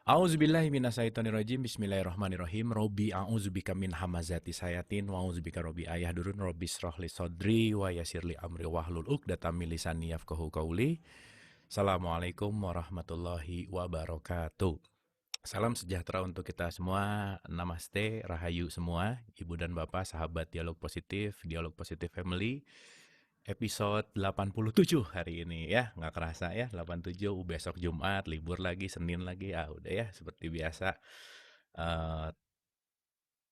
A'udzubillahi minasyaitonirrajim. Bismillahirrahmanirrahim. Robbi a'udzubika min hamazati sayatin wa a'udzubika robbi ayahdurun robbi shrahli sodri wa yassirli amri wahlul 'uqdatam min lisani yafqahu qauli. Assalamualaikum warahmatullahi wabarakatuh. Salam sejahtera untuk kita semua. Namaste, rahayu semua, ibu dan bapak, sahabat Dialog Positif Family. Episode 87 hari ini ya, nggak kerasa ya, 87, besok Jumat, libur lagi, Senin lagi, udah ya, seperti biasa. Eh,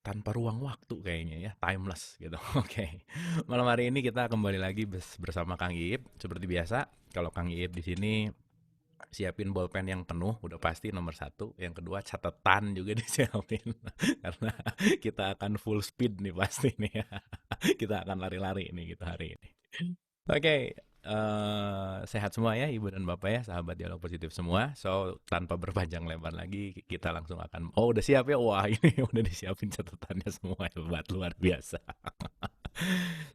Tanpa ruang waktu kayaknya ya, timeless gitu. Oke, malam hari ini kita kembali lagi bersama Kang Iip. Seperti biasa, kalau Kang Iip di sini siapin bolpen yang penuh, udah pasti nomor satu. Yang kedua, catatan juga disiapin. Karena kita akan full speed nih pasti nih ya. Kita akan lari-lari nih gitu hari ini. Oke, sehat semua ya Ibu dan Bapak ya, sahabat Dialog Positif semua. So, tanpa berpanjang lebar lagi, kita langsung akan, oh udah siap ya? Wah ini udah disiapin catatannya semua, hebat, luar biasa.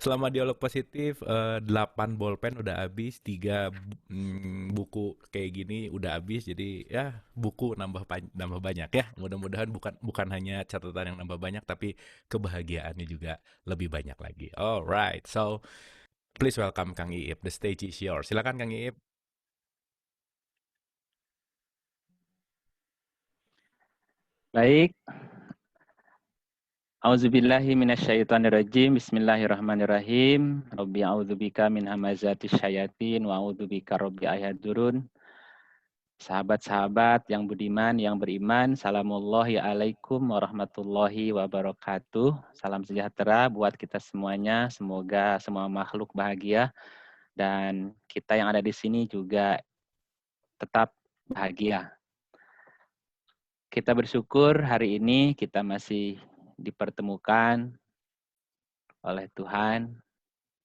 Selama Dialog Positif, 8 bolpen udah habis, 3 buku kayak gini udah habis, jadi ya buku nambah banyak ya. Mudah-mudahan bukan bukan hanya catatan yang nambah banyak, tapi kebahagiaannya juga lebih banyak lagi. Alright, so please welcome Kang Iip. The stage is yours. Silakan Kang Iip. Baik, auzubillahi minasyaitonirrajim. Bismillahirrahmanirrahim. Rabbi a'udzubika min hamazati syayatin wa a'udzubika rabbi ayahdurun. Sahabat-sahabat yang budiman, yang beriman, salamullahi alaikum warahmatullahi wabarakatuh. Salam sejahtera buat kita semuanya. Semoga semua makhluk bahagia dan kita yang ada di sini juga tetap bahagia. Kita bersyukur hari ini kita masih dipertemukan oleh Tuhan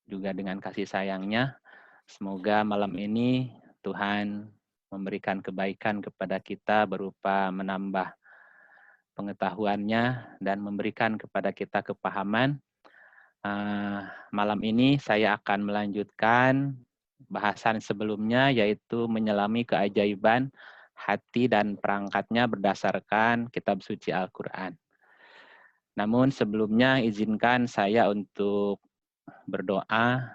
juga dengan kasih sayangnya. Semoga malam ini Tuhan memberikan kebaikan kepada kita berupa menambah pengetahuannya dan memberikan kepada kita kepahaman. Malam ini saya akan melanjutkan bahasan sebelumnya, yaitu menyelami keajaiban hati dan perangkatnya berdasarkan kitab suci Al-Quran. Namun sebelumnya izinkan saya untuk berdoa,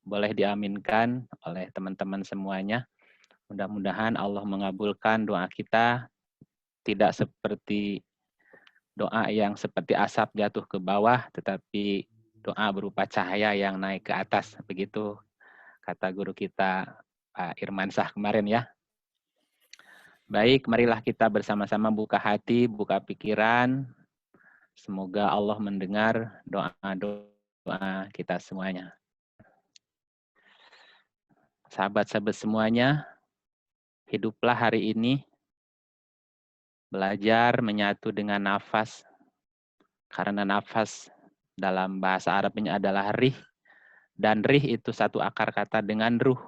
boleh diaminkan oleh teman-teman semuanya. Mudah-mudahan Allah mengabulkan doa kita, tidak seperti doa yang seperti asap jatuh ke bawah, tetapi doa berupa cahaya yang naik ke atas. Begitu kata guru kita Pak Irmansyah kemarin ya. Baik, marilah kita bersama-sama buka hati, buka pikiran. Semoga Allah mendengar doa-doa kita semuanya. Sahabat-sahabat semuanya, hiduplah hari ini belajar menyatu dengan nafas, karena nafas dalam bahasa Arabnya adalah rih, dan rih itu satu akar kata dengan ruh.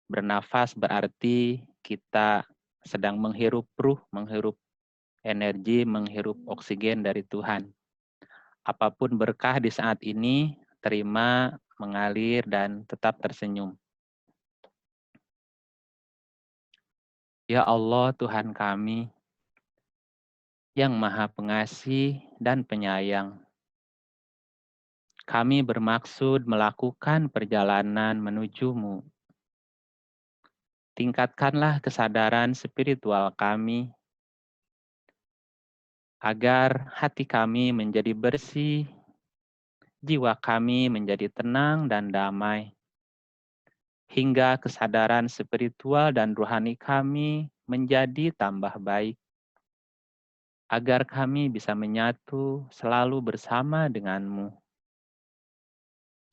Bernafas berarti kita sedang menghirup ruh, menghirup energi, menghirup oksigen dari Tuhan. Apapun berkah di saat ini, terima, mengalir, dan tetap tersenyum. Ya Allah, Tuhan kami, yang Maha Pengasih dan Penyayang, kami bermaksud melakukan perjalanan menuju-Mu. Tingkatkanlah kesadaran spiritual kami, agar hati kami menjadi bersih, jiwa kami menjadi tenang dan damai, hingga kesadaran spiritual dan rohani kami menjadi tambah baik, agar kami bisa menyatu selalu bersama dengan-Mu.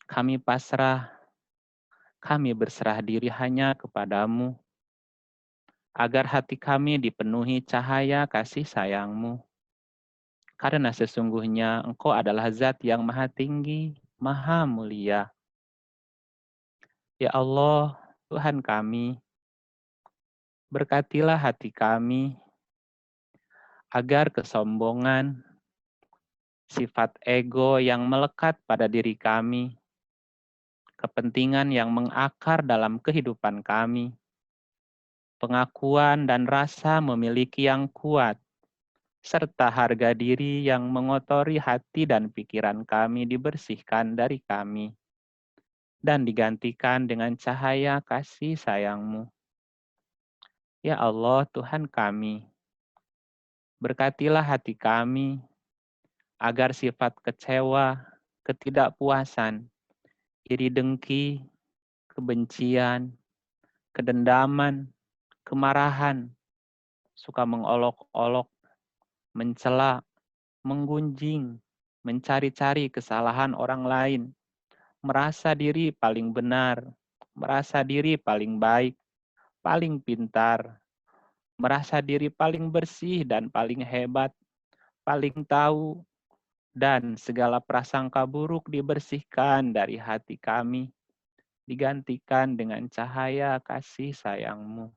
Kami pasrah, kami berserah diri hanya kepada-Mu, agar hati kami dipenuhi cahaya kasih sayang-Mu. Karena sesungguhnya Engkau adalah zat yang maha tinggi, maha mulia. Ya Allah, Tuhan kami, berkatilah hati kami, agar kesombongan, sifat ego yang melekat pada diri kami, kepentingan yang mengakar dalam kehidupan kami, pengakuan dan rasa memiliki yang kuat, serta harga diri yang mengotori hati dan pikiran kami dibersihkan dari kami, dan digantikan dengan cahaya kasih sayang-Mu. Ya Allah Tuhan kami, berkatilah hati kami, agar sifat kecewa, ketidakpuasan, iri dengki, kebencian, kedendaman, kemarahan, suka mengolok-olok, mencela, menggunjing, mencari-cari kesalahan orang lain, merasa diri paling benar, merasa diri paling baik, paling pintar, merasa diri paling bersih dan paling hebat, paling tahu, dan segala prasangka buruk dibersihkan dari hati kami, digantikan dengan cahaya kasih sayang-Mu.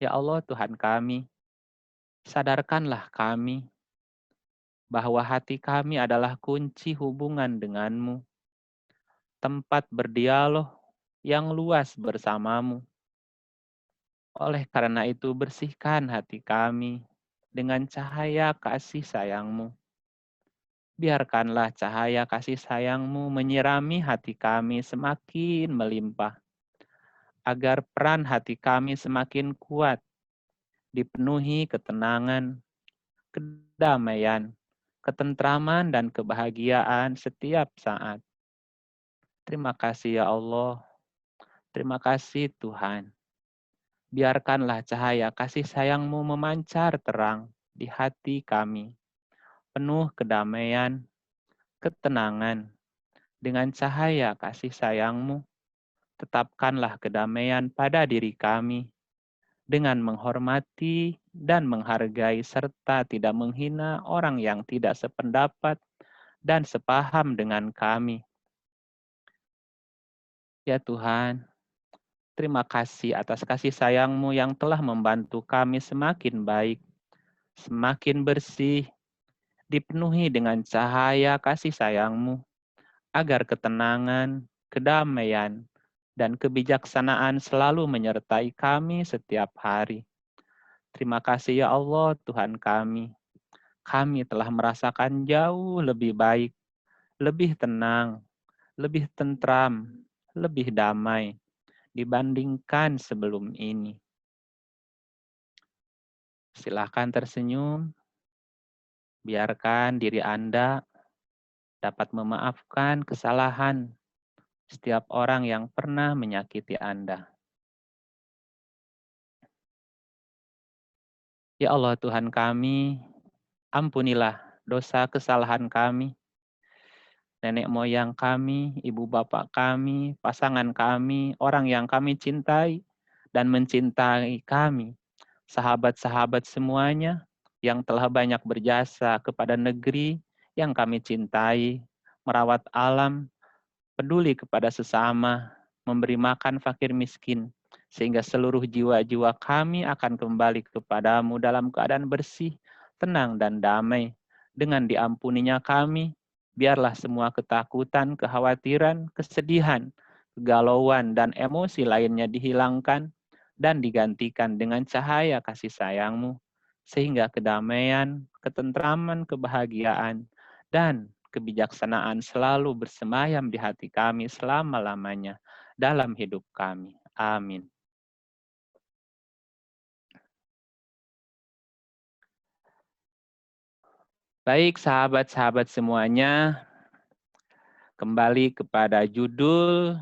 Ya Allah Tuhan kami, sadarkanlah kami bahwa hati kami adalah kunci hubungan denganmu, tempat berdialog yang luas bersamamu. Oleh karena itu bersihkan hati kami dengan cahaya kasih sayang-Mu. Biarkanlah cahaya kasih sayang-Mu menyirami hati kami semakin melimpah, agar peran hati kami semakin kuat, dipenuhi ketenangan, kedamaian, ketentraman, dan kebahagiaan setiap saat. Terima kasih ya Allah, terima kasih Tuhan. Biarkanlah cahaya kasih sayang-Mu memancar terang di hati kami, penuh kedamaian, ketenangan. Dengan cahaya kasih sayang-Mu, tetapkanlah kedamaian pada diri kami, dengan menghormati dan menghargai serta tidak menghina orang yang tidak sependapat dan sepaham dengan kami. Ya Tuhan, terima kasih atas kasih sayang-Mu yang telah membantu kami semakin baik, semakin bersih, dipenuhi dengan cahaya kasih sayang-Mu, agar ketenangan, kedamaian, dan kebijaksanaan selalu menyertai kami setiap hari. Terima kasih ya Allah Tuhan kami. Kami telah merasakan jauh lebih baik, lebih tenang, lebih tentram, lebih damai dibandingkan sebelum ini. Silakan tersenyum, biarkan diri Anda dapat memaafkan kesalahan setiap orang yang pernah menyakiti Anda. Ya Allah Tuhan kami, ampunilah dosa kesalahan kami, nenek moyang kami, ibu bapak kami, pasangan kami, orang yang kami cintai dan mencintai kami, sahabat-sahabat semuanya yang telah banyak berjasa kepada negeri yang kami cintai, merawat alam, peduli kepada sesama, memberi makan fakir miskin, sehingga seluruh jiwa-jiwa kami akan kembali kepadamu dalam keadaan bersih, tenang, dan damai. Dengan diampuninya kami, biarlah semua ketakutan, kekhawatiran, kesedihan, kegalauan, dan emosi lainnya dihilangkan dan digantikan dengan cahaya kasih sayang-Mu, sehingga kedamaian, ketentraman, kebahagiaan, dan kebijaksanaan selalu bersemayam di hati kami selama-lamanya dalam hidup kami. Amin. Baik sahabat-sahabat semuanya, kembali kepada judul,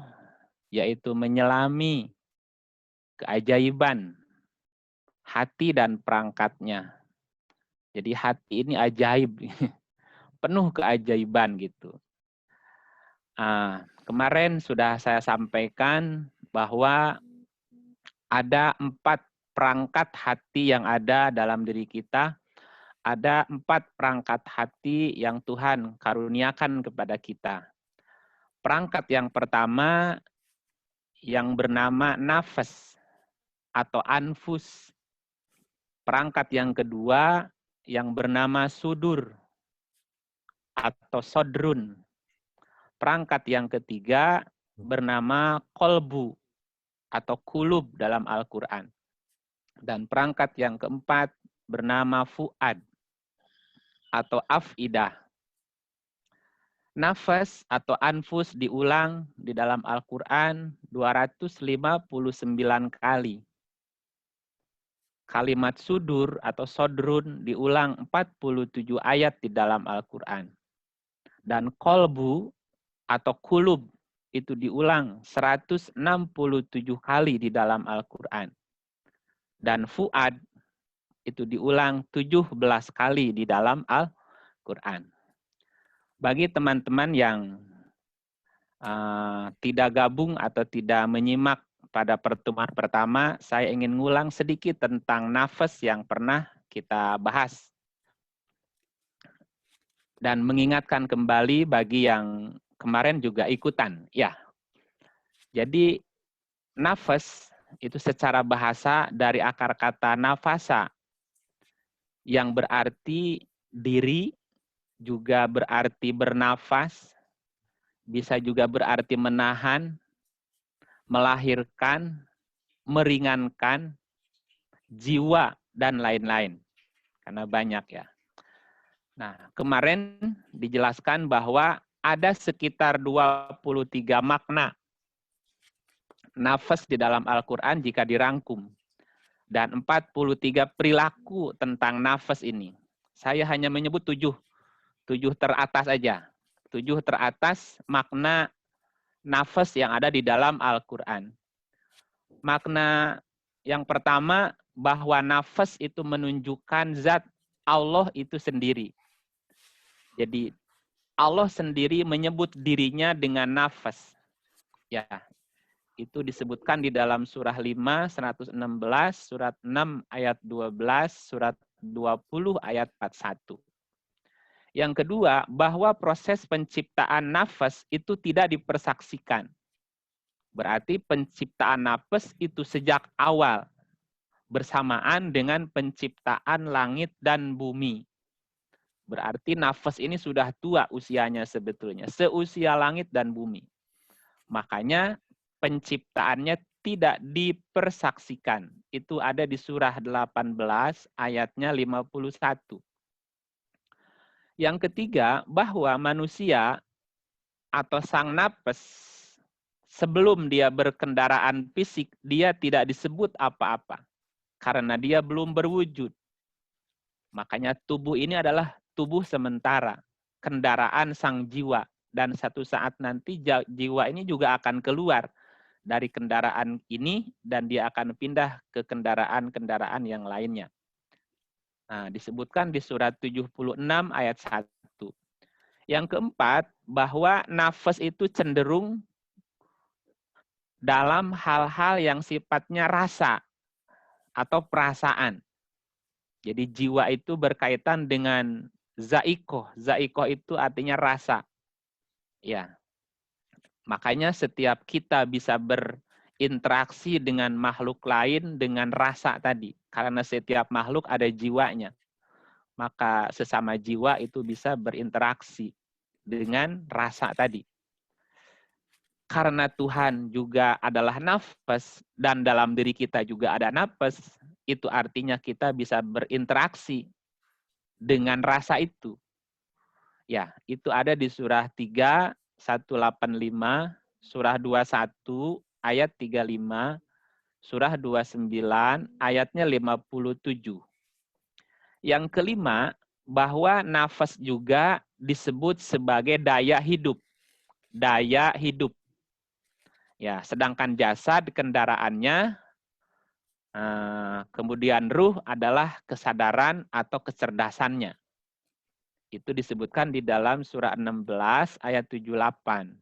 yaitu menyelami keajaiban hati dan perangkatnya. Jadi hati ini ajaib, penuh keajaiban gitu. Kemarin sudah saya sampaikan bahwa ada 4 perangkat hati yang ada dalam diri kita. Ada 4 perangkat hati yang Tuhan karuniakan kepada kita. Perangkat yang pertama yang bernama nafas atau anfus. Perangkat yang kedua yang bernama sudur atau sodrun. Perangkat yang ketiga bernama kolbu. atau kulub dalam Al-Quran. Dan perangkat yang keempat bernama fuad atau afidah. Nafas atau anfus diulang di dalam Al-Quran 259 kali. Kalimat sudur atau sodrun diulang 47 ayat di dalam Al-Quran. Dan kolbu atau kulub itu diulang 167 kali di dalam Al-Quran. Dan fuad itu diulang 17 kali di dalam Al-Quran. Bagi teman-teman yang tidak gabung atau tidak menyimak pada pertemuan pertama, saya ingin ngulang sedikit tentang nafas yang pernah kita bahas. Dan mengingatkan kembali bagi yang kemarin juga ikutan. Ya, jadi nafas itu secara bahasa dari akar kata nafasa yang berarti diri, juga berarti bernafas, bisa juga berarti menahan, melahirkan, meringankan, jiwa, dan lain-lain. Karena banyak ya. Nah, kemarin dijelaskan bahwa ada sekitar 23 makna nafas di dalam Al-Quran jika dirangkum. Dan 43 perilaku tentang nafas ini. Saya hanya menyebut 7 teratas aja. 7 teratas makna nafas yang ada di dalam Al-Quran. Makna yang pertama, bahwa nafas itu menunjukkan zat Allah itu sendiri. Jadi Allah sendiri menyebut dirinya dengan nafas. Ya, itu disebutkan di dalam surah 5, 116, surat 6 ayat 12, surat 20 ayat 41. Yang kedua, bahwa proses penciptaan nafas itu tidak dipersaksikan. Berarti penciptaan nafas itu sejak awal, bersamaan dengan penciptaan langit dan bumi. Berarti nafas ini sudah tua usianya sebetulnya, seusia langit dan bumi. Makanya penciptaannya tidak dipersaksikan. Itu ada di surah 18 ayatnya 51. Yang ketiga, bahwa manusia atau sang nafas sebelum dia berkendaraan fisik, dia tidak disebut apa-apa. Karena dia belum berwujud. Makanya tubuh ini adalah tubuh sementara, kendaraan sang jiwa. Dan satu saat nanti jiwa ini juga akan keluar dari kendaraan ini dan dia akan pindah ke kendaraan-kendaraan yang lainnya. Nah, disebutkan di surat 76 ayat 1. Yang keempat, bahwa nafas itu cenderung dalam hal-hal yang sifatnya rasa atau perasaan. Jadi jiwa itu berkaitan dengan zaikoh. Zaikoh itu artinya rasa. Ya, makanya setiap kita bisa berinteraksi dengan makhluk lain dengan rasa tadi. Karena setiap makhluk ada jiwanya. Maka sesama jiwa itu bisa berinteraksi dengan rasa tadi. Karena Tuhan juga adalah nafas dan dalam diri kita juga ada nafas, itu artinya kita bisa berinteraksi dengan rasa itu. Ya, itu ada di surah 3, 185, surah 21, ayat 35, surah 29, ayatnya 57. Yang kelima, bahwa nafas juga disebut sebagai daya hidup. Daya hidup. Ya, sedangkan jasad kendaraannya, kemudian ruh adalah kesadaran atau kecerdasannya. Itu disebutkan di dalam surah 16 ayat 78.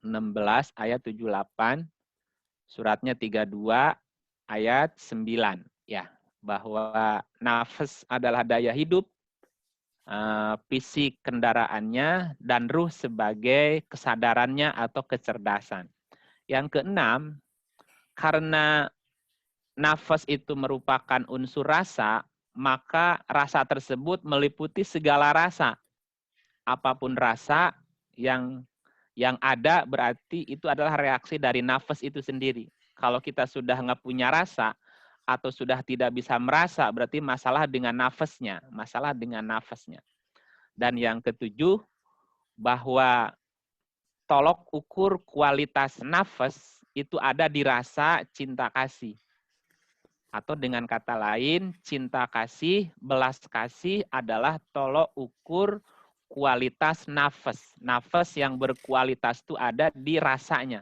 16 ayat 78, suratnya 32 ayat 9. Ya, bahwa nafas adalah daya hidup, fisik kendaraannya, dan ruh sebagai kesadarannya atau kecerdasan. Yang keenam, karena nafas itu merupakan unsur rasa, maka rasa tersebut meliputi segala rasa. Apapun rasa yang ada berarti itu adalah reaksi dari nafas itu sendiri. Kalau kita sudah nggak punya rasa atau sudah tidak bisa merasa, berarti masalah dengan nafasnya, masalah dengan nafasnya. Dan yang ketujuh, bahwa tolok ukur kualitas nafas itu ada di rasa cinta kasih. Atau dengan kata lain, cinta kasih, belas kasih adalah tolok ukur kualitas nafas. Nafas yang berkualitas itu ada di rasanya.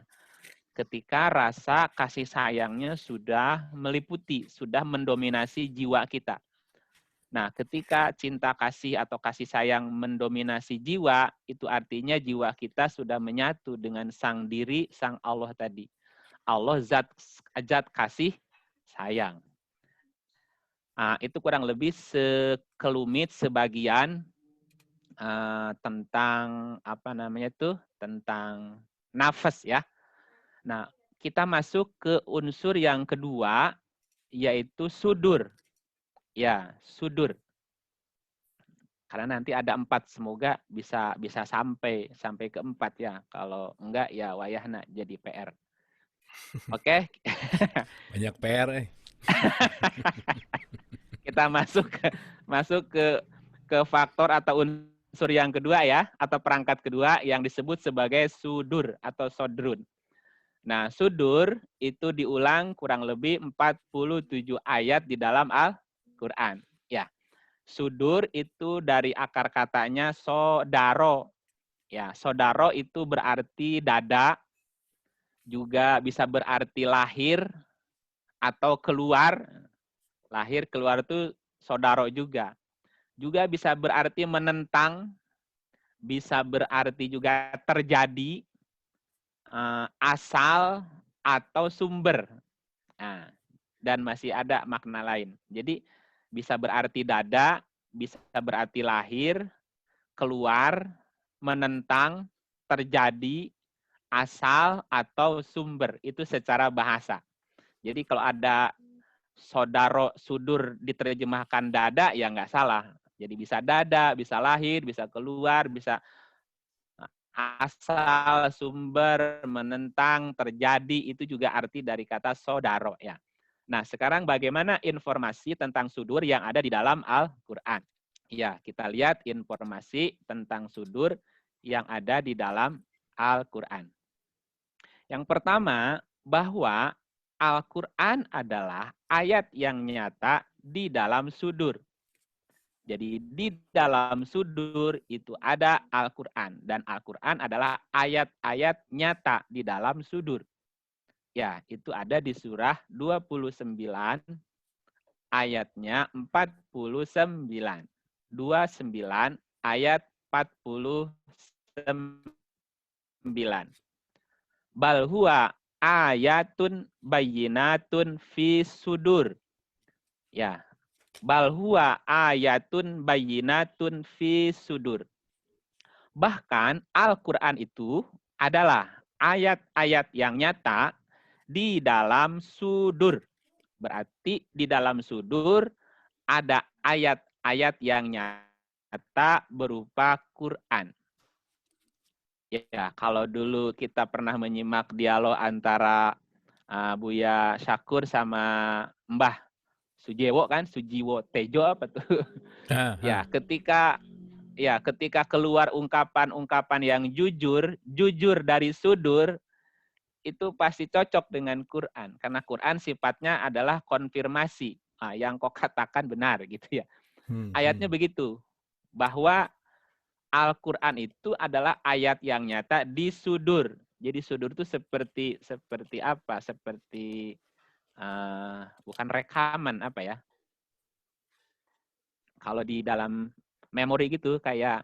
Ketika rasa kasih sayangnya sudah meliputi, sudah mendominasi jiwa kita. Nah, ketika cinta kasih atau kasih sayang mendominasi jiwa, itu artinya jiwa kita sudah menyatu dengan sang diri, sang Allah tadi. Allah zat kasih sayang. Nah, itu kurang lebih sekelumit sebagian tentang apa namanya itu, tentang nafas ya. Nah, kita masuk ke unsur yang kedua, yaitu sudur. Ya, sudur. Karena nanti ada 4, semoga bisa sampai ke 4 ya. Kalau enggak ya wayahna jadi PR. Oke. Banyak PR. Kita masuk ke faktor atau unsur yang kedua ya, atau perangkat kedua yang disebut sebagai sudur atau sodrun. Nah, sudur itu diulang kurang lebih 47 ayat di dalam Al-Quran. Ya, sudur itu dari akar katanya sodaro. Ya, sodaro itu berarti dada, juga bisa berarti lahir atau keluar. Lahir, keluar itu sodaro juga. Juga bisa berarti menentang, bisa berarti juga terjadi, asal, atau sumber. Nah, dan masih ada makna lain. Jadi bisa berarti dada, bisa berarti lahir, keluar, menentang, terjadi, asal, atau sumber. Itu secara bahasa. Jadi kalau ada sodaro sudur diterjemahkan dada, ya nggak salah. Jadi bisa dada, bisa lahir, bisa keluar, bisa asal, sumber, menentang, terjadi, itu juga arti dari kata sodaro ya. Nah, sekarang bagaimana informasi tentang sudur yang ada di dalam Al-Quran? Ya, kita lihat informasi tentang sudur yang ada di dalam Al-Quran. Yang pertama, bahwa Al-Quran adalah ayat yang nyata di dalam sudur. Jadi di dalam sudur itu ada Al-Quran. Dan Al-Quran adalah ayat-ayat nyata di dalam sudur. Ya, itu ada di surah 29 ayatnya 49. 29 ayat 49. Bal huwa ayatun bayyinatun fi sudur. Ya, bal huwa ayatun bayyinatun fi sudur. Bahkan Al-Quran itu adalah ayat-ayat yang nyata di dalam sudur. Berarti di dalam sudur ada ayat-ayat yang nyata berupa Quran. Ya, kalau dulu kita pernah menyimak dialog antara Buya Syakur sama Mbah Sujiwo kan, Sujiwo Tejo apa tuh? Ya, ketika keluar ungkapan-ungkapan yang jujur dari sudur, itu pasti cocok dengan Quran. Karena Quran sifatnya adalah konfirmasi. Yang kau katakan benar gitu ya. Ayatnya begitu. Bahwa Al-Quran itu adalah ayat yang nyata di sudur. Jadi sudur itu seperti apa? Seperti bukan rekaman apa ya? Kalau di dalam memori gitu kayak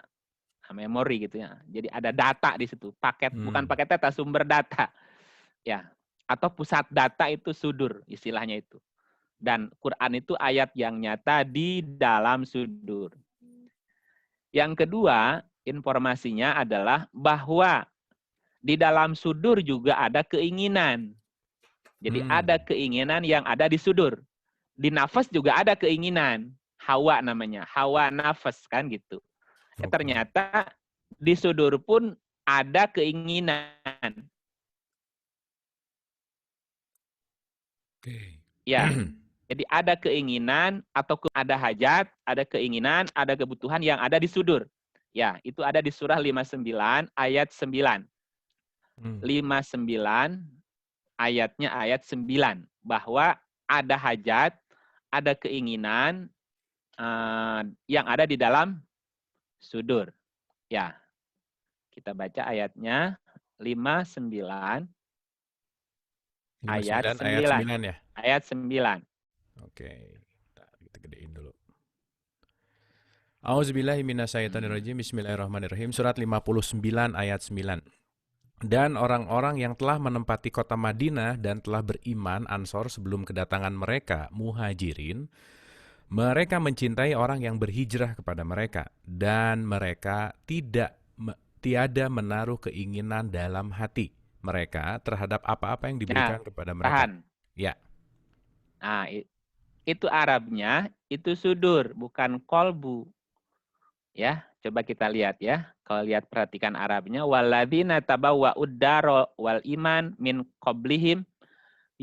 memori gitu ya. Jadi ada data di situ. Bukan paket data, sumber data. Ya. Atau pusat data itu sudur istilahnya itu. Dan Quran itu ayat yang nyata di dalam sudur. Yang kedua, informasinya adalah bahwa di dalam sudur juga ada keinginan. Jadi ada keinginan yang ada di sudur. Di nafas juga ada keinginan. Hawa namanya. Hawa nafas kan gitu. Ternyata di sudur pun ada keinginan. Oke. Ya, jadi ada keinginan atau ada hajat, ada keinginan, ada kebutuhan yang ada di sudur. Ya, itu ada di surah 59 ayat 9. Hmm. 59 ayatnya ayat 9 bahwa ada hajat, ada keinginan yang ada di dalam sudur. Ya, kita baca ayatnya 59 ayat 59 ayat 9. 9 ya. Ayat 9. Oke. Kita gedein dulu. Auzubillahi minasyaitonirrajim. Bismillahirrahmanirrahim. Surat 59 ayat 9. Dan orang-orang yang telah menempati kota Madinah dan telah beriman Ansor sebelum kedatangan mereka, Muhajirin, mereka mencintai orang yang berhijrah kepada mereka dan mereka tiada menaruh keinginan dalam hati mereka terhadap apa-apa yang Nah, diberikan kepada mereka. tahan. Ya. Nah, itu Arabnya, itu sudur, bukan kolbu. Ya, coba kita lihat ya. Kalau lihat perhatikan Arabnya, walladzina tabawwa'ud daro wal iman min qablihim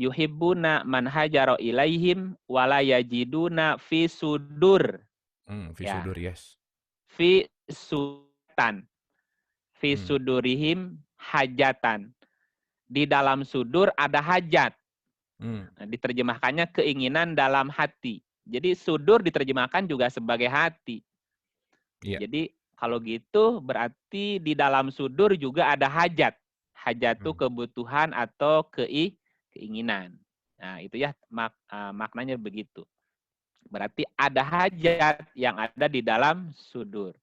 yuhibbuna man hajaro ilaihim wala yajiduna fi sudur. Fi Ya, sudur, yes. fi sudan. Fi Hmm. sudurihim hajatan. Di dalam sudur ada hajat. Diterjemahkannya keinginan dalam hati. Jadi sudur diterjemahkan juga sebagai hati. Yeah. Jadi kalau gitu berarti di dalam sudur juga ada hajat. Hajat itu kebutuhan atau keinginan. Nah, itu ya maknanya begitu. Berarti ada hajat yang ada di dalam sudur.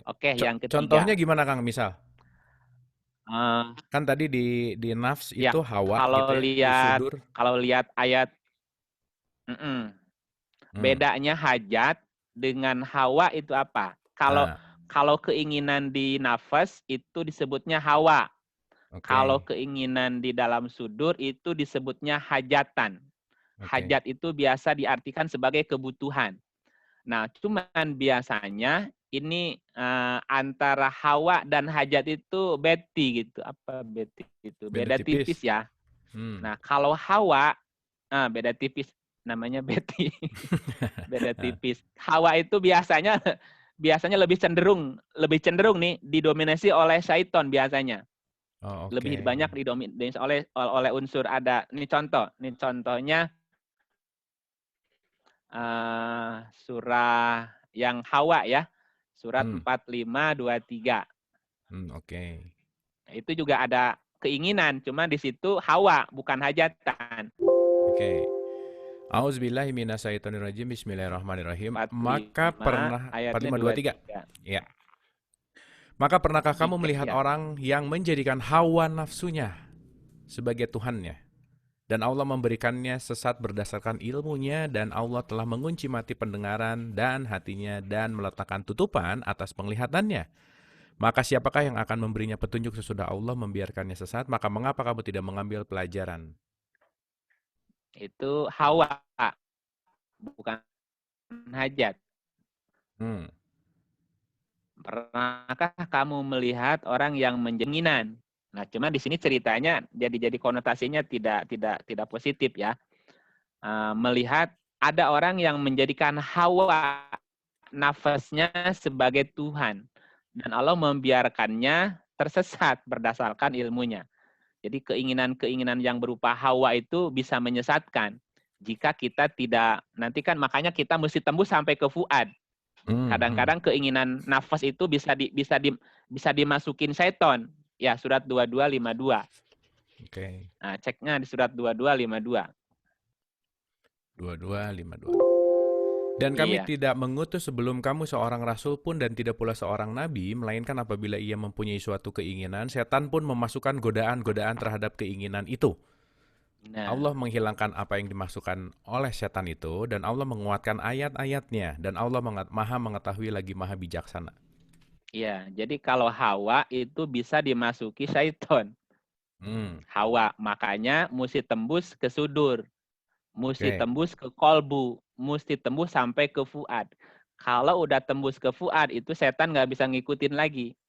Oke, yang ketiga. Contohnya gimana Kang, misal? Uh, Kan tadi di nafs ya, itu hawa kalau gitu ya, di sudur. lihat ayat, bedanya hajat dengan hawa itu apa? Kalau keinginan di nafas itu disebutnya hawa. Okay. Kalau keinginan di dalam sudur itu disebutnya hajatan. Hajat itu biasa diartikan sebagai kebutuhan. Nah, cuman biasanya ini antara hawa dan hajat itu beti gitu. Apa beti itu? Beda tipis ya. Nah, kalau hawa beda tipis, namanya beti. Beda tipis. Hawa itu biasanya lebih cenderung nih didominasi oleh syaiton biasanya. Lebih banyak didominasi oleh unsur ada. Ini contohnya surah yang hawa ya. Surat 4523. Itu juga ada keinginan, cuma di situ hawa bukan hajatan. Auzubillahi minasyaitonirrajim. Bismillahirrahmanirrahim. Maka pernah 4523. Ya. Maka pernahkah kamu melihat orang yang menjadikan hawa nafsunya sebagai Tuhannya dan Allah memberikannya sesat berdasarkan ilmunya dan Allah telah mengunci mati pendengaran dan hatinya dan meletakkan tutupan atas penglihatannya. Maka siapakah yang akan memberinya petunjuk sesudah Allah membiarkannya sesat? Maka mengapa kamu tidak mengambil pelajaran? Itu hawa, bukan hajat. Pernahkah kamu melihat orang yang menjenginan? Nah, cuma di sini ceritanya jadi konotasinya tidak positif ya. Melihat ada orang yang menjadikan hawa nafasnya sebagai Tuhan dan Allah membiarkannya tersesat berdasarkan ilmunya. Jadi keinginan-keinginan yang berupa hawa itu bisa menyesatkan. Jika kita tidak, nanti kan makanya kita mesti tembus sampai ke fuad. Kadang-kadang keinginan nafas itu bisa dimasukin seton. Ya, surat 2252. Nah, ceknya di surat 2252. 2252. Dan kami tidak mengutus sebelum kamu seorang rasul pun dan tidak pula seorang nabi, melainkan apabila ia mempunyai suatu keinginan, setan pun memasukkan godaan-godaan terhadap keinginan itu. Nah, Allah menghilangkan apa yang dimasukkan oleh setan itu, dan Allah menguatkan ayat-ayatnya, dan Allah maha mengetahui lagi maha bijaksana. Iya, jadi kalau hawa itu bisa dimasuki syaiton. Hawa, makanya mesti tembus ke sudur. Mesti tembus ke kolbu, mesti tembus sampai ke fuad. Kalau udah tembus ke fuad, itu setan nggak bisa ngikutin lagi.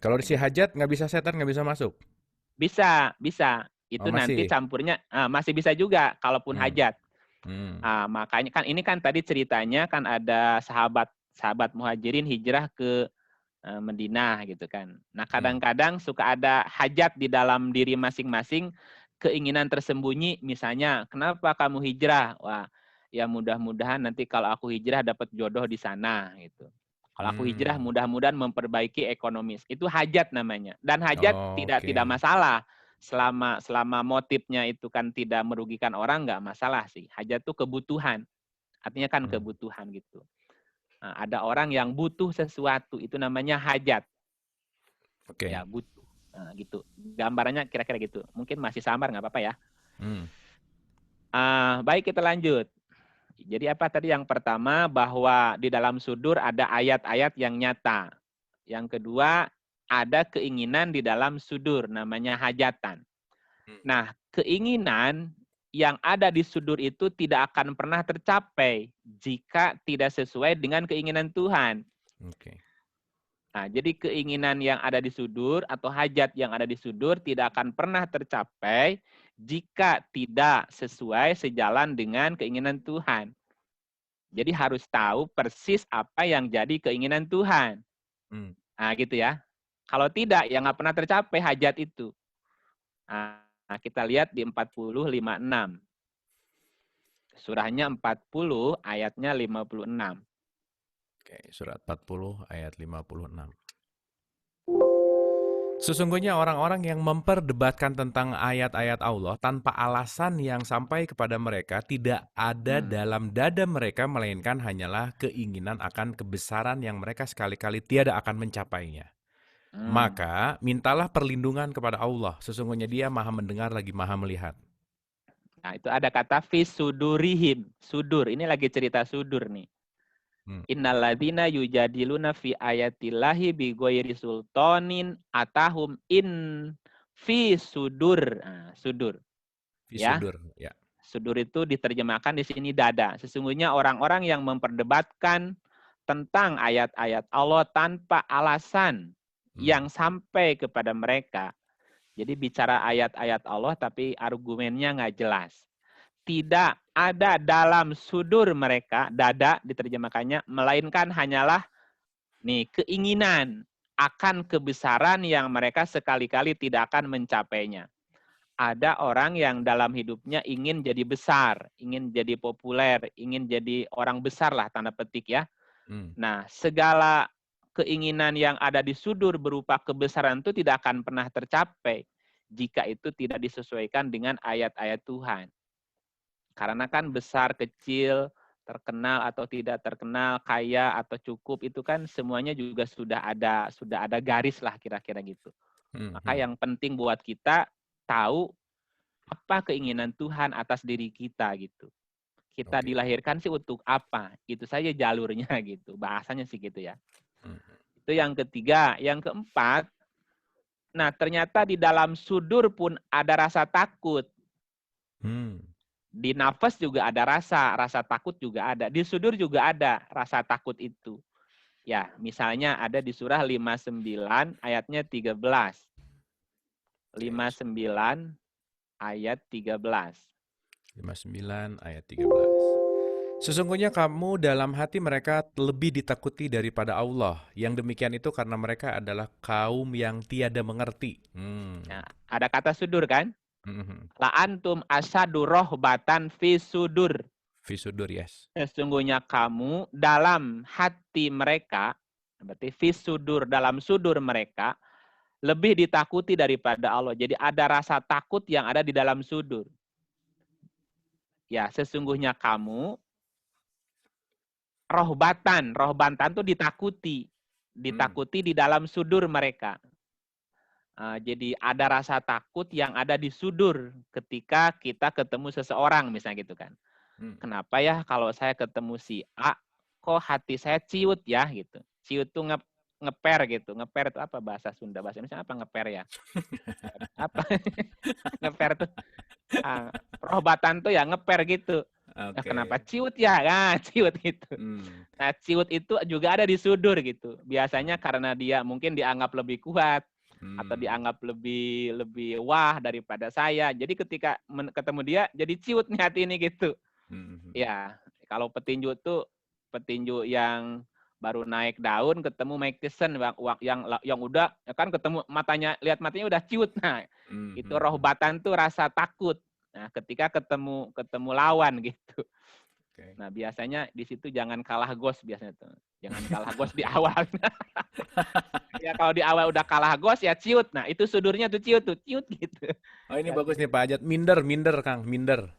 Kalau si hajat nggak bisa, setan nggak bisa masuk? Bisa. Itu Oh, nanti masih? campurnya masih bisa juga kalaupun Hmm. hajat. Hmm. Makanya kan ini kan tadi ceritanya kan ada sahabat muhajirin hijrah ke Madinah gitu kan. Nah, Hmm. kadang-kadang suka ada hajat di dalam diri masing-masing, keinginan tersembunyi, misalnya, kenapa kamu hijrah? Wah, ya mudah-mudahan nanti kalau aku hijrah dapat jodoh di sana gitu. Kalau aku hijrah Hmm. mudah-mudahan memperbaiki ekonomis. Itu hajat namanya. Dan hajat Oh, tidak oke. masalah. Selama motifnya itu kan tidak merugikan orang, nggak masalah sih. Hajat itu kebutuhan. Artinya kan Hmm. kebutuhan gitu. Nah, ada orang yang butuh sesuatu, itu namanya hajat. Ya, Oke. butuh. Nah, gitu. Gambarannya kira-kira gitu. Mungkin masih samar, nggak apa-apa ya. Hmm. Baik, kita lanjut. Jadi apa tadi yang pertama, bahwa di dalam sudur ada ayat-ayat yang nyata. Yang kedua, ada keinginan di dalam sudur, namanya hajatan. Nah, keinginan yang ada di sudur itu tidak akan pernah tercapai jika tidak sesuai dengan keinginan Tuhan. Oke. Nah, jadi keinginan yang ada di sudur atau hajat yang ada di sudur tidak akan pernah tercapai jika tidak sesuai sejalan dengan keinginan Tuhan. Jadi harus tahu persis apa yang jadi keinginan Tuhan. Hmm. Nah, gitu ya. Kalau tidak, ya nggak pernah tercapai hajat itu. Nah, kita lihat di 40:56. Surahnya 40, ayatnya 56. Oke, surat 40 ayat 56. Sesungguhnya orang-orang yang memperdebatkan tentang ayat-ayat Allah tanpa alasan yang sampai kepada mereka tidak ada Hmm. dalam dada mereka, melainkan hanyalah keinginan akan kebesaran yang mereka sekali-kali tiada akan mencapainya. Hmm. Maka mintalah perlindungan kepada Allah, sesungguhnya Dia Maha Mendengar lagi Maha Melihat. Nah, itu ada kata fisudurihim. Sudur, ini lagi cerita sudur nih. Hmm. Innalladzina yujadiluna fi ayatillahi bighairi sultanin atahum fi sudur. Nah, sudur, ya. Fisudur, ya. Sudur itu diterjemahkan di sini dada. Sesungguhnya orang-orang yang memperdebatkan tentang ayat-ayat Allah tanpa alasan Hmm. yang sampai kepada mereka. Jadi bicara ayat-ayat Allah tapi argumennya nggak jelas. Tidak ada dalam sudur mereka, dada diterjemahkannya, melainkan hanyalah nih keinginan akan kebesaran yang mereka sekali-kali tidak akan mencapainya. Ada orang yang dalam hidupnya ingin jadi besar, ingin jadi populer, ingin jadi orang besar lah tanda petik ya. Hmm. Nah, segala keinginan yang ada di sudur berupa kebesaran itu tidak akan pernah tercapai jika itu tidak disesuaikan dengan ayat-ayat Tuhan. Karena kan besar, kecil, terkenal atau tidak terkenal, kaya atau cukup itu kan semuanya juga sudah ada garis lah kira-kira gitu. Hmm. Maka Hmm. yang penting buat kita tahu apa keinginan Tuhan atas diri kita gitu. Kita Oke. dilahirkan sih untuk apa? Itu saja jalurnya gitu. Bahasanya sih gitu ya. Hmm. Itu yang ketiga. Yang keempat, nah ternyata di dalam sudur pun ada rasa takut. Hmm. Di nafas juga ada rasa takut juga ada. Di sudur juga ada rasa takut itu. Ya, misalnya ada di surah 59 ayatnya 13. Oke. 59 ayat 13. 59 ayat 13. Sesungguhnya kamu dalam hati mereka lebih ditakuti daripada Allah. Yang demikian itu karena mereka adalah kaum yang tiada mengerti. Nah, ada kata sudur kan? Hmm. La antum asadu rohbatan fi sudur. Fisudur, yes. Sesungguhnya kamu dalam hati mereka, berarti fi sudur, dalam sudur mereka, lebih ditakuti daripada Allah. Jadi ada rasa takut yang ada di dalam sudur. Ya, sesungguhnya kamu rohbatan itu ditakuti. Ditakuti di dalam sudur mereka. Jadi ada rasa takut yang ada di sudur ketika kita ketemu seseorang misalnya gitu kan. Kenapa ya kalau saya ketemu si A, kok hati saya ciut ya gitu. Ciut tuh ngeper gitu. Ngeper itu apa bahasa Sunda? Bahasa Indonesia apa ngeper ya? Apa? Ngeper tuh. Rohbatan tuh ya ngeper gitu. Nah, kenapa Oke. ciut ya? Nah, ciut gitu. Hmm. Nah, ciut itu juga ada di sudur gitu. Biasanya karena dia mungkin dianggap lebih kuat atau dianggap lebih lebih wah daripada saya. Jadi ketika ketemu dia jadi ciut nih hati ini gitu. Ya, kalau petinju tuh petinju yang baru naik daun ketemu Mike Tyson yang udah ya kan ketemu lihat matanya udah ciut. Nah, itu roh batan tuh rasa takut. Nah, ketika ketemu lawan gitu. Nah, biasanya di situ jangan kalah gos biasanya tuh. Jangan kalah gos di awal. Ya kalau di awal udah kalah gos ya ciut. Nah, itu sudurnya tuh ciut gitu. Oh, ini Ya, bagus nih Pak Ajat. Minder, Kang, minder.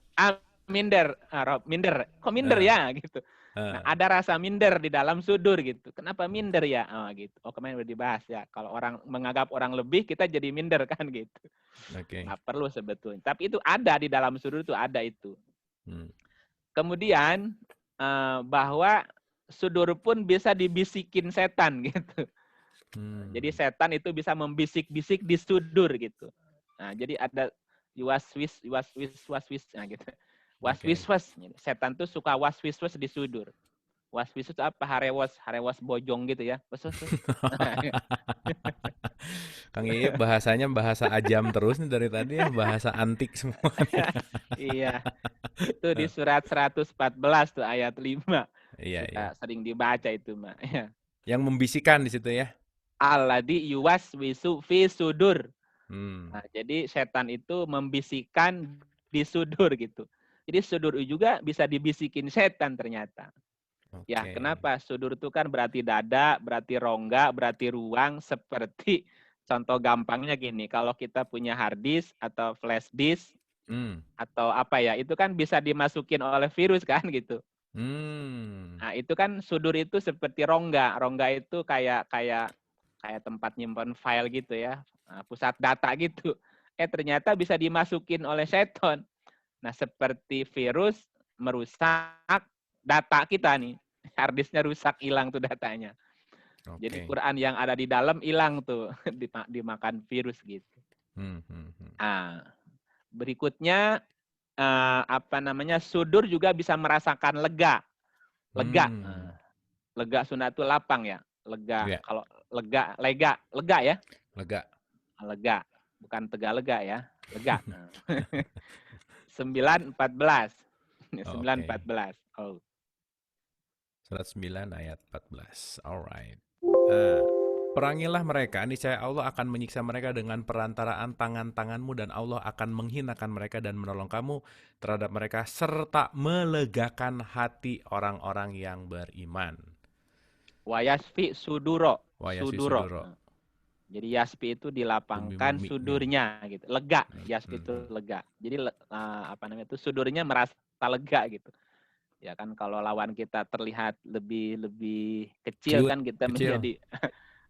minder, Rob, minder. Kok minder Eh, ya gitu. Nah, eh, ada rasa minder di dalam sudur gitu. Kenapa minder ya? Oh, gitu. Oh, kemarin udah dibahas ya. Kalau orang menganggap orang lebih, kita jadi minder kan gitu. Oke. Nggak perlu sebetulnya. Tapi itu ada di dalam sudur itu ada itu. Hmm. Kemudian bahwa sudur pun bisa dibisikin setan gitu. Jadi setan itu bisa membisik-bisik di sudur gitu. Nah, jadi ada waswis, nah gitu. Waswiswas. Setan tuh suka waswiswas di sudur. Waswis itu apa? Harewas bojong gitu ya. Kang Iip bahasanya bahasa ajam terus nih dari tadi ya, bahasa antik semua. Iya. Itu di surat 114 tuh ayat 5. Iya, Suka iya. sering dibaca itu, Mak. Ya. Yang membisikkan di situ ya. Alladzi yuwaswisu fi sudur. Hmm. Nah, jadi setan itu membisikkan di sudur gitu. Jadi sudur juga bisa dibisikin setan ternyata. Ya, Oke. kenapa? Sudur itu kan berarti dada, berarti rongga, berarti ruang, seperti contoh gampangnya gini, kalau kita punya hard disk atau flash disk Hmm. atau apa ya, itu kan bisa dimasukin oleh virus kan gitu. Hmm. Nah, itu kan sudur itu seperti rongga. Rongga itu kayak kayak kayak tempat nyimpan file gitu ya, pusat data gitu. Ternyata bisa dimasukin oleh setan. Nah, seperti virus merusak data kita nih. Harddisknya rusak, hilang tuh datanya. Jadi Oke. Quran yang ada di dalam hilang tuh dimakan virus gitu. Hmm. Hmm. Hmm. Nah, berikutnya apa namanya? Sudur juga bisa merasakan lega. Lega. Hmm. Lega Sunda itu lapang ya. Lega. Ya, Kalau lega ya. lega. Lega. Bukan Tegalega ya. Lega. 9:14. Oke. 9:14. Oh. Surat 9 ayat 14. Alright. Perangilah mereka, niscaya Allah akan menyiksa mereka dengan perantaraan tangan-tanganmu dan Allah akan menghinakan mereka dan menolong kamu terhadap mereka serta melegakan hati orang-orang yang beriman. Wayasfi suduro. Wayasi Suduro. suduro. Jadi yaspi itu dilapangkan sudurnya gitu. Lega. Yaspi itu lega. Jadi apa namanya itu sudurnya merasa lega gitu. Ya kan kalau lawan kita terlihat lebih kecil Ciut, kan kita kecil. menjadi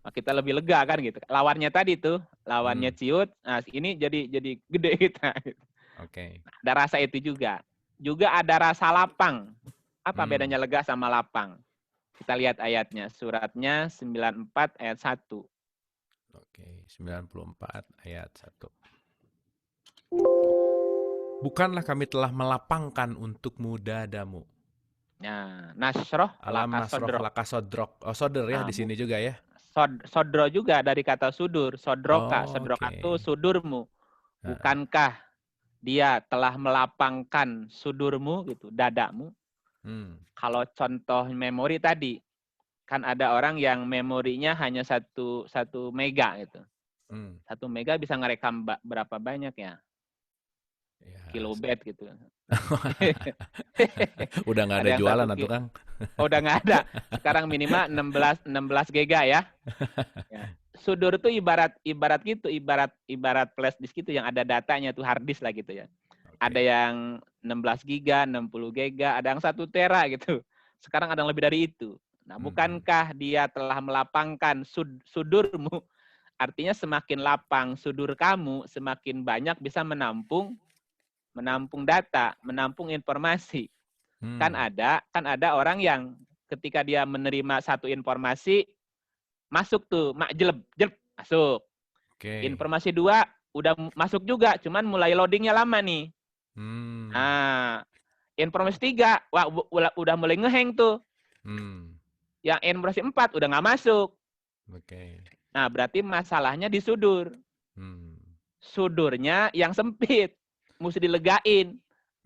kita lebih lega kan gitu. Lawannya tadi tuh, lawannya Hmm. ciut, nah ini jadi gede kita. Gitu. Oke. Ada rasa itu juga. Juga ada rasa lapang. Apa bedanya lega sama lapang? Kita lihat ayatnya, suratnya 94 ayat 1. Oke, 94 ayat 1. Bukanlah kami telah melapangkan untukmu dadamu. Nah, nasroh Alam laka nasroh sodro. laka sodrok. Oh, sodr ya di sini juga ya. Sodro juga dari kata sudur. Sodroka. Oh, Sodroka oke. itu sudurmu. Bukankah dia telah melapangkan sudurmu gitu, dadamu? Kalau contoh memori tadi, kan ada orang yang memorinya hanya 1 mega gitu. 1 mega bisa ngerekam berapa banyak ya? Kilobit gitu. Udah nggak Ada ada yang jualan 1 atuh Kang. udah nggak ada. Sekarang minimal 16 giga ya. Sudur itu ibarat gitu, ibarat flash disk itu yang ada datanya tuh hard disk lah gitu ya. Ada yang 16 giga, 60 giga, ada yang 1 tera gitu. Sekarang ada yang lebih dari itu. Nah, bukankah dia telah melapangkan sudurmu? Artinya semakin lapang sudur kamu, semakin banyak bisa menampung data, menampung informasi. Kan ada orang yang ketika dia menerima satu informasi, masuk tuh, jeleb, masuk. Informasi 2 udah masuk juga, cuman mulai loadingnya lama nih. Nah, informasi 3, wah udah mulai ngeheng tuh. Yang informasi 4 udah nggak masuk. Nah, berarti masalahnya di sudur. Hmm. Sudurnya yang sempit, mesti dilegain.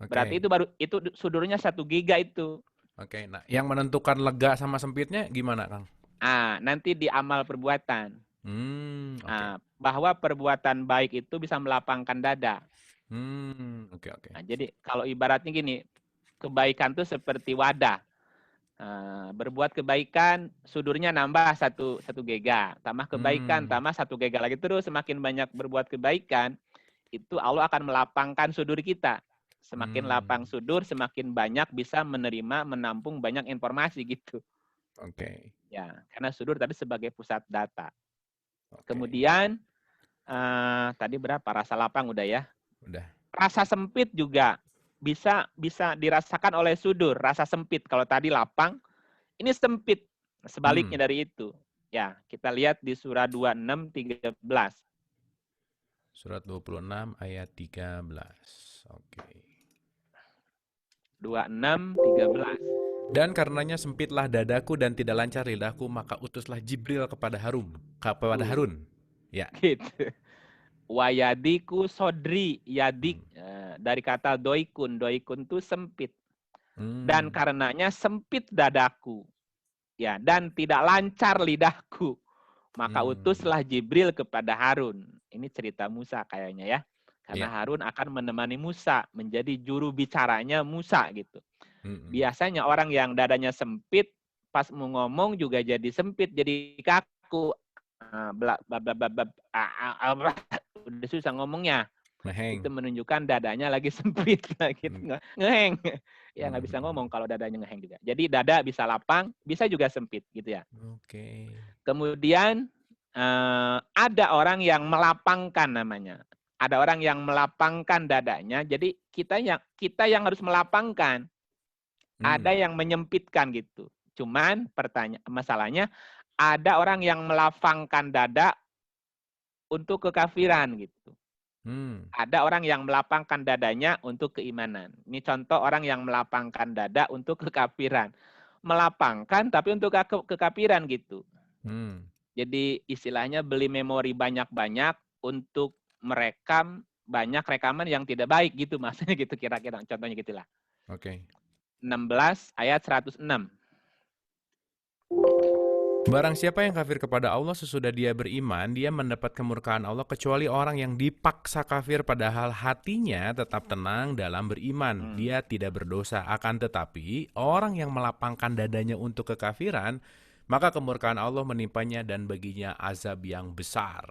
Berarti Oke. itu sudurnya 1 giga itu. Oke. Nah, yang menentukan lega sama sempitnya gimana, Kang? Nanti di amal perbuatan. Oke. Bahwa perbuatan baik itu bisa melapangkan dada. Oke, oke. Jadi kalau ibaratnya gini, kebaikan itu seperti wadah. Berbuat kebaikan, sudurnya nambah satu giga. Tambah kebaikan, Hmm. tambah 1 giga lagi. Terus semakin banyak berbuat kebaikan, itu Allah akan melapangkan sudur kita. Semakin lapang Hmm. sudur, semakin banyak bisa menerima, menampung banyak informasi gitu. Oke. Ya, karena sudur tadi sebagai pusat data. Oke. Kemudian tadi berapa? Rasa lapang udah ya. Udah. Rasa sempit juga bisa dirasakan oleh sudur. Rasa sempit kalau tadi lapang, ini sempit. Hmm. Sebaliknya dari itu. Ya, kita lihat di surah 26:13. Surat 26 ayat 13. Oke. 26:13. Dan karenanya sempitlah dadaku dan tidak lancar lidahku, maka utuslah Jibril kepada Harun. Ya. Gitu. Wayadiku sodri, yadik Hmm. dari kata doikun. Doikun itu sempit. Dan Hmm. karenanya sempit dadaku. Ya, dan tidak lancar lidahku. Maka Hmm. utuslah Jibril kepada Harun. Ini cerita Musa kayaknya ya. Karena Ya. Harun akan menemani Musa, menjadi juru bicaranya Musa gitu. Hmm. Biasanya orang yang dadanya sempit, pas mau ngomong juga jadi sempit, jadi kaku. Udah susah ngomongnya. Itu Ngeheng. menunjukkan dadanya lagi sempit, gitu, Hmm. ngeheng. Ya nggak bisa Hmm. ngomong kalau dadanya ngeheng juga. Jadi dada bisa lapang, bisa juga sempit gitu ya. Oke. Kemudian ada orang yang melapangkan namanya. Ada orang yang melapangkan dadanya. Jadi kita yang harus melapangkan. Ada Hmm. yang menyempitkan gitu. Cuman masalahnya ada orang yang melapangkan dada untuk kekafiran gitu. Hmm. Ada orang yang melapangkan dadanya untuk keimanan. Ini contoh orang yang melapangkan dada untuk kekafiran. Melapangkan tapi untuk kekafiran gitu. Hmm. Jadi istilahnya beli memori banyak-banyak untuk merekam banyak rekaman yang tidak baik gitu maksudnya gitu kira-kira contohnya gitulah. Oke. 16 ayat 106. Barang siapa yang kafir kepada Allah sesudah dia beriman, dia mendapat kemurkaan Allah kecuali orang yang dipaksa kafir padahal hatinya tetap tenang dalam beriman. Hmm. Dia tidak berdosa, akan tetapi orang yang melapangkan dadanya untuk kekafiran, maka kemurkaan Allah menimpanya dan baginya azab yang besar.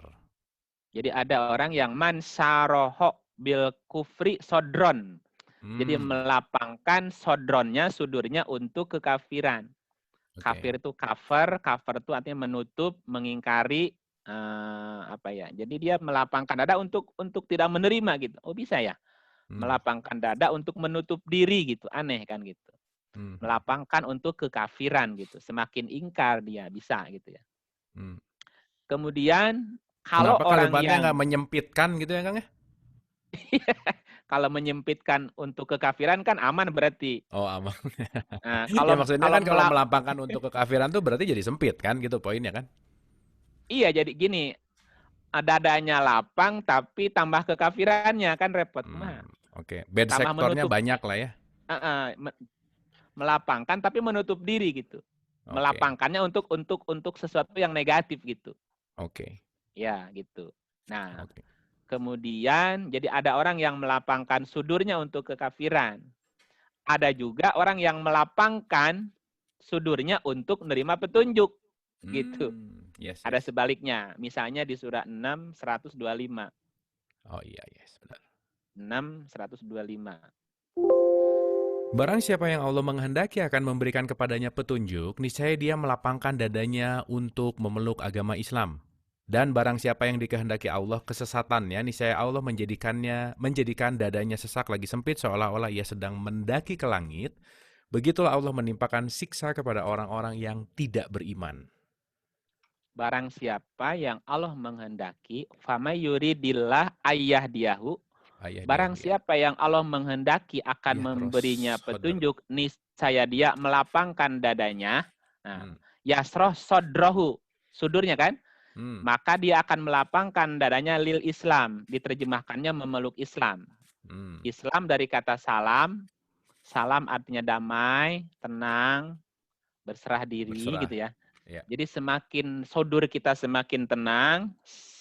Jadi ada orang yang mansaroho bil kufri sodron. Jadi Hmm. melapangkan sodronnya, sudurnya untuk kekafiran. Oke. Kafir itu cover itu artinya menutup, mengingkari apa ya. Jadi dia melapangkan dada untuk tidak menerima gitu. Oh bisa ya? Hmm. Melapangkan dada untuk menutup diri gitu. Aneh kan gitu. Hmm. Melapangkan untuk kekafiran gitu. Semakin ingkar dia bisa gitu ya. Hmm. Kemudian kalau Kenapa orang kalimatnya yang nggak menyempitkan gitu ya, Kang ya? kalau menyempitkan untuk kekafiran kan aman berarti. Oh, aman. Nah, Ya kalau maksudnya kalau kan kalau melapangkan untuk kekafiran tuh berarti jadi sempit kan gitu poinnya kan? iya jadi gini, dadanya lapang tapi tambah kekafirannya kan repot. Hmm, oke. Bad Tambah sektornya menutup banyak lah ya. melapangkan tapi menutup diri gitu. Oke, Melapangkannya untuk sesuatu yang negatif gitu. oke, Ya, gitu. Nah, oke. kemudian jadi ada orang yang melapangkan sudurnya untuk kekafiran. Ada juga orang yang melapangkan sudurnya untuk menerima petunjuk gitu. Yes, Ada yes. sebaliknya. Misalnya di surah 6 125. Oh iya, yes, benar. 6 125. Barang siapa yang Allah menghendaki akan memberikan kepadanya petunjuk, niscaya dia melapangkan dadanya untuk memeluk agama Islam. Dan barang siapa yang dikehendaki Allah kesesatannya, niscaya Allah menjadikan dadanya sesak lagi sempit seolah-olah ia sedang mendaki ke langit. Begitulah Allah menimpakan siksa kepada orang-orang yang tidak beriman. Barang siapa yang Allah menghendaki, fama yuridillah ayah diahu. Ayah dia Barang ya. siapa yang Allah menghendaki akan memberinya Yahros Hodr. petunjuk, niscaya dia melapangkan dadanya. Nah, Hmm. yasroh sodrohu, sudurnya kan? maka dia akan melapangkan dadanya lil Islam. Diterjemahkannya memeluk Islam. Islam dari kata salam. Salam artinya damai, tenang, berserah diri gitu ya. Jadi semakin sodur kita semakin tenang,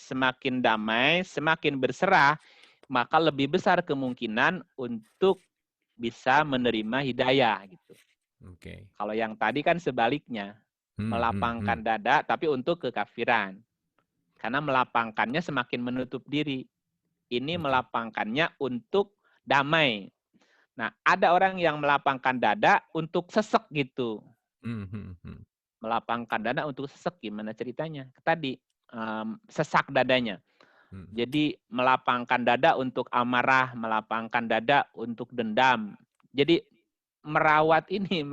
semakin damai, semakin berserah, maka lebih besar kemungkinan untuk bisa menerima hidayah gitu. Kalau yang tadi kan sebaliknya, melapangkan dada tapi untuk kekafiran. Karena melapangkannya semakin menutup diri. Ini melapangkannya untuk damai. Nah, ada orang yang melapangkan dada untuk sesek gitu. Melapangkan dada untuk sesek, gimana ceritanya? Tadi, sesak dadanya. Jadi melapangkan dada untuk amarah, melapangkan dada untuk dendam. Jadi merawat ini,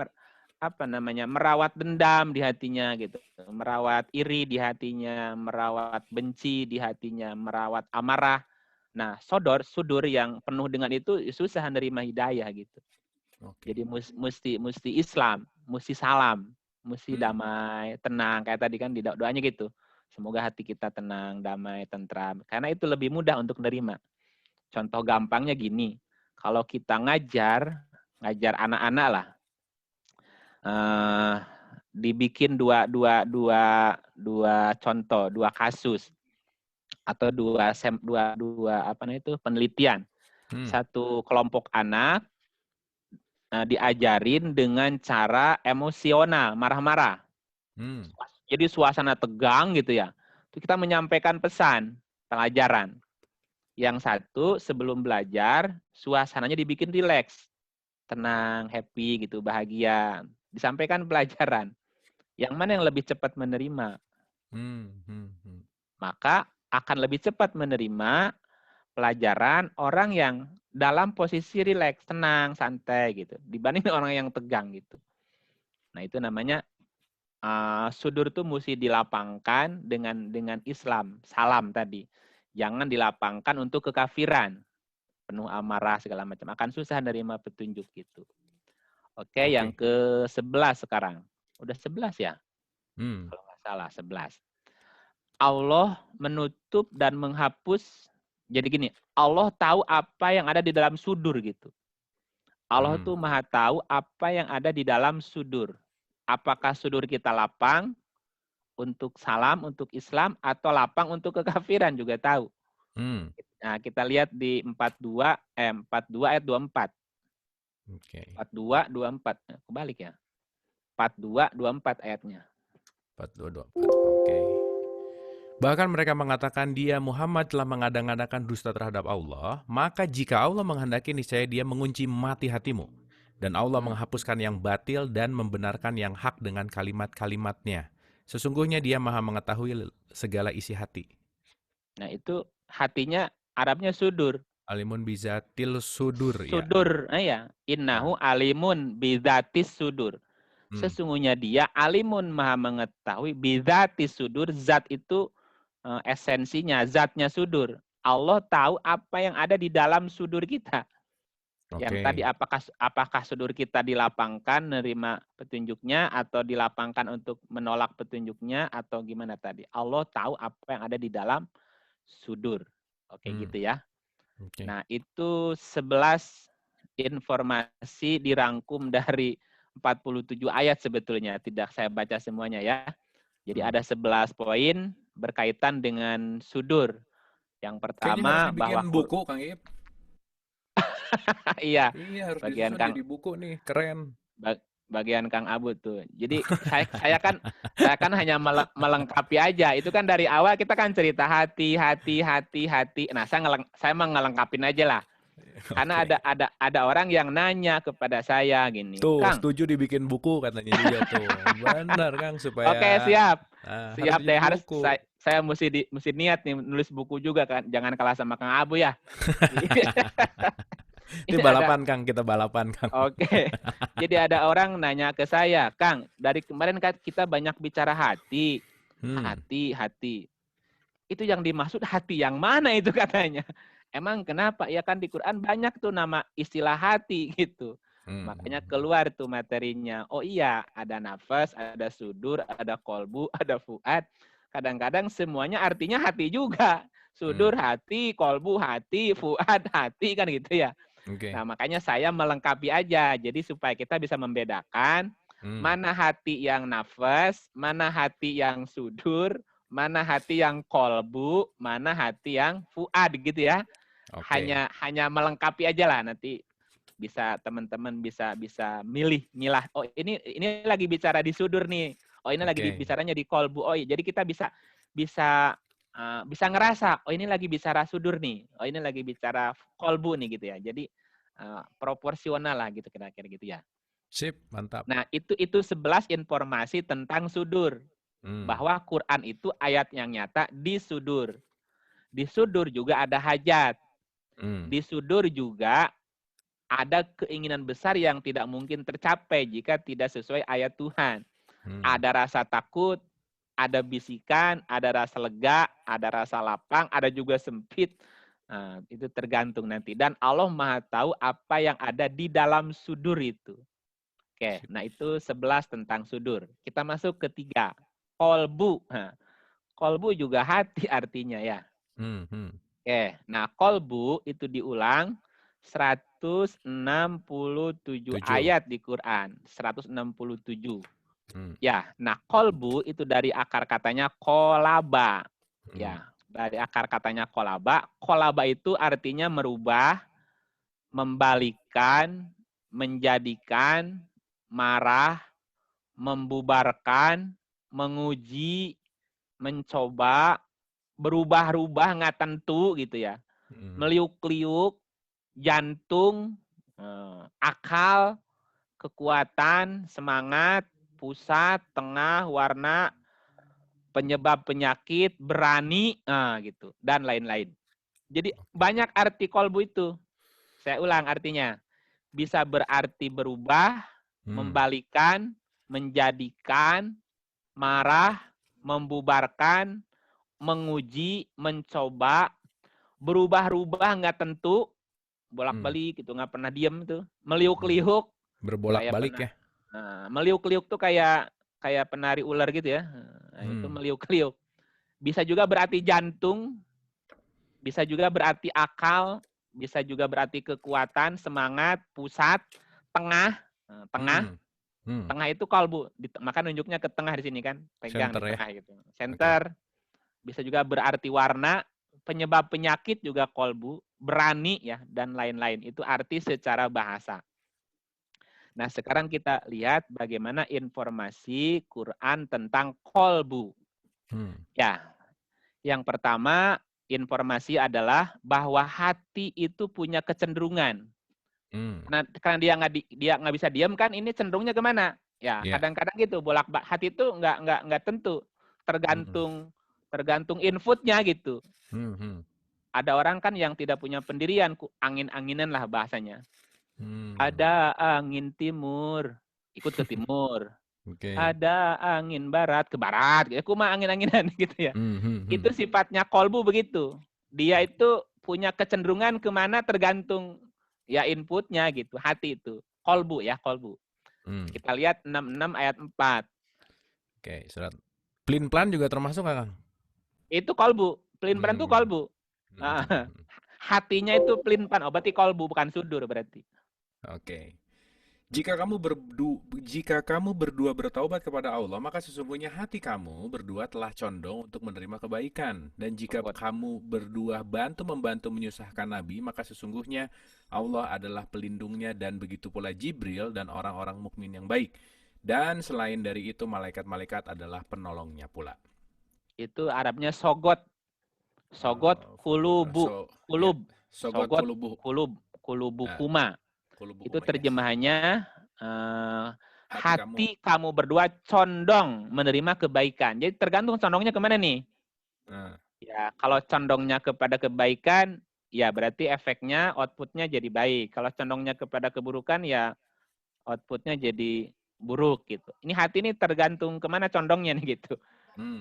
merawat dendam di hatinya gitu. Merawat iri di hatinya, merawat benci di hatinya, merawat amarah. Nah, sudur yang penuh dengan itu susah menerima hidayah gitu. Jadi mesti Islam, mesti salam, mesti damai, tenang. Kayak tadi kan di doanya gitu. Semoga hati kita tenang, damai, tentram. Karena itu lebih mudah untuk menerima. Contoh gampangnya gini, kalau kita ngajar anak-anak lah, dibikin dua contoh, dua kasus atau dua penelitian. Satu kelompok anak diajarin dengan cara emosional, marah-marah. Jadi suasana tegang gitu ya. Itu kita menyampaikan pesan, pelajaran. Yang satu sebelum belajar, suasananya dibikin rileks, tenang, happy gitu, bahagia. Disampaikan pelajaran. Yang mana yang lebih cepat menerima? Maka akan lebih cepat menerima pelajaran orang yang dalam posisi rileks, tenang, santai gitu, dibanding orang yang tegang gitu. Nah itu namanya sudur tuh mesti dilapangkan dengan Islam, salam tadi. Jangan dilapangkan untuk kekafiran, penuh amarah segala macam. Akan susah nerima petunjuk gitu. Oke, yang ke-11 sekarang. Udah 11 ya? Kalau nggak salah, 11. Allah menutup dan menghapus. Jadi gini, Allah tahu apa yang ada di dalam sudur gitu. Allah tuh maha tahu apa yang ada di dalam sudur. Apakah sudur kita lapang untuk salam, untuk Islam, atau lapang untuk kekafiran juga tahu. Nah, kita lihat di 42 ayat 24. 42, 24. Nah, kebalik ya. 42, 24 ayatnya. 42, 24. Bahkan mereka mengatakan dia Muhammad telah mengada-ngadakan dusta terhadap Allah, maka jika Allah menghendaki niscaya dia mengunci mati hatimu. Dan Allah menghapuskan yang batil dan membenarkan yang hak dengan kalimat-kalimatnya. Sesungguhnya dia maha mengetahui segala isi hati. Nah itu hatinya Arabnya sudur. Alimun bizatil sudur. Sudur, ya. Innahu alimun bizatis sudur. Sesungguhnya dia alimun maha mengetahui bizatis sudur. Zat itu esensinya, zatnya sudur. Allah tahu apa yang ada di dalam sudur kita. Yang tadi apakah sudur kita dilapangkan menerima petunjuknya atau dilapangkan untuk menolak petunjuknya atau gimana tadi? Allah tahu apa yang ada di dalam sudur. Oke, gitu ya. Nah, itu 11 informasi dirangkum dari 47 ayat sebetulnya. Tidak saya baca semuanya ya. Jadi ada 11 poin berkaitan dengan sudur. Yang pertama bahwa buku, Kang Ip. Iya. Harus bagian disusun jadi buku nih, keren. Bagian Kang Abu tuh. Jadi saya kan hanya melengkapi aja. Itu kan dari awal kita kan cerita hati. Nah, saya melengkapin aja lah. Karena ada orang yang nanya kepada saya gini, tuh, Kang. setuju dibikin buku katanya juga tuh. Benar, Kang, supaya. Oke, siap. Siap deh, harus saya mesti niat nih nulis buku juga kan. Jangan kalah sama Kang Abu ya. Ini balapan, Kang, kita balapan, Kang. Oke. Jadi ada orang nanya ke saya, Kang, dari kemarin kan kita banyak bicara hati. Hati. Itu yang dimaksud hati yang mana itu katanya? Emang kenapa? Ya kan di Quran banyak tuh nama istilah hati gitu. Makanya keluar tuh materinya. Oh iya, ada nafas, ada sudur, ada kolbu, ada fuad. kadang-kadang semuanya artinya hati juga. Sudur hati, kolbu hati, fuad hati, kan gitu ya. Oke. Nah, makanya saya melengkapi aja. Jadi supaya kita bisa membedakan mana hati yang nafas, mana hati yang sudur, mana hati yang kolbu, mana hati yang fuad gitu ya. Oke. Hanya melengkapi aja lah, nanti bisa teman-teman bisa milah. Oh, ini lagi bicara di sudur nih. Oh, ini lagi Oke. bicaranya di kolbu. Oh, jadi kita bisa bisa ngerasa, oh ini lagi bicara sudur nih. Oh, ini lagi bicara kolbu nih gitu ya. Jadi proporsional lah gitu kira-kira gitu ya. Sip, mantap. Nah, itu 11 informasi tentang sudur. Bahwa Quran itu ayat yang nyata di sudur. Di sudur juga ada hajat. Di sudur juga ada keinginan besar yang tidak mungkin tercapai jika tidak sesuai ayat Tuhan. Ada rasa takut, ada bisikan, ada rasa lega, ada rasa lapang, ada juga sempit. Nah, itu tergantung nanti. Dan Allah Maha tahu apa yang ada di dalam sudur itu. Oke, nah itu 11 tentang sudur. Kita masuk ke 3. Kolbu. Nah, kolbu juga hati artinya ya. Oke, nah kolbu itu diulang 167 ayat di Quran. 167. Ya, nah kolbu itu dari akar katanya kolaba. Ya, dari akar katanya kolaba. Kolaba itu artinya merubah, membalikkan, menjadikan, marah, membubarkan, menguji, mencoba, berubah-ubah nggak tentu gitu ya. Meliuk-liuk, jantung, akal, kekuatan, semangat, pusat, tengah, warna, penyebab penyakit, berani, gitu, dan lain-lain. Jadi banyak arti kolbu itu. Saya ulang artinya. Bisa berarti berubah, membalikan, menjadikan, marah, membubarkan, menguji, mencoba, berubah-ubah nggak tentu, bolak-balik gitu, nggak pernah diem tuh, meliuk-liuk, kayak Berbolak-balik pernah ya. meliuk-liuk tuh kayak penari ular gitu ya. Nah, itu meliuk-liuk. Bisa juga berarti jantung, bisa juga berarti akal, bisa juga berarti kekuatan, semangat, pusat, tengah, tengah. Tengah itu kalbu, maka nunjuknya ke tengah di sini kan, pegang Center di ya. tengah gitu. Center, bisa juga berarti warna, penyebab penyakit juga kolbu, berani ya, dan lain-lain. Itu arti secara bahasa. Nah, sekarang kita lihat bagaimana informasi Quran tentang kolbu. Ya, yang pertama informasi adalah bahwa hati itu punya kecenderungan. Karena dia nggak bisa diam kan, ini cenderungnya kemana? Ya, kadang-kadang gitu, hati itu nggak tentu, tergantung inputnya gitu. Ada orang kan yang tidak punya pendirian, angin-anginan lah bahasanya. Ada angin timur, ikut ke timur. Ada angin barat, ke barat. Aku mah angin-anginan gitu ya. Itu sifatnya kolbu begitu. Dia itu punya kecenderungan kemana tergantung ya inputnya gitu. Hati itu. Kolbu ya, kolbu. Kita lihat 66 ayat 4. Oke, surat. Plin-plan juga termasuk nggak, Kang? Itu kolbu. Pelin-pelan itu kolbu. Hatinya itu pelin-pelan. Oh, berarti kolbu, bukan sudur berarti. Oke. Jika kamu berdua bertaubat kepada Allah, maka sesungguhnya hati kamu berdua telah condong untuk menerima kebaikan. Dan jika kamu berdua membantu menyusahkan Nabi, maka sesungguhnya Allah adalah pelindungnya, dan begitu pula Jibril dan orang-orang mukmin yang baik. Dan selain dari itu, malaikat-malaikat adalah penolongnya pula. Itu Arabnya sogot. Sogot kulubu. Sogot kulubu kuma. Itu terjemahannya hati kamu berdua condong menerima kebaikan. Jadi tergantung condongnya kemana nih. Ya, kalau condongnya kepada kebaikan, ya berarti efeknya, outputnya jadi baik. Kalau condongnya kepada keburukan, ya outputnya jadi buruk gitu. Ini hati ini tergantung kemana condongnya nih gitu.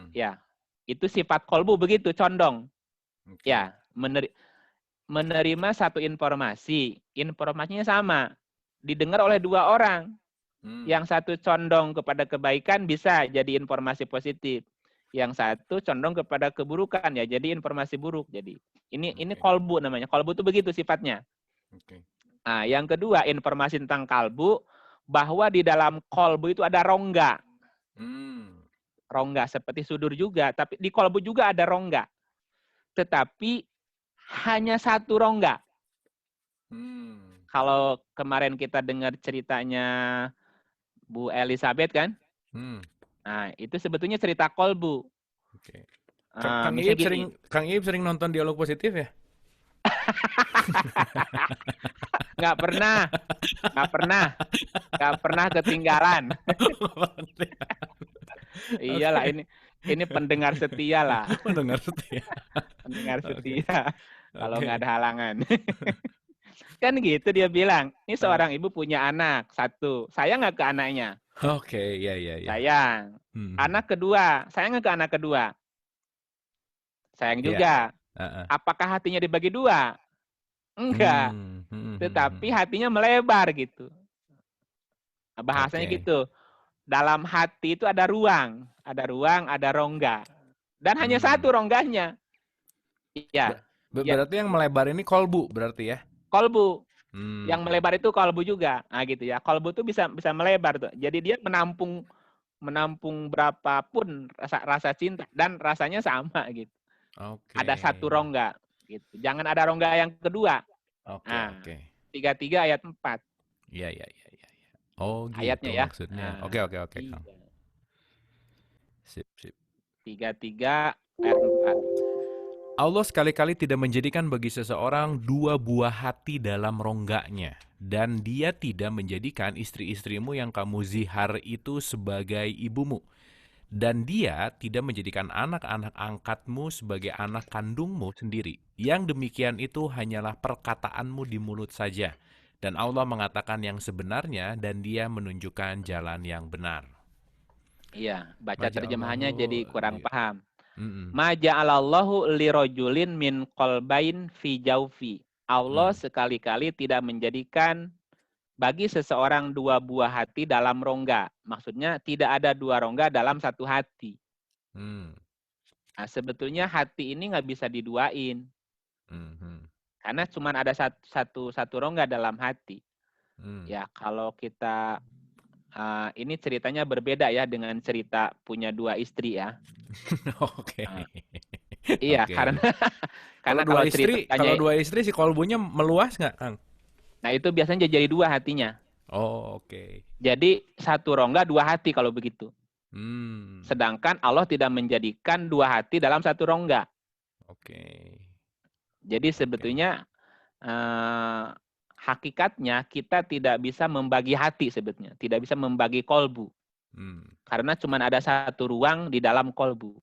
Ya, itu sifat kolbu begitu, condong. Ya, menerima satu informasi, informasinya sama, didengar oleh dua orang. Yang satu condong kepada kebaikan bisa jadi informasi positif. yang satu condong kepada keburukan ya. Jadi informasi buruk. Jadi ini Oke. kolbu namanya. Kolbu itu begitu sifatnya. Oke. Nah, yang kedua informasi tentang kalbu bahwa di dalam kolbu itu ada rongga. Hmm. Rongga seperti sudur juga, tapi di kolbu juga ada rongga. Tetapi hanya satu rongga. Hmm. Kalau kemarin kita dengar ceritanya Bu Elizabeth kan? Hmm. Nah, itu sebetulnya cerita kolbu. Oke. Kang Misalnya Iip gini, sering nonton Dialog Positif ya? nggak pernah, nggak pernah, nggak pernah ketinggalan. Iyalah, Oke. ini pendengar setia lah, Mendengar setia. pendengar Oke. setia. Kalau nggak Oke. ada halangan. Kan gitu dia bilang, ini Eh, seorang ibu punya anak, satu. Sayang nggak ke anaknya? Oke, ya ya ya. Sayang. Hmm. Anak kedua, sayang nggak ke anak kedua? Sayang Ya. juga. Heeh. Apakah hatinya dibagi dua? Enggak. Hmm. Hmm, hmm, Tetapi hmm. hatinya melebar gitu. Bahasanya Oke. gitu. Dalam hati itu ada ruang, ada rongga. Dan hanya Hmm. satu rongganya. Iya, ya, Berarti yang melebar ini kolbu berarti ya? kolbu. Hmm. Yang melebar itu kolbu juga. Nah, gitu ya. Kolbu itu bisa bisa melebar tuh. Jadi dia menampung menampung berapapun rasa cinta dan rasanya sama gitu. Oke. Ada satu rongga gitu. Jangan ada rongga yang kedua. Oke, Nah, oke. 33 ayat 4 Iya, iya, iya, iya. Iya. Oh, gitu ayatnya ya. maksudnya. Nah, Oke, oke, oke, Kang. iya. Sip, sip. 33 ayat 4. Allah sekali-kali tidak menjadikan bagi seseorang dua buah hati dalam rongganya. Dan dia tidak menjadikan istri-istrimu yang kamu zihar itu sebagai ibumu. Dan dia tidak menjadikan anak-anak angkatmu sebagai anak kandungmu sendiri. Yang demikian itu hanyalah perkataanmu di mulut saja. Dan Allah mengatakan yang sebenarnya dan dia menunjukkan jalan yang benar. Iya, baca terjemahannya jadi Maja'allahu kurang li... paham. Mm-mm. Ma ja'alallahu lirojulin min qalbain fi jaufi. Allah Mm. sekali-kali tidak menjadikan bagi seseorang dua buah hati dalam rongga. Maksudnya tidak ada dua rongga dalam satu hati. Mm. Nah, sebetulnya hati ini nggak bisa diduain. Mhm. Karena cuma ada satu rongga dalam hati. Mm. Ya, kalau kita ini ceritanya berbeda ya dengan cerita punya dua istri ya. Oke. Uh, iya, Oke. karena kalau Kalau ceritanya, dua istri si kolbunya meluas nggak, Kang? nah itu biasanya jadi dua hatinya. Oh, oke. Jadi satu rongga dua hati kalau begitu. Hmm. Sedangkan Allah tidak menjadikan dua hati dalam satu rongga. Oke. Jadi Oke. sebetulnya hakikatnya kita tidak bisa membagi hati sebetulnya, tidak bisa membagi kolbu. Hmm. Karena cuma ada satu ruang di dalam kolbu.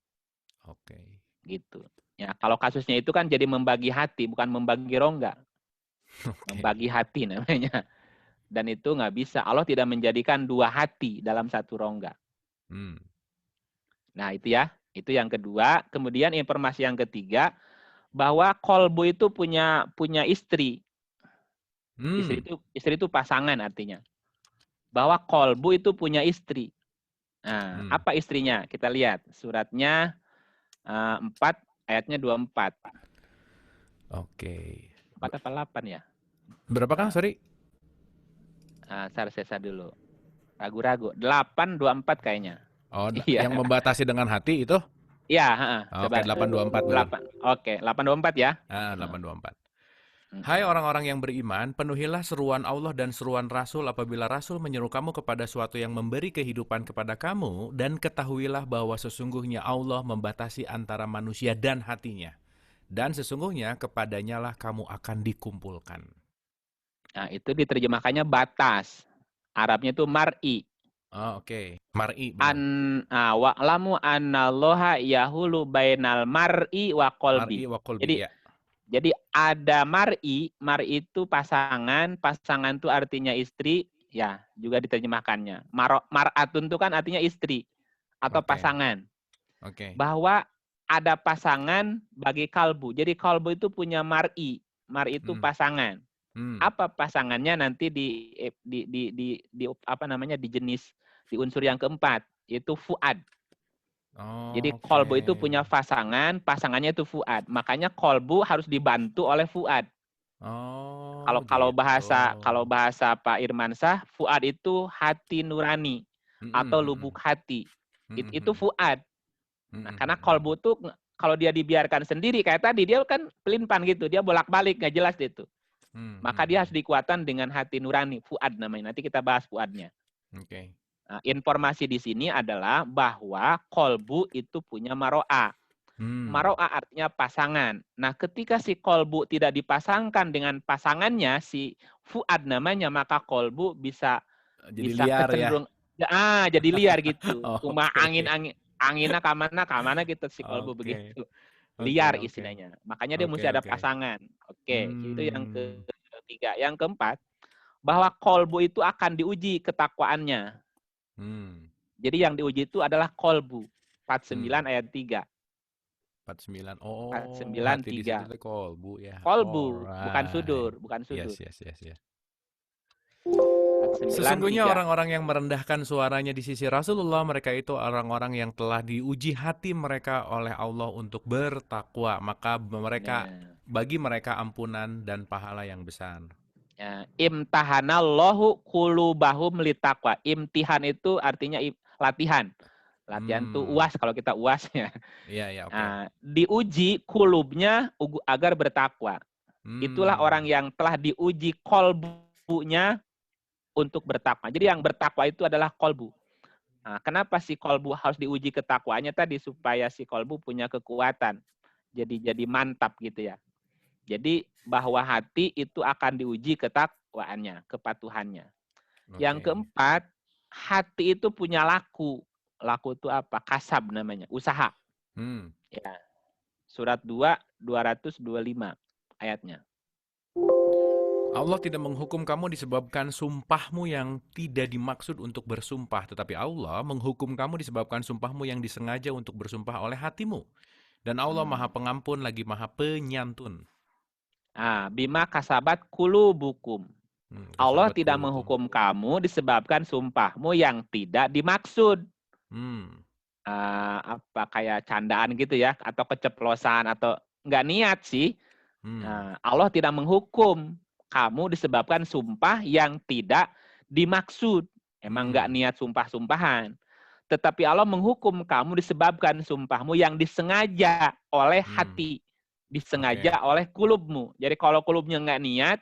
Oke. Gitu. Ya, kalau kasusnya itu kan jadi membagi hati, bukan membagi rongga. Oke. Membagi hati namanya. Dan itu nggak bisa. Allah tidak menjadikan dua hati dalam satu rongga. Hmm. Nah, itu ya. Itu yang kedua. Kemudian informasi yang ketiga, bahwa kolbu itu punya istri. Hmm. Istri itu pasangan artinya. Bahwa kolbu itu punya istri. Nah, Hmm. apa istrinya? Kita lihat suratnya 4 ayatnya 24. Oke. 4 apa 8 ya? Berapa, Kang? Nah, Sorry. sesa dulu. Ragu-ragu. 8:24 kayaknya. Oh, Iya. yang membatasi dengan hati itu? Iya, Oke, coba 824 betul. 8. Oke, 8:24 ya. 824. Hai Mm-mm. orang-orang yang beriman, penuhilah seruan Allah dan seruan Rasul apabila Rasul menyeru kamu kepada suatu yang memberi kehidupan kepada kamu, dan ketahuilah bahwa sesungguhnya Allah membatasi antara manusia dan hatinya. Dan sesungguhnya kepadanya lah kamu akan dikumpulkan. Nah, itu diterjemahkannya batas. Arabnya itu mar'i. Oh, oke. Mar'i, benar. Wa'lamu annallaha yahulu bainal mar'i wa Mar'i qalbi. wa qalbi, Jadi ya. jadi ada mar'i itu pasangan itu artinya istri, ya, juga diterjemahkannya. Mar'atun itu kan artinya istri atau Oke, pasangan. oke. Bahwa ada pasangan bagi kalbu. Jadi kalbu itu punya mar'i. Mar'i itu Hmm, pasangan. hmm. Apa pasangannya nanti di apa namanya di jenis di unsur yang keempat yaitu fuad. Jadi Oke. kolbu itu punya pasangan, pasangannya itu fuad. Makanya kolbu harus dibantu oleh fuad. Oh, Kalau kalau gitu. bahasa kalau bahasa Pak Irmansyah, fuad itu hati nurani Mhm, atau lubuk mhm. hati. Mhm, Itu mhm. fuad. Mhm, Nah, karena mhm, kolbu mhm. tuh kalau dia dibiarkan sendiri kayak tadi dia kan pelimpan gitu, dia bolak-balik nggak jelas itu. Mhm, Maka dia harus mhm, dikuatkan dengan hati nurani, fuad namanya. Nanti kita bahas fuadnya. mhm. Oke. Nah, informasi di sini adalah bahwa kolbu itu punya maro'a. Hmm. Maro'a artinya pasangan. Nah, ketika si kolbu tidak dipasangkan dengan pasangannya, si fuad namanya, maka kolbu bisa Jadi bisa liar ya? kecenderung jadi liar gitu. Cuma Oke. anginnya kamana gitu si kolbu Oke. begitu. Oke, Liar oke. istilahnya. Makanya dia Oke, mesti ada oke. pasangan. Oke, itu yang Hmm. ketiga. Yang keempat, bahwa kolbu itu akan diuji ketakwaannya. Hmm. Jadi yang diuji itu adalah kolbu. Hmm. 49 ayat 3. 49. Oh, 49 hati di situ 3. tuh kolbu ya. Kolbu, bukan Alright. sudur, bukan Yes, sudur. yes, yes, yes. 49 Sesungguhnya 3. orang-orang yang merendahkan suaranya di sisi Rasulullah, mereka itu orang-orang yang telah diuji hati mereka oleh Allah untuk bertakwa. Maka Nah, bagi mereka ampunan dan pahala yang besar. ya, imtahanallahu qulubahum litaqwa. Imtihan itu artinya latihan. Latihan tuh Hmm. UAS kalau kita UAS ya. Iya, iya, oke. Nah, diuji kulubnya agar bertakwa. Itulah orang Hmm. yang telah diuji kolbunya untuk bertakwa. Jadi yang bertakwa itu adalah kolbu. Nah, kenapa si kolbu harus diuji ketakwaannya tadi? Supaya si kolbu punya kekuatan. Jadi mantap gitu ya. Jadi bahwa hati itu akan diuji ketakwaannya, kepatuhannya. Yang Oke. keempat, hati itu punya laku. Laku itu apa? Kasab namanya, usaha. Hmm. Ya. Surat 2, 225 ayatnya. Allah tidak menghukum kamu disebabkan sumpahmu yang tidak dimaksud untuk bersumpah, tetapi Allah menghukum kamu disebabkan sumpahmu yang disengaja untuk bersumpah oleh hatimu. Dan Allah Maha Hmm. Pengampun lagi Maha Penyantun. Nah, bima kasabat kulubukum. Allah Kasabat tidak kulubukum. menghukum kamu disebabkan sumpahmu yang tidak dimaksud. Hmm. Apa kayak candaan gitu ya, atau keceplosan, atau nggak niat sih. Hmm. Allah tidak menghukum kamu disebabkan sumpah yang tidak dimaksud. Emang nggak Hmm. niat sumpah-sumpahan. Tetapi Allah menghukum kamu disebabkan sumpahmu yang disengaja oleh Hmm. hati. Oke. Disengaja oleh kulubmu. Jadi kalau kulubnya nggak niat,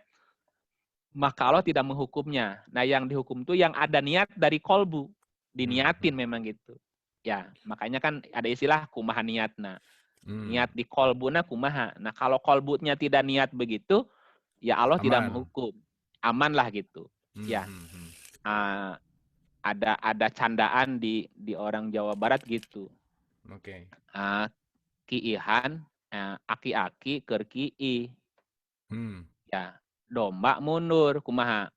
maka Allah tidak menghukumnya. Nah, yang dihukum itu yang ada niat dari kolbu. Hmm. Diniatin Hmm. memang gitu. Ya, makanya kan ada istilah kumaha niatna. Hmm. Niat di kolbuna kumaha. Nah, kalau kolbunya tidak niat begitu, ya Allah tidak Aman. menghukum. Aman lah gitu. Hmm. Ya, Hmm. Hmm. uh, ada candaan di orang Jawa Barat gitu. Oke. Uh, Kiihan, aki-aki kerkii. Hmm. Ya, domba mundur kumaha.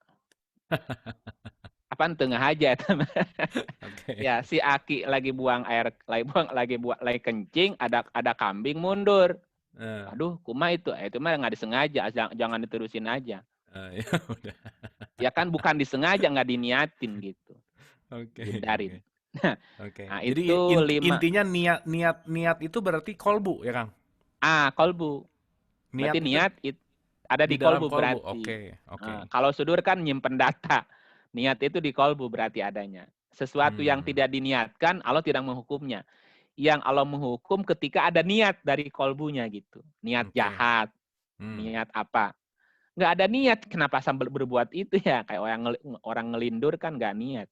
Apaan tengah aja Oke. ya si Aki lagi buang air, lagi kencing, ada kambing mundur. Eh, Aduh, kumaha itu mah nggak disengaja, jangan diterusin aja. ya udah. Ya kan bukan disengaja, nggak diniatin gitu. Oke, oke. Hindarin. Oke. Nah, Jadi itu 5. intinya niat itu berarti kolbu ya, Kang? Kolbu. Niat Berarti itu niat ada di di dalam kolbu kolbu. berarti. Oke, oke. Kalau sudur kan nyimpen data. Niat itu di kolbu berarti adanya. Sesuatu yang Hmm, tidak diniatkan, Allah tidak menghukumnya. Yang Allah menghukum ketika ada niat dari kolbunya gitu. Niat oke. jahat, Hmm, niat apa. Nggak ada niat, kenapa sambil berbuat itu ya? Kayak orang ngelindur kan nggak niat.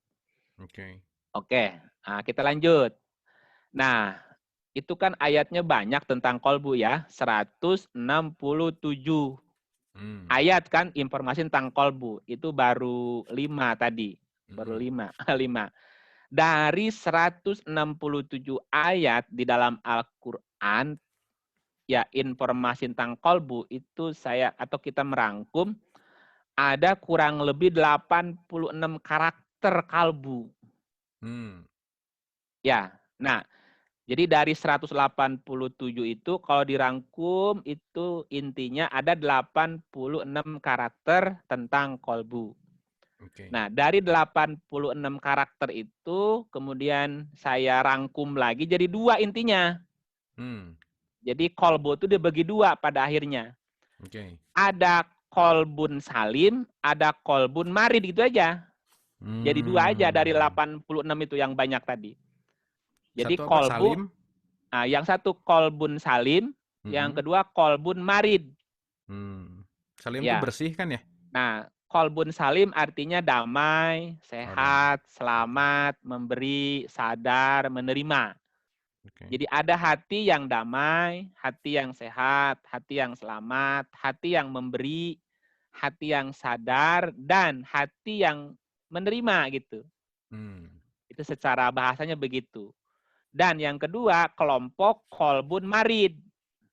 oke. Oke, kita lanjut. Nah, itu kan ayatnya banyak tentang kolbu ya. 167 Hmm, ayat kan informasi tentang kolbu. Itu baru 5 tadi. Baru hmm, 5. 5. Dari 167 ayat di dalam Al-Quran, ya informasi tentang kolbu itu kita merangkum ada kurang lebih 86 karakter kalbu. hmm. Ya, nah jadi dari 187 itu kalau dirangkum itu intinya ada 86 karakter tentang kolbu. Oke. Nah, dari 86 karakter itu kemudian saya rangkum lagi jadi 2 intinya. Hmm. Jadi kolbu itu dibagi 2 pada akhirnya. Oke. Ada kolbun salim, ada kolbun marid gitu aja. Jadi 2 aja dari Hmm. 86 itu yang banyak tadi. Jadi Satu apa? kolbu, Salim? yang satu kolbun salim, yang Mm-mm. kedua kolbun marid. Hmm. Salim tuh Ya. bersih kan ya? Nah, kolbun salim artinya damai, Oh, damai. sehat, Oke. selamat, memberi, sadar, menerima. Oke. Jadi ada hati yang damai, hati yang sehat, hati yang selamat, hati yang memberi, hati yang sadar, dan hati yang menerima gitu. Hmm. Itu secara bahasanya begitu. Dan yang kedua, kelompok kolbun marid.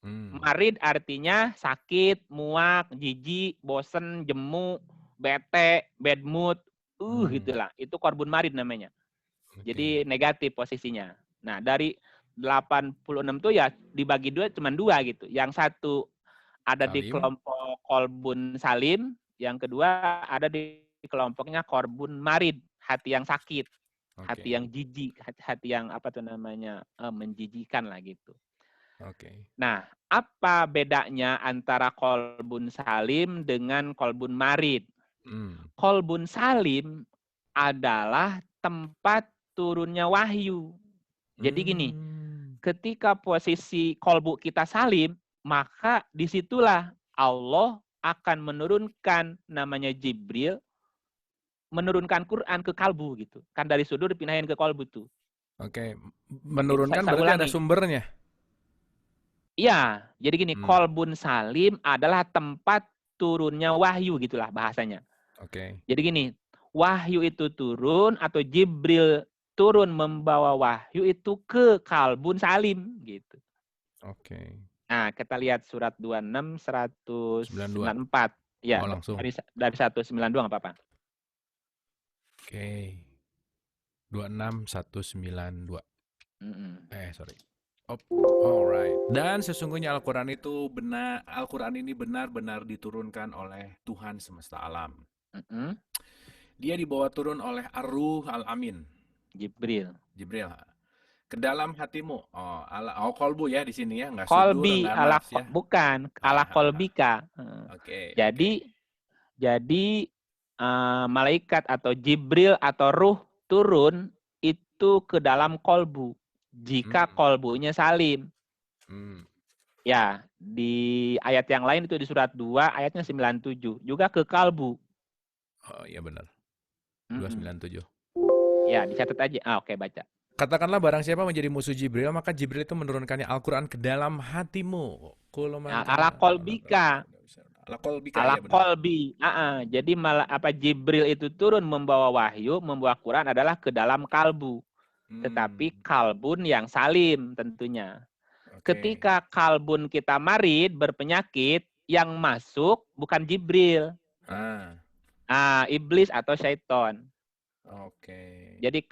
Hmm. Marid artinya sakit, muak, jijik, bosen, jemu, bete, bad mood, Hmm. gitulah. Itu kolbun marid namanya. Oke. Jadi negatif posisinya. Nah, dari 86 tuh ya dibagi 2 cuma 2 gitu. Yang satu ada di Salim. kelompok kolbun salim, yang kedua ada di kelompoknya korbun marid, hati yang sakit, hati Oke. yang jijik, hati yang apa tuh namanya, menjijikan lah gitu. Oke. Nah, apa bedanya antara kolbun salim dengan kolbun marid? Hmm. Kolbun salim adalah tempat turunnya wahyu. Jadi gini, Hmm. ketika posisi kolbu kita salim, maka disitulah Allah akan menurunkan namanya Jibril, menurunkan Quran ke kalbu gitu. Kan dari sudur dipindahin ke kolbu tuh. Oke. Itu Menurunkan saya berarti ada ulangi. sumbernya. Iya, jadi gini, Hmm. kolbun salim adalah tempat turunnya wahyu gitulah bahasanya. Oke. Jadi gini, wahyu itu turun atau Jibril turun membawa wahyu itu ke kalbun salim gitu. Oke. Nah, kita lihat surat 26 92. 194. Ya, Oh, langsung. dari 192 nggak apa-apa. Oke. 26192. Mm-mm. Sorry. Oh, alright. Dan sesungguhnya Al-Quran ini benar-benar diturunkan oleh Tuhan semesta alam. Mm-mm. Dia dibawa turun oleh Ar-Ruh Al-Amin, Jibril. Jibril, ke dalam hatimu. Kolbu ya di sini ya, nggak sudur, Kolbi nggak ala nafs ya. bukan ala kolbika. Oke, oke. Jadi malaikat atau Jibril atau ruh turun itu ke dalam kolbu. Jika Hmm, kolbunya salim. hmm. Ya, di ayat yang lain itu di surat 2 ayatnya 97. Juga ke kalbu. Oh iya benar. Mm-mm. 297. Ya, dicatat aja. Oke, baca. Katakanlah barang siapa menjadi musuh Jibril, maka Jibril itu menurunkannya Al-Quran ke dalam hatimu. Ala kolbika. Ala kolbika, Ala ya benar. kolbi. Jadi apa Jibril itu turun membawa wahyu, membawa Quran adalah ke dalam kalbu. Hmm, Tetapi kalbun yang salim tentunya. oke. Ketika kalbun kita marid, berpenyakit, yang masuk bukan Jibril. Ah, Iblis atau syaiton. oke. Jadi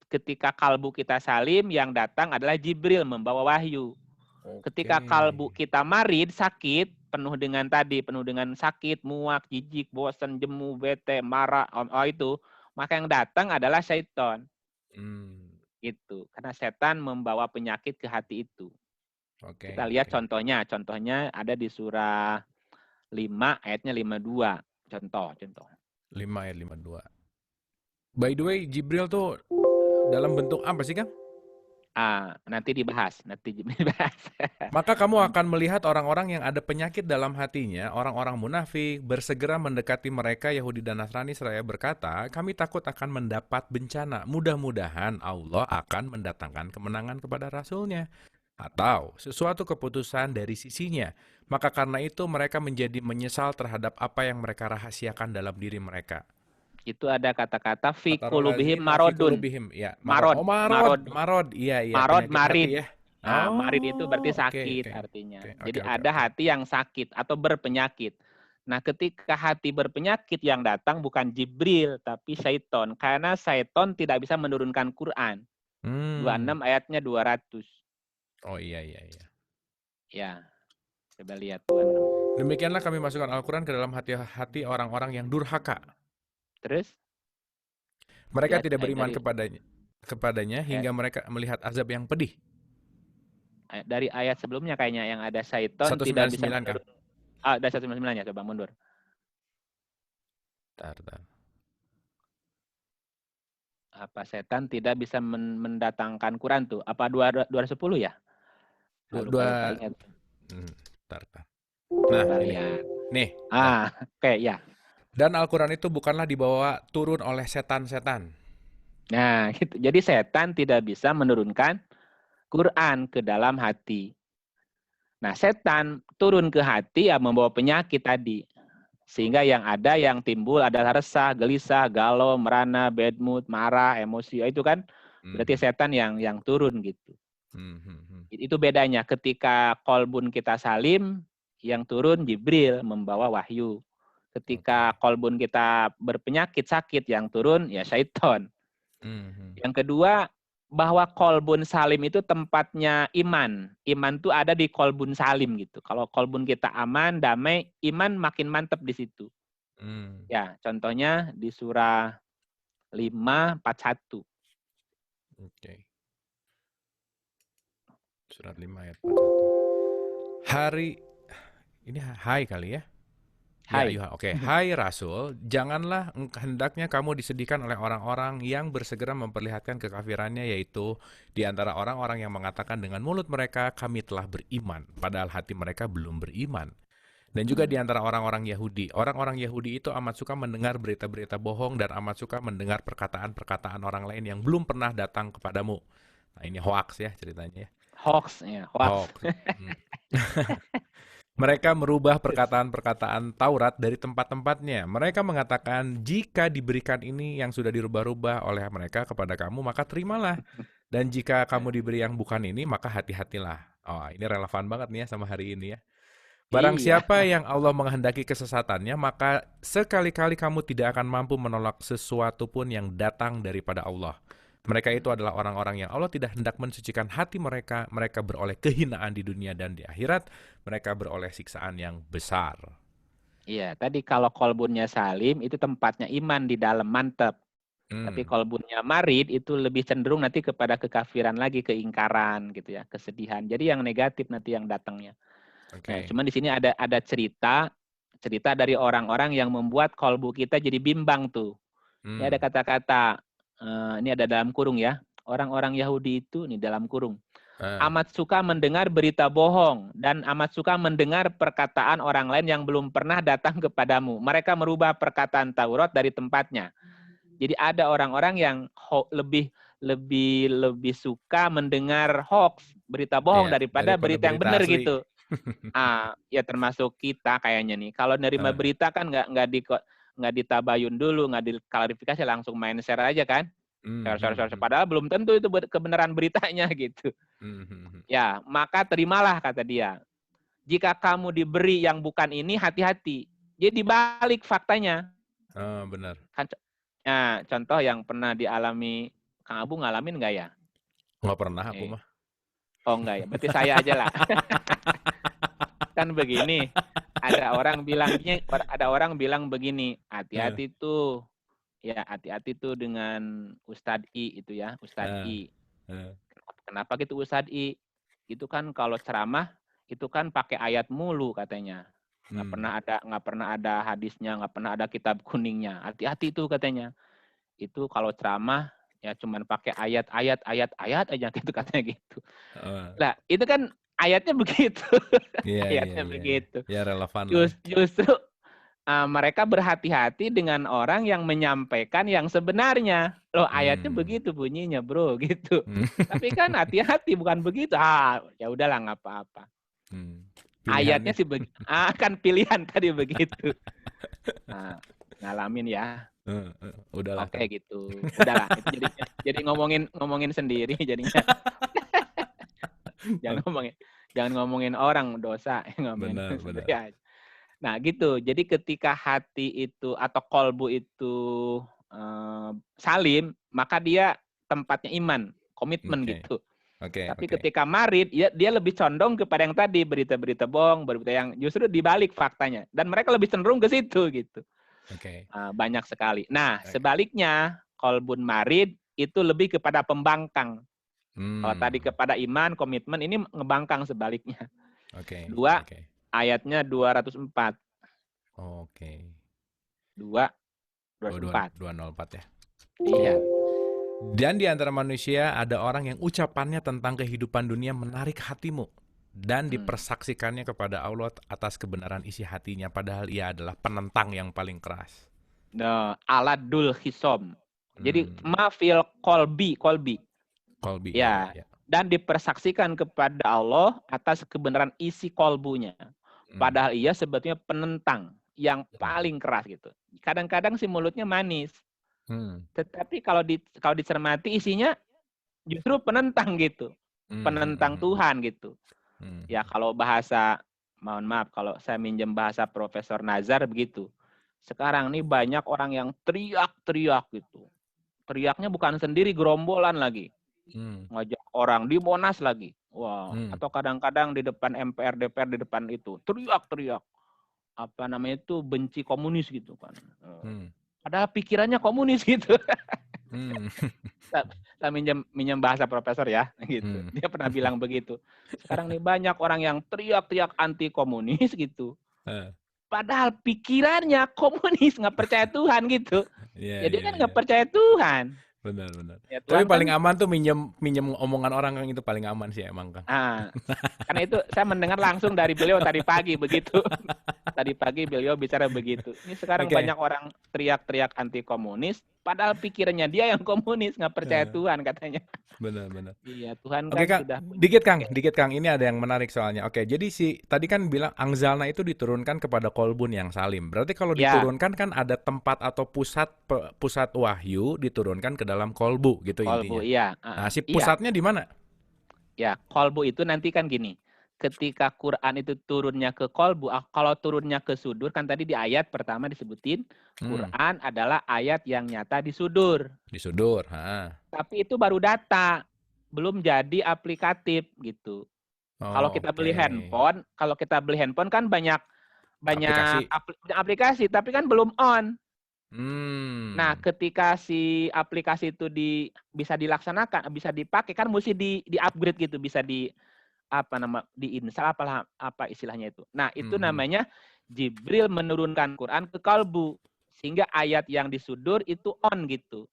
ketika kalbu kita salim, yang datang adalah Jibril membawa wahyu. Oke. Ketika kalbu kita marid, sakit, penuh dengan sakit, muak, jijik, bosan, jemu, bete, marah, itu, maka yang datang adalah syaitan. Hmm, Itu karena setan membawa penyakit ke hati itu. Kita oke, lihat oke. contohnya ada di surah 5 ayatnya 52. Contoh. 5 ayat 52. By the way, Jibril tuh dalam bentuk apa sih, Kang? Nanti dibahas. Maka kamu akan melihat orang-orang yang ada penyakit dalam hatinya, orang-orang munafik, bersegera mendekati mereka Yahudi dan Nasrani seraya berkata, kami takut akan mendapat bencana. Mudah-mudahan Allah akan mendatangkan kemenangan kepada Rasulnya. Atau sesuatu keputusan dari sisinya. Maka karena itu mereka menjadi menyesal terhadap apa yang mereka rahasiakan dalam diri mereka. Itu ada kata-kata fi qulubihim Fatarolazina fi marodun. qulubihim. Ya, marod. Marod, Oh, marod, marod, marod. Iya, iya, marod, penyakit hati marid. ya. Marid itu berarti Oh, oke, sakit oke. artinya. Oke, oke, Jadi oke, ada oke. hati yang sakit atau berpenyakit. Nah, ketika hati berpenyakit yang datang bukan Jibril, tapi syaiton. Karena syaiton tidak bisa menurunkan Quran. Hmm. 26 ayatnya 200. Oh iya, iya, iya. Ya, coba lihat 26. Demikianlah kami masukkan Al-Quran ke dalam hati-hati orang-orang yang durhaka. Terus Mereka tidak ayat beriman dari kepadanya ayat, hingga mereka melihat azab yang pedih. dari ayat sebelumnya kayaknya yang ada syaiton tidak bisa 199 kah? menurun. Ada 199 ya, coba mundur. Bentar. Apa setan tidak bisa mendatangkan Quran tuh? Apa 210 ya? Lupa Dua, ingat. bentar. Nah, Coba ini. lihat. Nih, bentar. Oke ya. Dan Al-Quran itu bukanlah dibawa turun oleh setan-setan. Nah, gitu. Jadi setan tidak bisa menurunkan Quran ke dalam hati. Nah, setan turun ke hati ya membawa penyakit tadi. Sehingga yang ada yang timbul adalah resah, gelisah, galau, merana, bad mood, marah, emosi. Itu kan berarti Mhm. setan yang turun gitu. Mhm. Itu bedanya ketika kolbun kita salim, yang turun Jibril membawa wahyu. Ketika Oke. kolbun kita berpenyakit sakit, yang turun ya syaiton. Mhm. Yang kedua, bahwa kolbun salim itu tempatnya iman. Iman itu ada di kolbun salim gitu. Kalau kolbun kita aman, damai, iman makin mantap di situ. Hmm. Ya, contohnya di surah 5:41. Oke. Surat 5 ayat 41. Hari ini hai kali ya? Ya, Hai. ayuha. Oke. Hai Rasul, janganlah hendaknya kamu disedihkan oleh orang-orang yang bersegera memperlihatkan kekafirannya, yaitu di antara orang-orang yang mengatakan dengan mulut mereka, kami telah beriman, padahal hati mereka belum beriman. Dan juga di antara orang-orang Yahudi. Orang-orang Yahudi itu amat suka mendengar berita-berita bohong dan amat suka mendengar perkataan-perkataan orang lain yang belum pernah datang kepadamu. Nah, ini hoax ya ceritanya ya. Hoax ya, hoax. Hoax. Hmm. Mereka merubah perkataan-perkataan Taurat dari tempat-tempatnya. Mereka mengatakan, jika diberikan ini yang sudah dirubah-rubah oleh mereka kepada kamu, maka terimalah. Dan jika kamu diberi yang bukan ini, maka hati-hatilah. Oh, ini relevan banget nih ya sama hari ini ya. Barang Iya. siapa yang Allah menghendaki kesesatannya, maka sekali-kali kamu tidak akan mampu menolak sesuatu pun yang datang daripada Allah. Mereka itu adalah orang-orang yang Allah tidak hendak mensucikan hati mereka. Mereka beroleh kehinaan di dunia dan di akhirat. Mereka beroleh siksaan yang besar. Iya, tadi kalau kolbunnya salim itu tempatnya iman di dalam, mantap. Tapi kolbunnya marid itu lebih cenderung nanti kepada kekafiran lagi, keingkaran gitu ya, kesedihan. Jadi yang negatif nanti yang datangnya. Nah, Oke. cuman di sini ada cerita dari orang-orang yang membuat kolbu kita jadi bimbang tuh. Ini ada kata-kata, ini ada dalam kurung ya. Orang-orang Yahudi itu nih dalam kurung. Amat suka mendengar berita bohong dan amat suka mendengar perkataan orang lain yang belum pernah datang kepadamu. Mereka merubah perkataan Taurat dari tempatnya. Jadi ada orang-orang yang lebih lebih suka mendengar hoax, berita bohong Ya, daripada daripada berita yang berita benar asli. gitu. Ya termasuk kita kayaknya nih. Kalau nerima Eh, berita kan nggak ditabayun dulu, nggak diklarifikasi, langsung main share aja kan. Share. Padahal belum tentu itu kebenaran beritanya gitu. Ya, maka terimalah kata dia. Jika kamu diberi yang bukan ini, hati-hati. Jadi dibalik faktanya. Benar. Nah, contoh yang pernah dialami Kang Abu, ngalamin nggak ya? Nggak pernah aku mah. Oh enggak ya, berarti saya aja lah. Kan begini, ada orang bilang begini, Eh, hati-hati tuh, ya hati-hati tuh dengan Ustadz I itu ya, Ustadz eh, I. eh. Kenapa gitu Ustadz I? Itu kan kalau ceramah itu kan pakai ayat mulu katanya. Nggak pernah ada hadisnya, nggak pernah ada kitab kuningnya. Hati-hati tuh katanya. Itu kalau ceramah ya cuman pakai ayat aja gitu katanya gitu. Eh, Lah, itu kan ayatnya begitu. Iya, iya, Ayatnya iya. begitu. Ya relevan lah ya. Justru mereka berhati-hati dengan orang yang menyampaikan yang sebenarnya. Loh, ayatnya Hmm. begitu bunyinya, Bro, gitu. Hmm. Tapi kan hati-hati bukan begitu. Ya udahlah nggak apa-apa. Hmm. Ayatnya Pilihannya. sih kan pilihan tadi begitu. Nah, ngalamin ya. Udahlah Oke kan. gitu. Udahlah, itu jadi ngomongin sendiri jadinya. Jangan ngomongin orang dosa, ngomongin Benar, sendiri benar. aja. Nah, gitu. Jadi ketika hati itu atau kolbu itu salim, maka dia tempatnya iman, komitmen Oke, gitu. oke, Tapi oke. ketika marid, dia lebih condong kepada yang tadi, berita-berita bohong, berita yang justru dibalik faktanya. Dan mereka lebih cenderung ke situ gitu. Oke. Banyak sekali. Nah, Oke. sebaliknya qalbun marid itu lebih kepada pembangkang. Kalau tadi Hmm. kepada iman, komitmen, ini ngebangkang sebaliknya. Oke. Dua, Oke. ayatnya 204. Oke. 2, Oh, 204. 204 ya. Oke. Iya. Dan di antara manusia ada orang yang ucapannya tentang kehidupan dunia menarik hatimu dan Hmm. dipersaksikannya kepada Allah atas kebenaran isi hatinya, padahal ia adalah penentang yang paling keras. Nah, aladul khisom. Jadi Hmm. mafil kolbi. Kolbi, ya. Ya. Dan dipersaksikan kepada Allah atas kebenaran isi kolbunya. Hmm. Padahal ia sebetulnya penentang yang Hmm. paling keras gitu. Kadang-kadang si mulutnya manis. Hmm. Tetapi kalau dicermati isinya justru penentang gitu. Hmm. Penentang Tuhan gitu. Hmm. Ya kalau bahasa, mohon maaf kalau saya minjem bahasa Profesor Nazar begitu. Sekarang nih banyak orang yang teriak-teriak gitu. Teriaknya bukan sendiri, gerombolan lagi. Hmm. Ngajak orang di Monas lagi. Wah, Hmm. atau kadang-kadang di depan MPR, DPR, di depan itu. Teriak-teriak. Apa namanya itu, benci komunis gitu kan. Hmm. Padahal pikirannya komunis gitu. Hmm. Saya minjem bahasa profesor ya, gitu. Hmm. Dia pernah bilang begitu. Sekarang nih banyak orang yang teriak-teriak anti komunis gitu. Eh, Padahal pikirannya komunis, nggak percaya Tuhan gitu. Iya, Jadi iya, kan nggak iya. percaya Tuhan. Benar, benar. Ya Tapi Tuhan kan, paling aman tuh minjem minjem omongan orang, Kang, itu paling aman sih emang, Kang. karena itu saya mendengar langsung dari beliau tadi pagi begitu. Tadi pagi beliau bicara begitu. Ini sekarang Oke. banyak orang teriak-teriak anti komunis, padahal pikirannya dia yang komunis, nggak percaya Eh, Tuhan katanya. Benar, benar. Iya, Tuhan Oke, kan Kang, sudah punya. dikit Kang, Oke. dikit Kang. Ini ada yang menarik soalnya. Oke, jadi tadi kan bilang Angzalna itu diturunkan kepada kolbun yang salim. Berarti kalau Ya, diturunkan kan ada tempat atau pusat wahyu diturunkan ke dalam kolbu gitu kolbu, intinya. iya. Nah, si Iya, pusatnya di mana? ya. Kolbu itu nanti kan gini. Ketika Quran itu turunnya ke kolbu, kalau turunnya ke sudur, kan tadi di ayat pertama disebutin, Hmm, Quran adalah ayat yang nyata di sudur. di sudur. Ha. Tapi itu baru data, belum jadi aplikatif gitu. Kalau Oh, kita oke. beli handphone, kan banyak banyak Aplikasi. aplikasi, tapi kan belum on. Nah, Hmm. ketika si aplikasi itu bisa dilaksanakan, bisa dipakai, kan mesti di upgrade gitu, bisa diinstal apa istilahnya itu. Nah, itu Hmm, hmm. namanya Jibril menurunkan Quran ke kalbu, sehingga ayat yang disudur itu on gitu.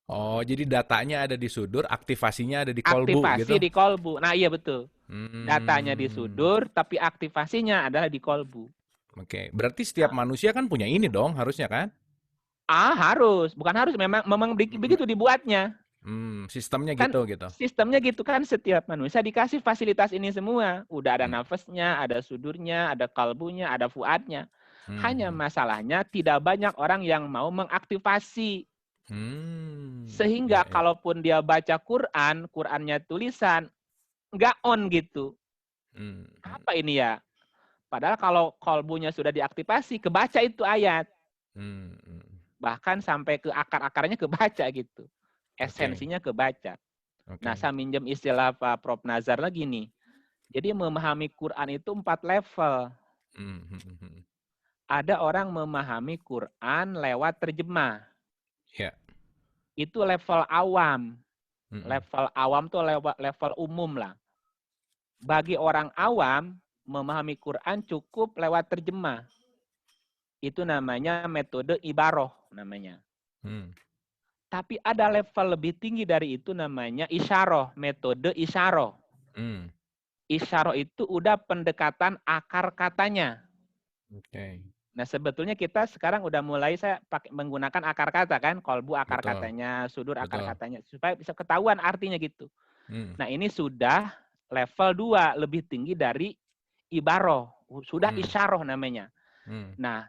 Oh, jadi datanya ada di sudur, aktivasinya ada di kolbu Aktivasi gitu. di kolbu. Nah, iya betul. Datanya di Hmm. sudur, tapi aktivasinya adalah di kolbu. Oke, berarti setiap Nah, manusia kan punya ini dong, harusnya kan? harus, bukan harus, memang Mm, begitu dibuatnya. sistemnya Kan gitu gitu. sistemnya gitu kan, setiap manusia dikasih fasilitas ini semua. Udah ada Hmm, nafasnya, ada sudurnya, ada kalbunya, ada fuadnya. Hanya hmm, masalahnya tidak banyak orang yang mau mengaktifasi. ya, Sehingga ya. kalaupun dia baca Quran, Qurannya tulisan, nggak on gitu. Hmm, hmm, Apa ini ya? Padahal kalau kalbunya sudah diaktifasi, kebaca itu ayat. hmm, hmm. Bahkan sampai ke akar-akarnya kebaca gitu. Oke, Esensinya kebaca. Nah, oke. saya minjem istilah Pak Prof. Nazar lagi nih. Jadi memahami Quran itu 4 level. Hmm, hmm, hmm, hmm. Ada orang memahami Quran lewat terjemah. Ya. Itu level awam. Hmm, hmm. Level awam tuh level umum lah. Bagi orang awam, memahami Quran cukup lewat terjemah. Itu namanya metode ibaroh namanya. Hmm, Tapi ada level lebih tinggi dari itu, namanya isyarah, metode isyarah. hmm. Isyarah itu udah pendekatan akar katanya. Oke, Nah, sebetulnya kita sekarang udah mulai, saya pakai menggunakan akar kata kan, kolbu akar betul, katanya, sudur akar betul. katanya, supaya bisa ketahuan artinya gitu. Hmm, Nah, ini sudah level 2, lebih tinggi dari ibaroh, sudah hmm, isyarah namanya. hmm, Nah,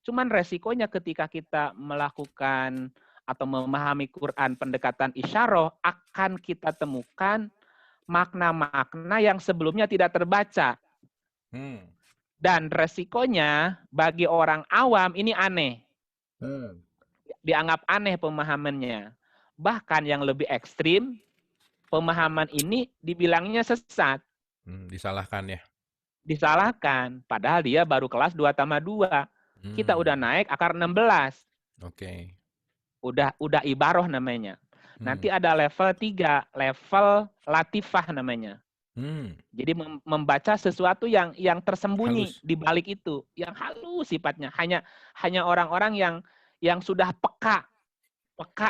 cuman resikonya ketika kita melakukan atau memahami Quran pendekatan isyarah, akan kita temukan makna-makna yang sebelumnya tidak terbaca. hmm, Dan resikonya bagi orang awam ini aneh. hmm. Dianggap aneh pemahamannya. Bahkan yang lebih ekstrim, pemahaman ini dibilangnya sesat. Disalahkan ya. Disalahkan. Padahal dia baru kelas 2 tambah 2. Kita udah naik akar 16. Oke. Udah ibaroh namanya. Hmm. Nanti ada level 3, level latifah namanya. Hmm. Jadi membaca sesuatu yang tersembunyi Halus. di balik itu, yang halus sifatnya. Hanya orang-orang yang sudah peka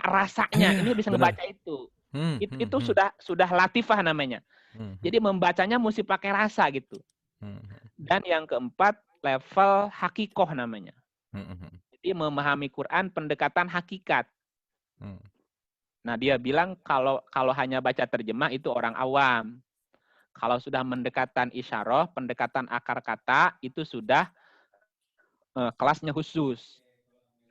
rasanya, ini Iya, bisa benar. ngebaca itu. Hmm. Hmm. Itu Hmm. sudah latifah namanya. Hmm. Jadi membacanya mesti pakai rasa gitu. Hmm. Dan yang keempat, level hakikoh namanya. Hmm. Hmm. Jadi memahami Quran pendekatan hakikat. Hmm. Nah, dia bilang kalau hanya baca terjemah itu orang awam. Kalau sudah mendekatan isyarah, pendekatan akar kata, itu sudah kelasnya khusus.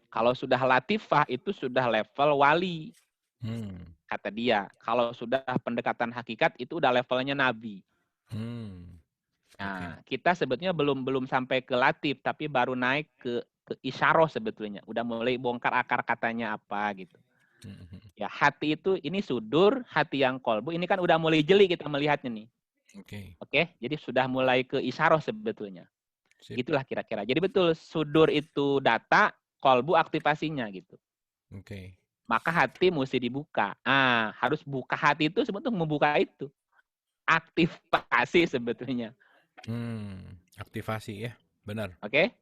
Kalau sudah latifah, itu sudah level wali, Hmm. kata dia. Kalau sudah pendekatan hakikat, itu udah levelnya nabi. Hmm. Oke. Nah, kita sebetulnya belum sampai ke latif, tapi baru naik ke isyarah sebetulnya. Udah mulai bongkar akar katanya apa gitu. Hmm. Hmm. Ya, hati itu, ini sudur, hati yang kolbu, ini kan udah mulai jeli kita melihatnya nih. Oke. Oke, jadi sudah mulai ke isyarah sebetulnya. Sip. Gitulah kira-kira. Jadi betul, sudur itu data, kolbu aktivasinya gitu. Oke. Maka hati mesti dibuka. Harus buka hati itu sebetulnya membuka itu. Aktivasi sebetulnya. Aktivasi ya, benar. Oke?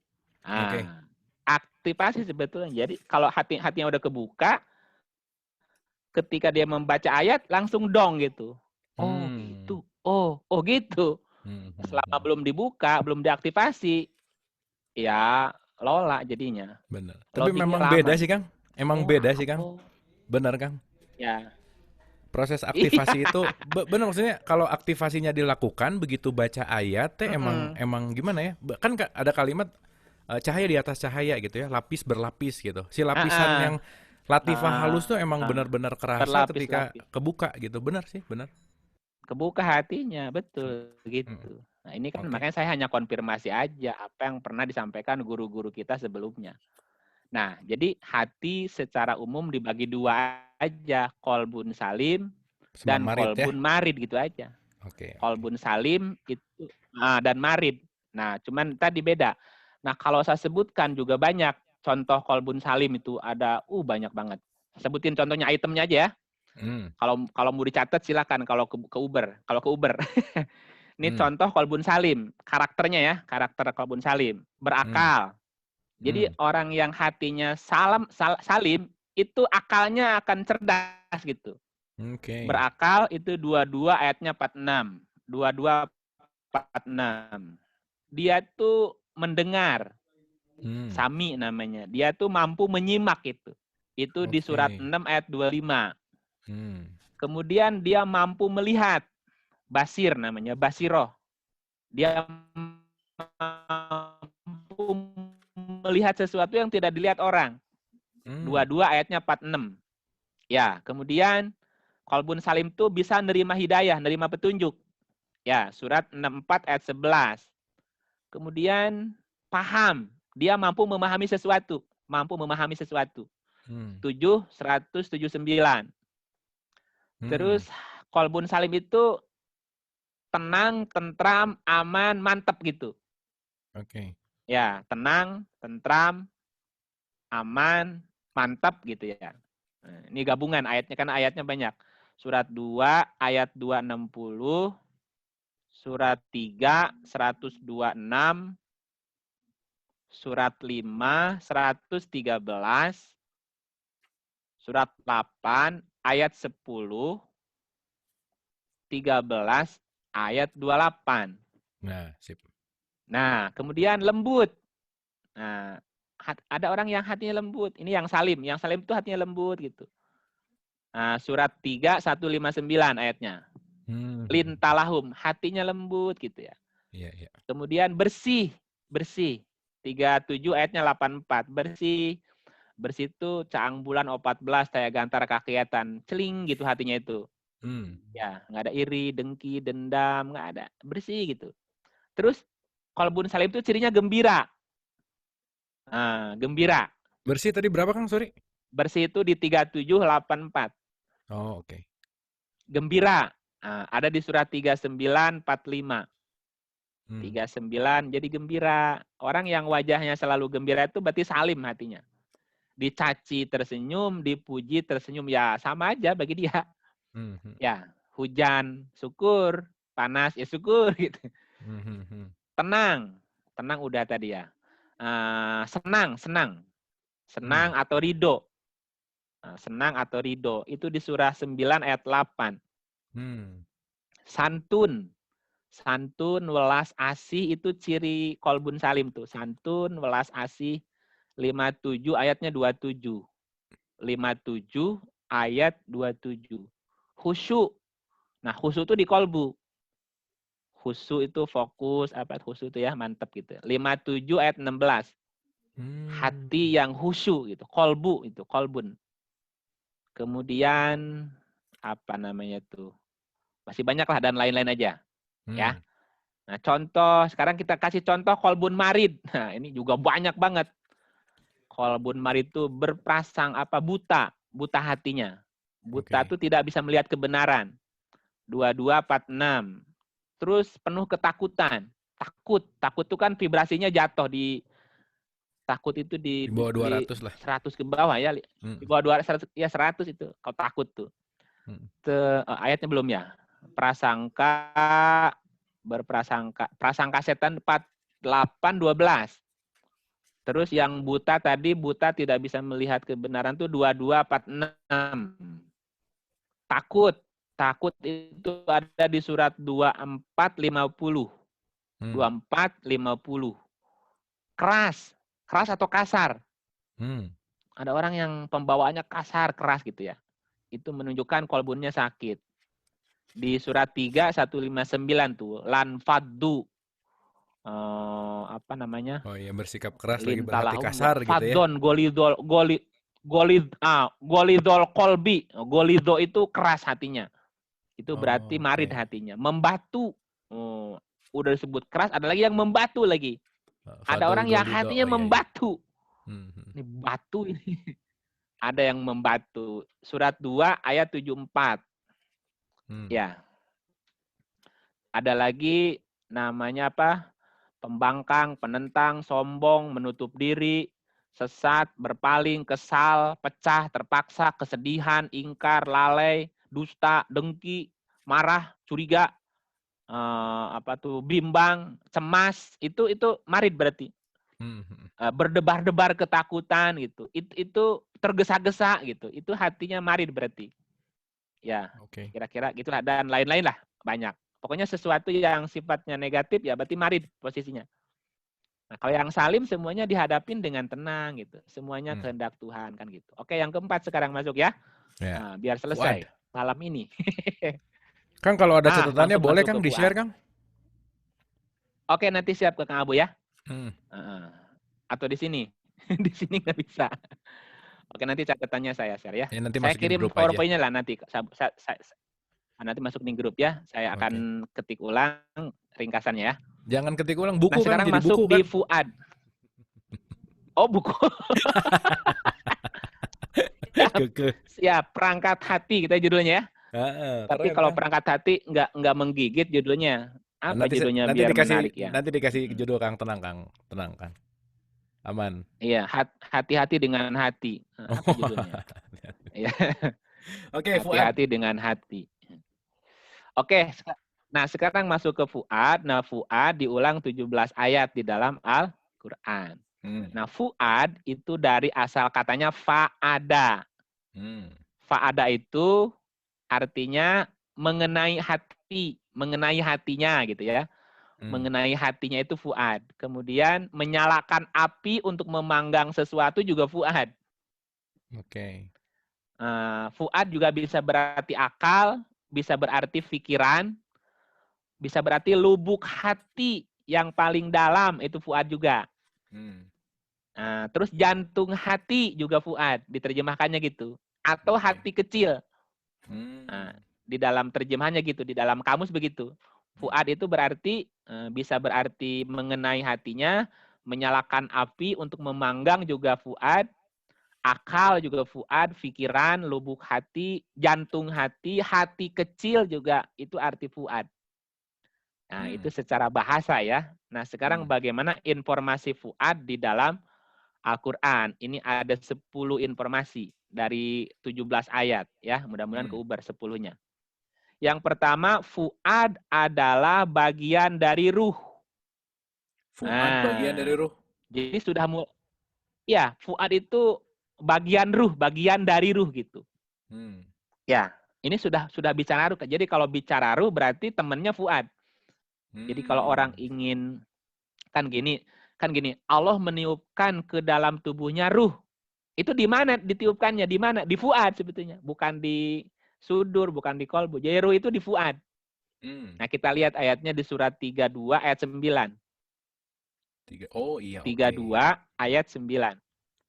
Oke. Aktivasi sebetulnya. Jadi kalau hatinya udah kebuka, ketika dia membaca ayat langsung dong gitu. Oh Hmm. gitu. Oh gitu. Hmm. Hmm. Selama Hmm. belum dibuka, belum diaktifasi, ya lola jadinya. Benar. Tapi Loadingnya memang lama beda sih, gitu. Kang. Emang Oh, beda sih, Kang. oh, Benar, Kang. ya. Proses Iya. aktivasi itu benar, maksudnya kalau aktivasinya dilakukan begitu baca ayat teh emang Mm-mm. emang gimana ya? Kan ada kalimat cahaya di atas cahaya gitu ya, lapis berlapis gitu. Si lapisan yang Ah, latifah halus tuh ah, emang ah. benar-benar kerasa ketika Berlapis-lapis. kebuka gitu. Benar sih, benar. Kebuka hatinya, Sip. betul Mm. gitu. Nah, ini kan Oke. makanya saya hanya konfirmasi aja apa yang pernah disampaikan guru-guru kita sebelumnya. Nah, jadi hati secara umum dibagi dua aja, kolbun salim Sama dan marit ya. kolbun marid gitu aja. Oke, oke. Kolbun salim itu dan marid. Nah, cuman tadi beda. Nah, kalau saya sebutkan juga banyak contoh kolbun salim itu ada banyak banget. Sebutin contohnya itemnya aja ya. Hmm. Kalau mau dicatat silakan kalau ke Uber. Kalau ke Uber. Ini Hmm. contoh kolbun salim, karakternya ya, karakter kolbun salim. Hmm. Berakal. Jadi Hmm. orang yang hatinya salim itu akalnya akan cerdas gitu. Oke. Berakal itu 22 ayatnya 46. 22 46. Dia tuh mendengar, Hmm. sami namanya. Dia tuh mampu menyimak itu. Itu di surat Oke. 6 ayat 25. Hmm. Kemudian dia mampu melihat, basir namanya, basiroh. Dia mampu melihat sesuatu yang tidak dilihat orang. Hmm. 22 ayatnya 46. Ya, kemudian Qalbun Salim itu bisa nerima hidayah, nerima petunjuk. Ya, surat 64 ayat 11. Kemudian paham, dia mampu memahami sesuatu, Hmm. 179. Hmm. Terus Qalbun Salim itu tenang, tentram, aman, mantep gitu. Oke. Ya, tenang, tentram, aman, mantap gitu ya. Nah, ini gabungan ayatnya kan ayatnya banyak. Surat 2 ayat 260, surat 3 126, surat 5 113, surat 8 ayat 10, 13 ayat 28. Nah, sip. Nah, kemudian lembut. Nah, ada orang yang hatinya lembut. Ini yang salim. Yang salim itu hatinya lembut gitu. Nah, surat 3 159 ayatnya. Hmm. Lintalahum, hatinya lembut gitu ya. Iya, iya. Kemudian bersih, bersih. 37 ayatnya 84, bersih. Bersih itu caang bulan 14 saya gantar kakiatan, celing gitu hatinya itu. Hmm. Ya, nggak ada iri, dengki, dendam, nggak ada. Bersih gitu. Terus qalbun salim itu cirinya gembira. Gembira. Bersih tadi berapa, Kang? Sorry. Bersih itu di 37 84. Oh, oke. Gembira. Ada di surat 39 45. Hmm. 39 jadi gembira. Orang yang wajahnya selalu gembira itu berarti salim hatinya. Dicaci tersenyum, dipuji tersenyum, ya sama aja bagi dia. Hmm. Hmm. Ya, hujan syukur, panas ya syukur gitu. Hmm. Hmm. Hmm. Tenang, tenang udah tadi ya. Senang, senang. Hmm. Senang atau ridho. Senang atau ridho. Itu di surah 9 ayat 8. Hmm. Santun. Santun, welas asih itu ciri kolbun salim tuh. Santun, welas asih. 57 ayatnya 27. 57 ayat 27. Khusyuk. Nah, khusyuk itu di kolbu. Khusyuk itu fokus, apa khusyuk itu ya, mantep gitu. 57 ayat 16. Hmm. Hati yang khusyuk gitu. Kolbu itu, kolbun. Kemudian apa namanya tuh? Masih banyak lah dan lain-lain aja, ya. Hmm. Nah, contoh sekarang kita kasih contoh kolbun marid. Nah, ini juga banyak banget. Kolbun marid itu berprasang apa buta, buta hatinya. Buta Oke. itu tidak bisa melihat kebenaran. 2246. Terus penuh ketakutan. Takut, takut itu kan vibrasinya jatuh di takut itu Di bawah di 200 lah. 100 ke bawah ya. Hmm. Di bawah 200 ya 100 itu. Kalau takut tuh. Hmm. Ayatnya belum ya. Prasangka berprasangka prasangka setan 4812. Terus yang buta tadi buta tidak bisa melihat kebenaran tuh 2246. Takut. Takut itu ada di surat 2450. Hmm. 2450. Keras. Keras atau kasar. Hmm. Ada orang yang pembawaannya kasar, keras gitu ya. Itu menunjukkan kolbunnya sakit. Di surat 3 159 tuh, lan faddu apa namanya? Oh iya, bersikap keras lagi, berhati Lintalahum kasar gitu ya. faddon golidol kolbi. Golido itu keras hatinya. Itu berarti Oh, marid oke. hatinya. Membatu. Udah disebut keras, ada lagi yang membatu lagi. Ada Fadol orang yang Golido. hatinya Oh iya iya. membatu. Hmm. Hmm. Ini batu ini. Ada yang membatu. Surat 2 ayat 74. Hmm. Ya, ada lagi namanya apa? Pembangkang, penentang, sombong, menutup diri, sesat, berpaling, kesal, pecah, terpaksa, kesedihan, ingkar, lalai, dusta, dengki, marah, curiga, apa tuh, bimbang, cemas, itu marid berarti. Hmm. Hmm. Berdebar-debar ketakutan gitu. Itu tergesa-gesa gitu. Itu hatinya marid berarti. Ya, Oke. kira-kira gitulah dan lain-lain lah banyak. Pokoknya sesuatu yang sifatnya negatif ya berarti marid posisinya. Nah, kalau yang salim semuanya dihadapin dengan tenang gitu. Semuanya Hmm. kehendak Tuhan kan gitu. Oke, yang keempat sekarang masuk ya. Ya. Nah, biar Fuad. selesai malam ini. Kang kalau ada catatannya Langsung boleh masuk ke Kang Fuad. di-share Kang? Oke, nanti siap ke Kang Abu ya. Hmm. Atau di sini. Di sini nggak bisa. Oke, nanti catatannya saya share ya. Ya nanti Saya masukin kirim grup aja. PowerPoint-nya lah nanti. Nanti masuk di grup ya. Saya Oke. akan ketik ulang ringkasannya ya. Jangan ketik ulang Nah, buku Kang, sekarang jadi masuk buku di kan? Fuad. Oh, buku. Siap, Keke. siap. Perangkat hati kita judulnya ya. Tapi Keren kalau Kang. perangkat hati nggak menggigit judulnya. Apa Nanti judulnya nanti biar dikasih menarik ya? nanti dikasih judul Kang, tenang Kang. Tenang Kang. Aman. Iya, hati-hati dengan hati. Apa judulnya? Iya, Oke, Fuad. hati-hati dengan hati. Oke, nah sekarang masuk ke Fuad. Nah, Fuad diulang 17 ayat di dalam Al-Qur'an. Hmm. Nah, Fuad itu dari asal katanya fa'ada. Hmm. Fa'ada itu artinya mengenai hati, mengenai hatinya gitu ya. Hmm. Mengenai hatinya itu fuad. Kemudian menyalakan api untuk memanggang sesuatu juga fuad. Oke. Fuad juga bisa berarti akal, bisa berarti pikiran, bisa berarti lubuk hati yang paling dalam itu fuad juga. Hmm. Terus jantung hati juga fuad, diterjemahkannya gitu. Atau Oke. hati kecil. Hmm. Di dalam terjemahannya gitu, di dalam kamus begitu. Fuad itu berarti bisa berarti mengenai hatinya, menyalakan api untuk memanggang juga fuad, akal juga fuad, pikiran, lubuk hati, jantung hati, hati kecil juga itu arti fuad. Nah, itu Hmm. secara bahasa ya. Nah, sekarang Hmm. bagaimana informasi fuad di dalam Al-Quran. Ini ada 10 informasi dari 17 ayat ya. Mudah-mudahan Hmm. keubar 10-nya. Yang pertama, fuad adalah bagian dari ruh. Fuad bagian dari Nah, ruh. jadi ya, fuad itu bagian ruh, bagian dari ruh gitu. Hmm. Ya, ini sudah bicara ruh. Jadi kalau bicara ruh berarti temannya fuad. Jadi kalau orang Hmm. ingin kan gini, Allah meniupkan ke dalam tubuhnya ruh. Itu di mana ditiupkannya? Di mana? Di fuad sebetulnya, bukan di sudur, bukan di kolbu. Jadi ruh itu di fuad. Hmm. Nah, kita lihat ayatnya di surat 32 ayat 9. Oh iya, oke. 32 ayat 9.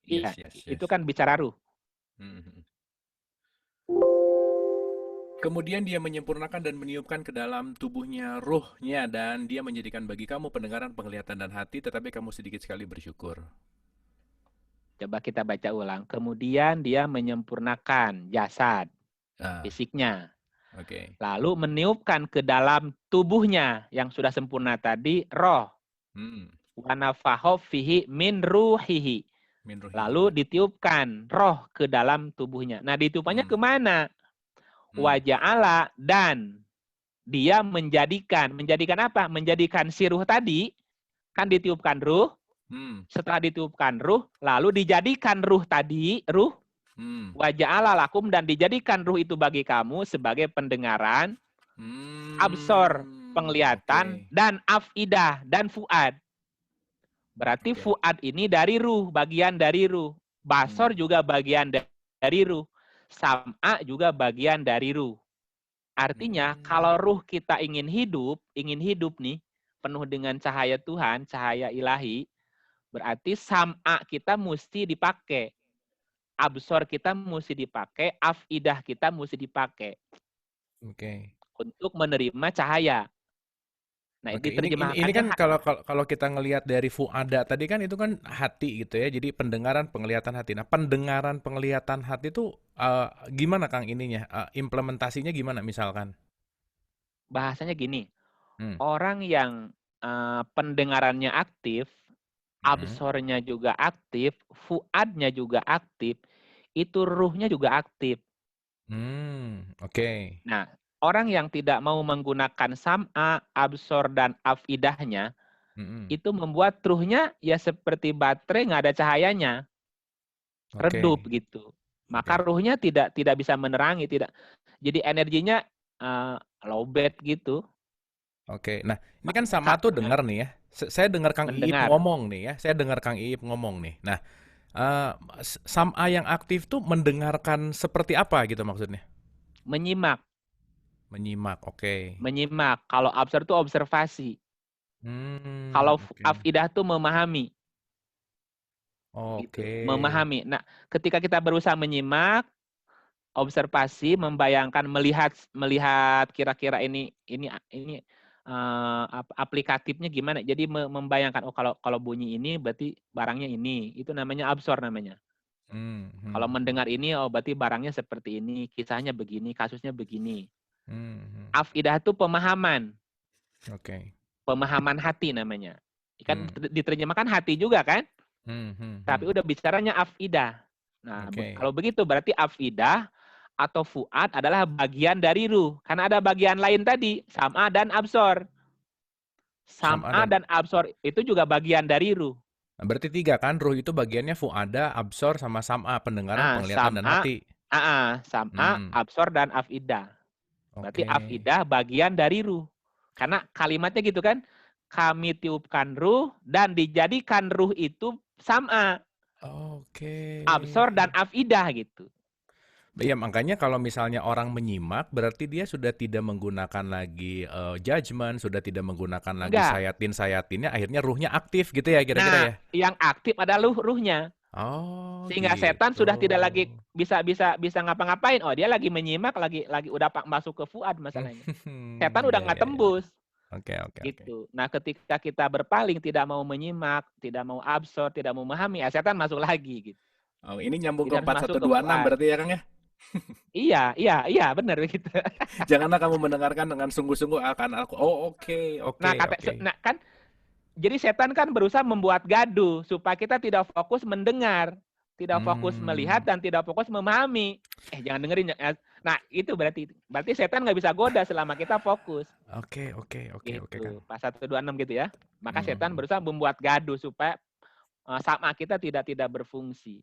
Iya, Yes, yes, itu yes. kan bicara ruh. Hmm. Kemudian dia menyempurnakan dan meniupkan ke dalam tubuhnya ruhnya dan dia menjadikan bagi kamu pendengaran, penglihatan dan hati, tetapi kamu sedikit sekali bersyukur. Coba kita baca ulang. Kemudian dia menyempurnakan jasad, Ah, fisiknya. oke. Lalu meniupkan ke dalam tubuhnya yang sudah sempurna tadi, roh. Hmm. Wa nafaho fihi min ruhihi. Min Lalu ruhihi. ditiupkan roh ke dalam tubuhnya. Nah, ditiupannya Hmm. kemana? Hmm. Waja'ala, dan dia menjadikan apa? Menjadikan si ruh tadi, kan ditiupkan ruh, Hmm. setelah ditiupkan ruh, lalu dijadikan ruh tadi, ruh, Hmm. waja'ala lakum, dan dijadikan ruh itu bagi kamu sebagai pendengaran, absor, Oke. penglihatan, dan afidah, dan fuad. Berarti Oke. fuad ini dari ruh, bagian dari ruh. Hmm. Basor juga bagian dari ruh. Sam'a juga bagian dari ruh. Artinya, Hmm. kalau ruh kita ingin hidup nih, penuh dengan cahaya Tuhan, cahaya ilahi, berarti sam'a kita mesti dipakai. Absor kita mesti dipakai, afidah kita mesti dipakai Oke. untuk menerima cahaya. Nah, Oke, ini diterjemahkannya kan kalau kita ngelihat dari fuada tadi kan itu kan hati gitu ya. Jadi pendengaran, penglihatan hati. Nah, pendengaran, penglihatan hati itu gimana Kang ininya? Implementasinya gimana misalkan? bahasanya gini, Hmm. orang yang pendengarannya aktif, Mm-mm. absornya juga aktif, fuadnya juga aktif, itu ruhnya juga aktif. Oke. Nah, orang yang tidak mau menggunakan sam'a, absor, dan afidahnya, Mm-mm. itu membuat ruhnya ya seperti baterai nggak ada cahayanya, redup Oke. gitu. Maka Oke. ruhnya tidak bisa menerangi, tidak. Jadi energinya uh, lowbat gitu. Oke. Nah, ini kan sama tuh dengar nih ya. Saya dengar Kang Iip Mendengar, ngomong nih ya. Saya dengar Kang Iip ngomong nih. Nah, eh sama yang aktif tuh mendengarkan seperti apa gitu maksudnya? menyimak, Menyimak. Oke. menyimak. Kalau absor itu observasi. Kalau Oke. afidah itu memahami, gitu. Oke. Memahami. Nah, ketika kita berusaha menyimak, observasi, membayangkan, melihat melihat kira-kira ini aplikatifnya gimana. Jadi membayangkan, oh kalau kalau bunyi ini berarti barangnya ini. Itu namanya absor namanya. Kalau Hmm. mendengar ini, oh berarti barangnya seperti ini, kisahnya begini, kasusnya begini. Hmm. Afidah itu pemahaman, Oke. pemahaman hati namanya. Kan Hmm. diterjemahkan hati juga kan? Hmm. Hmm. Tapi Hmm. udah bicaranya afidah. Nah, Oke. kalau begitu berarti afidah atau fuad adalah bagian dari ruh. Karena ada bagian lain tadi, sam'a dan absor. Sama Sam'a dan dan absor itu juga bagian dari ruh. nah, berarti tiga kan? Ruh itu bagiannya fuada, absor, sama sam'a, pendengaran, Ah, penglihatan dan sam'a, hati. sam'a, Hmm. absor dan afidah. Berarti Oke. afidah bagian dari ruh. Karena kalimatnya gitu kan, kami tiupkan ruh dan dijadikan ruh itu sam'a, Oke. absor dan afidah gitu. Ya, makanya kalau misalnya orang menyimak, berarti dia sudah tidak menggunakan lagi judgement, sudah tidak menggunakan lagi Enggak. sayatin-sayatinnya, akhirnya ruhnya aktif gitu ya, kira-kira Nah, ya? yang aktif adalah ruhnya. Oh, Sehingga setan gitu. sudah tidak lagi bisa ngapa-ngapain. Oh, dia lagi menyimak, lagi udah masuk ke fuad masalahnya. Setan udah Ya, nggak ya, ya. tembus Oke, oke, oke. gitu. Nah, ketika kita berpaling, tidak mau menyimak, tidak mau absorb, tidak mau memahami, ya setan masuk lagi gitu. Oh, ini nyambung Jadi ke harus masuk ke 4126 fuad. berarti ya, Kang ya? Iya, benar begitu. Janganlah kamu mendengarkan dengan sungguh-sungguh akan aku. Oh, oke, Nah, oke, oke. kan jadi setan kan berusaha membuat gaduh supaya kita tidak fokus mendengar, tidak fokus melihat Hmm. dan tidak fokus memahami. Jangan dengerin. Nah, itu berarti setan nggak bisa goda selama kita fokus. Oke, oke, oke, oke, Kang. Gitu. Pas 126 gitu ya. Maka setan Mhm. berusaha membuat gaduh supaya sama kita tidak berfungsi.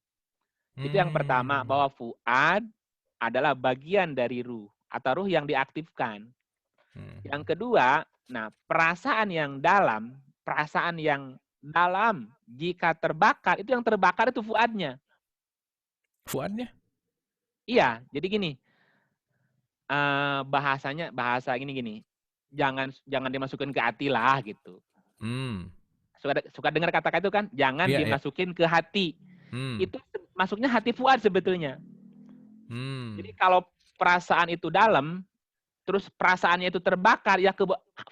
Itu yang pertama, Hmm. bahwa fuad adalah bagian dari ruh atau ruh yang diaktifkan. Yang Mhm. kedua, nah perasaan yang dalam jika terbakar, itu yang terbakar itu fuadnya. Fuadnya? Iya, jadi gini, bahasa gini, jangan dimasukin ke hati lah gitu. Hmm. Suka dengar kata-kata itu kan, jangan Iya, iya. dimasukin ke hati. Hmm. Itu masuknya hati fuad sebetulnya. Jadi Hmm. kalau perasaan itu dalam, terus perasaannya itu terbakar, ya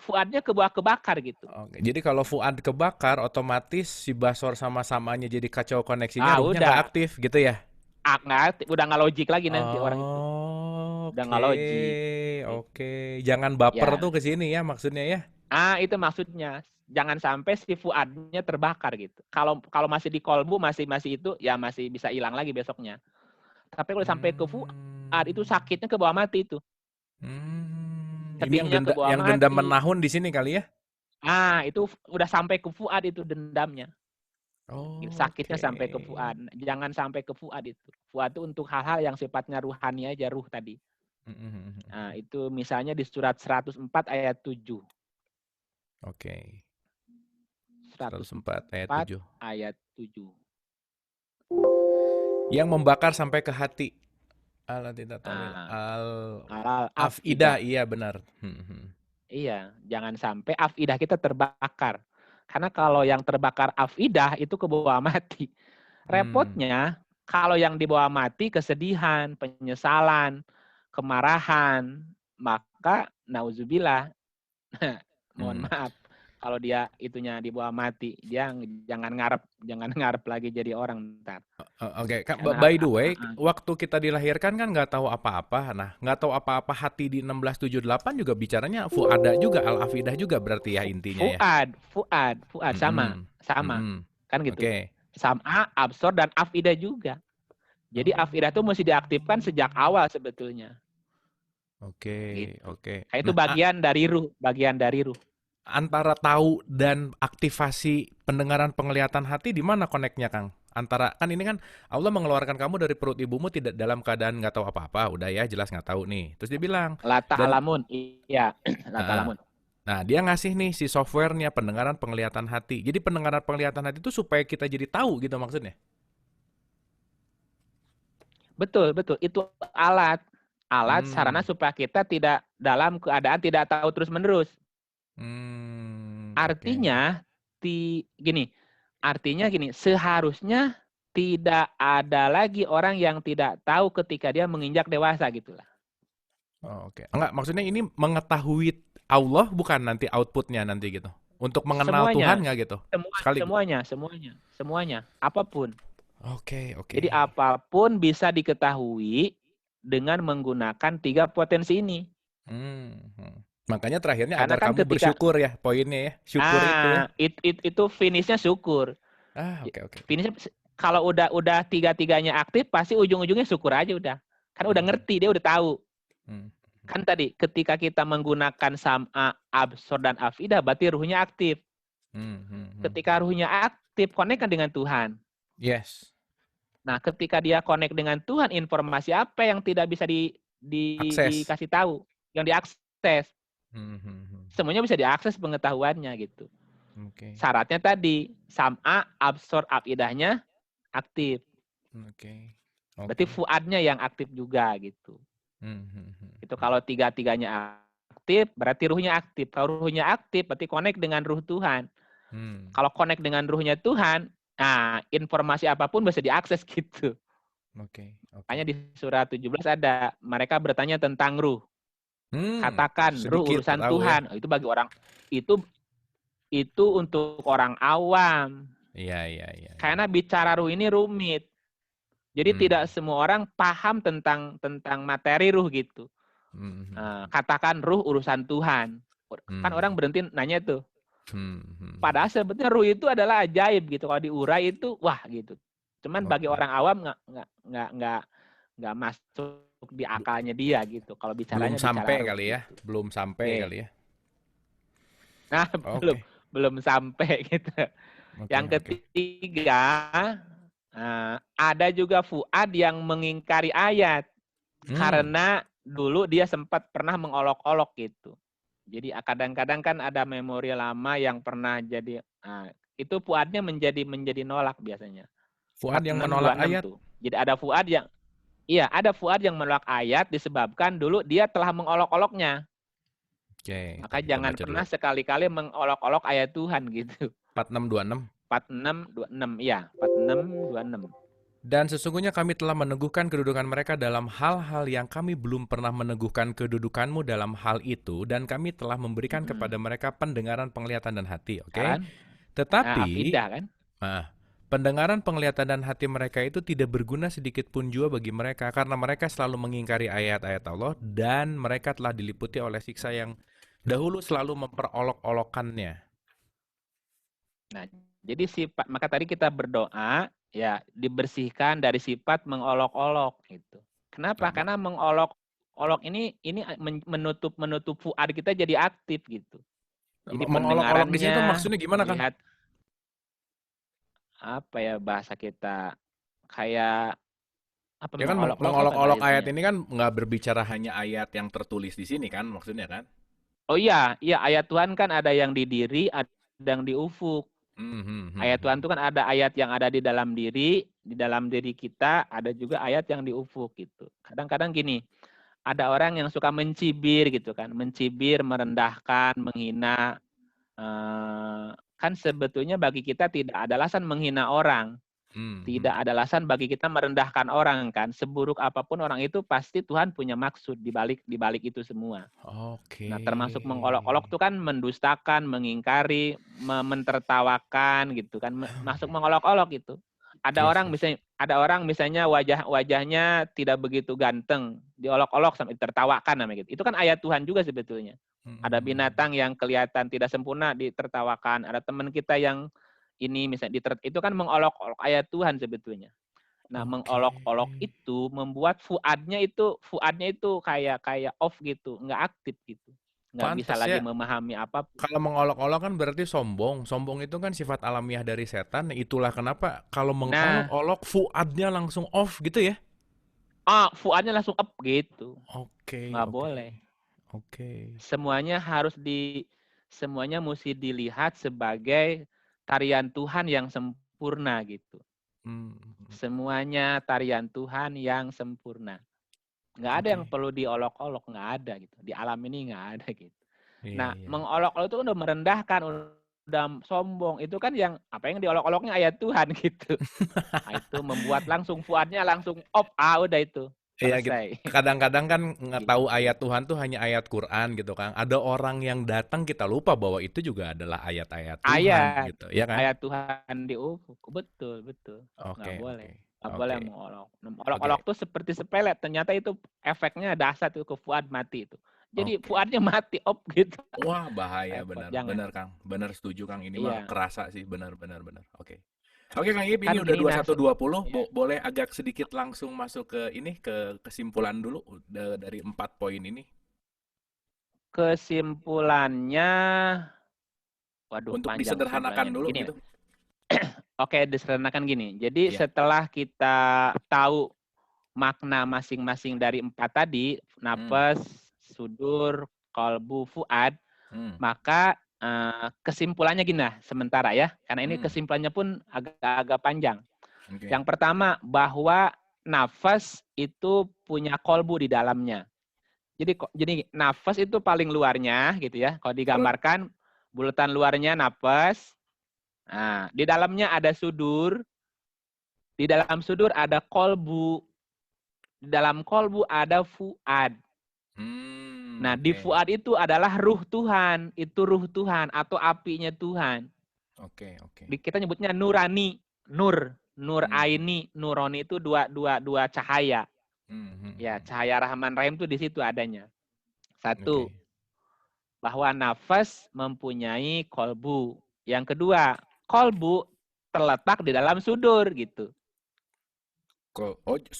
fuadnya kebakar gitu. Oke. Jadi kalau Fuad kebakar, otomatis si Basor sama samanya jadi kacau koneksinya, Ah ruhnya nggak udah, aktif gitu ya? udah nggak logik lagi nanti orang itu. Oh, Udah oke, nggak logik. oke. Jangan baper Ya, tuh ke sini ya maksudnya ya. itu maksudnya. Jangan sampai si fuadnya terbakar gitu. Kalau kalau masih di kolbu masih itu ya masih bisa hilang lagi besoknya. Tapi kalau sampai ke fuad itu Hmm. sakitnya ke bawah mati itu. Ini Sedihnya ke bawah yang dendam mati. menahun di sini kali ya? Itu udah sampai ke fuad itu dendamnya. Sakitnya Oke. sampai ke fuad. Jangan sampai ke fuad itu. Fuad itu untuk hal-hal yang sifatnya ruhani aja, ruh tadi. Nah, itu misalnya di surat 104 ayat 7. Oke. 104 ayat 104 7. ayat 7. Yang membakar sampai ke hati. Al tidak tawil. Nah, Al halal afidah, afidah. iya benar. Iya, jangan sampai afidah kita terbakar. Karena kalau yang terbakar afidah itu ke bawah mati. Hmm. Repotnya kalau yang dibawa mati kesedihan, penyesalan, kemarahan, maka nauzubillah, mohon Hmm. maaf, kalau dia itunya dibawa mati, dia jangan ngarep lagi jadi orang ntar. Oke, Karena by the way, waktu kita dilahirkan kan nggak tahu apa-apa. Nah, nggak tahu apa-apa hati di 1678 juga bicaranya fuada juga, al-afidah juga berarti ya intinya ya. fuad sama, Mm-mm. sama, Mm-mm. kan gitu. Oke. Sama, absor dan afidah juga. Jadi afidah itu mesti Oh. diaktifkan sejak awal sebetulnya. Oke, Gitu. oke. Kayak itu Nah, bagian dari ruh. antara tahu dan aktivasi pendengaran penglihatan hati di mana koneknya, Kang? Antara kan ini kan Allah mengeluarkan kamu dari perut ibumu tidak dalam keadaan nggak tahu apa-apa, udah ya jelas nggak tahu nih. Terus dia bilang Lata dan alamun, iya, lata ah, alamun. nah dia ngasih nih si softwarenya pendengaran penglihatan hati. Jadi pendengaran penglihatan hati itu supaya kita jadi tahu gitu maksudnya. Betul, betul. Itu alat sarana Hmm, supaya kita tidak dalam keadaan tidak tahu terus-menerus. oke. Artinya gini, seharusnya tidak ada lagi orang yang tidak tahu ketika dia menginjak dewasa gitulah. Oh, oke. Enggak, maksudnya ini mengetahui Allah bukan nanti outputnya nanti gitu. Untuk mengenal Semuanya, Tuhan nggak gitu? Sekali. semuanya, apapun. Oke, Jadi oke. apapun bisa diketahui dengan menggunakan 3 potensi ini. Hmm, hmm. Makanya terakhirnya Karena agar kan kamu ketika bersyukur ya, poinnya ya. Syukur itu ya. itu finishnya syukur. Ah, oke, oke, oke. Finishnya kalau udah tiga-tiganya aktif pasti ujung-ujungnya syukur aja udah. Kan udah Hmm, ngerti, dia udah tahu. hmm, Kan tadi ketika kita menggunakan sam'a, absor dan afidah berarti ruhnya aktif. hmm. Ketika ruhnya aktif, connect kan dengan Tuhan. Yes. Nah, ketika dia connect dengan Tuhan, informasi apa yang tidak bisa Akses. dikasih tahu, yang diakses, Hmm. semuanya bisa diakses pengetahuannya gitu. Oke, Syaratnya tadi, sam'a, absor, afidahnya aktif. oke, Berarti oke. fuadnya yang aktif juga gitu. Itu Hmm. kalau tiga-tiganya aktif, berarti ruhnya aktif. Kalau ruhnya aktif, berarti connect dengan ruh Tuhan. Hmm. Kalau connect dengan ruhnya Tuhan, nah informasi apapun bisa diakses gitu. Oke, Makanya oke. di surat 17 ada, mereka bertanya tentang ruh. Katakan, ruh Sedikit urusan tahu ya. Tuhan. Itu bagi orang, itu itu untuk orang awam. Iya, iya, iya, iya. Karena bicara ruh ini rumit. Jadi tidak semua orang paham tentang materi ruh gitu. Katakan ruh urusan Tuhan. Kan orang berhenti nanya tuh. Padahal sebetulnya ruh itu adalah ajaib gitu. Kalau diurai itu wah gitu. Cuman bagi orang awam nggak masuk di akalnya dia gitu. Kalau Belum bicaranya bicara sampai ruh kali ya, gitu. belum sampai Oke. kali ya. Nah, Oke, belum sampai gitu. oke, Yang oke. ketiga, ada juga Fuad yang mengingkari ayat karena dulu dia sempat pernah mengolok-olok gitu. Jadi kadang-kadang kan ada memori lama yang pernah jadi itu Fuadnya menjadi nolak biasanya. Fuad yang menolak 4626 ayat. tuh. Jadi ada Fuad yang ada Fuad yang menolak ayat disebabkan dulu dia telah mengolok-oloknya. Oke, Maka kita jangan baca dulu. pernah sekali-kali mengolok-olok ayat Tuhan gitu. 4626. 4626 iya, 4626. Dan sesungguhnya kami telah meneguhkan kedudukan mereka dalam hal-hal yang kami belum pernah meneguhkan kedudukanmu dalam hal itu, dan kami telah memberikan kepada mereka pendengaran, penglihatan, dan hati. Oke, Kan? tetapi Akidah kan? pendengaran, penglihatan, dan hati mereka itu tidak berguna sedikit pun jua bagi mereka, karena mereka selalu mengingkari ayat-ayat Allah, dan mereka telah diliputi oleh siksa yang dahulu selalu memperolok-olokkannya. Nah, jadi maka tadi kita berdoa ya dibersihkan dari sifat mengolok-olok gitu. Kenapa? Coba. Karena mengolok-olok ini menutup fuad kita jadi aktif gitu. Jadi Mengolok-olok di sini tuh pendengarannya maksudnya gimana, Kang? melihat apa ya bahasa kita kayak apa Ya kan mengolok-olok apa mengolok-olok ayat bahasanya? ini kan nggak berbicara hanya ayat yang tertulis di sini kan, maksudnya kan? Oh iya, iya ayat Tuhan kan ada yang di diri, ada yang di ufuk. Ayat Tuhan itu kan ada ayat yang ada di dalam diri kita, ada juga ayat yang di ufuk gitu. Kadang-kadang gini, ada orang yang suka mencibir gitu kan, mencibir, merendahkan, menghina. Kan sebetulnya bagi kita tidak ada alasan menghina orang. Tidak ada alasan bagi kita merendahkan orang kan. Seburuk apapun orang itu pasti Tuhan punya maksud di balik itu semua. Oke. Nah, termasuk mengolok-olok itu kan mendustakan, mengingkari, mentertawakan gitu kan. Masuk mengolok-olok itu. Yes, yes. Ada orang misalnya wajahnya tidak begitu ganteng, diolok-olok sampai ditertawakan namanya gitu. Itu kan ayat Tuhan juga sebetulnya. Ada binatang yang kelihatan tidak sempurna ditertawakan, ada teman kita yang ini misalnya itu kan mengolok-olok ayat Tuhan sebetulnya. Nah, Oke. mengolok-olok itu membuat fuadnya itu kayak off gitu, nggak aktif gitu. Nggak bisa Pantes lagi ya. memahami apapun. Kalau mengolok-olok kan berarti sombong. Sombong itu kan sifat alamiah dari setan. Itulah kenapa kalau Nah, mengolok-olok fuadnya langsung off gitu ya. fuadnya langsung up gitu. Oke, Nggak oke. boleh. Oke. Semuanya mesti dilihat sebagai tarian Tuhan yang sempurna gitu. Hmm, Semuanya tarian Tuhan yang sempurna. Nggak ada yang oke. perlu diolok-olok, nggak ada gitu. Di alam ini nggak ada gitu. Iya, Nah, iya. mengolok-olok itu udah merendahkan, udah sombong. Itu kan yang apa yang diolok-oloknya ayat Tuhan gitu. Nah, itu membuat langsung fuadnya langsung udah itu. Iya, Selesai. kadang-kadang kan nggak tahu Gitu. ayat Tuhan tuh hanya ayat Quran gitu kan. Ada orang yang datang kita lupa bahwa itu juga adalah ayat-ayat Tuhan Ayat. gitu, ya kan? Ayat Tuhan di ufuk. Betul, betul. Nggak Oke, boleh. oke. Nggak boleh Oke. mengolok. Oke. Olok-olok tuh seperti sepele. Ternyata itu efeknya dahsyat tuh ke fuad mati itu. Jadi Oke. fuadnya mati, gitu. Wah, bahaya Repot, benar. jangan. Benar, Kang. Benar setuju, Kang. Ini mah Iya. kerasa sih, benar, benar, benar. Oke. Oke, Kang Ip, ini Kan udah gini dua satu dua puluh. ya. Boleh agak sedikit langsung masuk ke ini, ke kesimpulan dulu dari 4 poin ini. Kesimpulannya, waduh Untuk panjang disederhanakan kesimpulannya nih. dulu Gini, gitu. oke disederhanakan gini. Jadi Iya. setelah kita tahu makna masing-masing dari 4 tadi, Hmm. nafas, sudur, kolbu, fuad, Hmm. maka kesimpulannya gini lah sementara ya. Karena ini Hmm. kesimpulannya pun agak panjang. Oke. Yang pertama, bahwa nafas itu punya kolbu di dalamnya. Jadi nafas itu paling luarnya gitu ya. Kalau digambarkan bulatan luarnya nafas. Nah, di dalamnya ada sudur. Di dalam sudur ada kolbu. Di dalam kolbu ada fuad. Nah, di Oke. fuad itu adalah ruh Tuhan. Itu ruh Tuhan atau apinya Tuhan. Oke, oke. Kita nyebutnya nurani. Nur. Nur aini, nuroni itu dua cahaya. Ya, cahaya Rahman Rahim itu di situ adanya. Satu, bahwa nafas mempunyai kolbu. Yang kedua, kolbu terletak di dalam sudur gitu.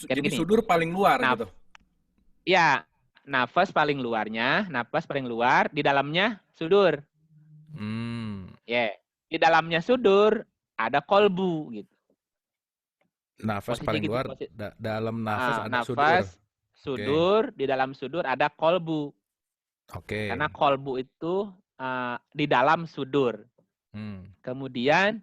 Jadi sudur paling luar gitu. Ya, nafas paling luarnya, nafas paling luar, di dalamnya sudur. Ya, di dalamnya sudur ada kolbu gitu. Nafas posisi paling gitu, luar, dalam nafas ada nafas, sudur. di dalam sudur ada kolbu. Karena kolbu itu di dalam sudur. Kemudian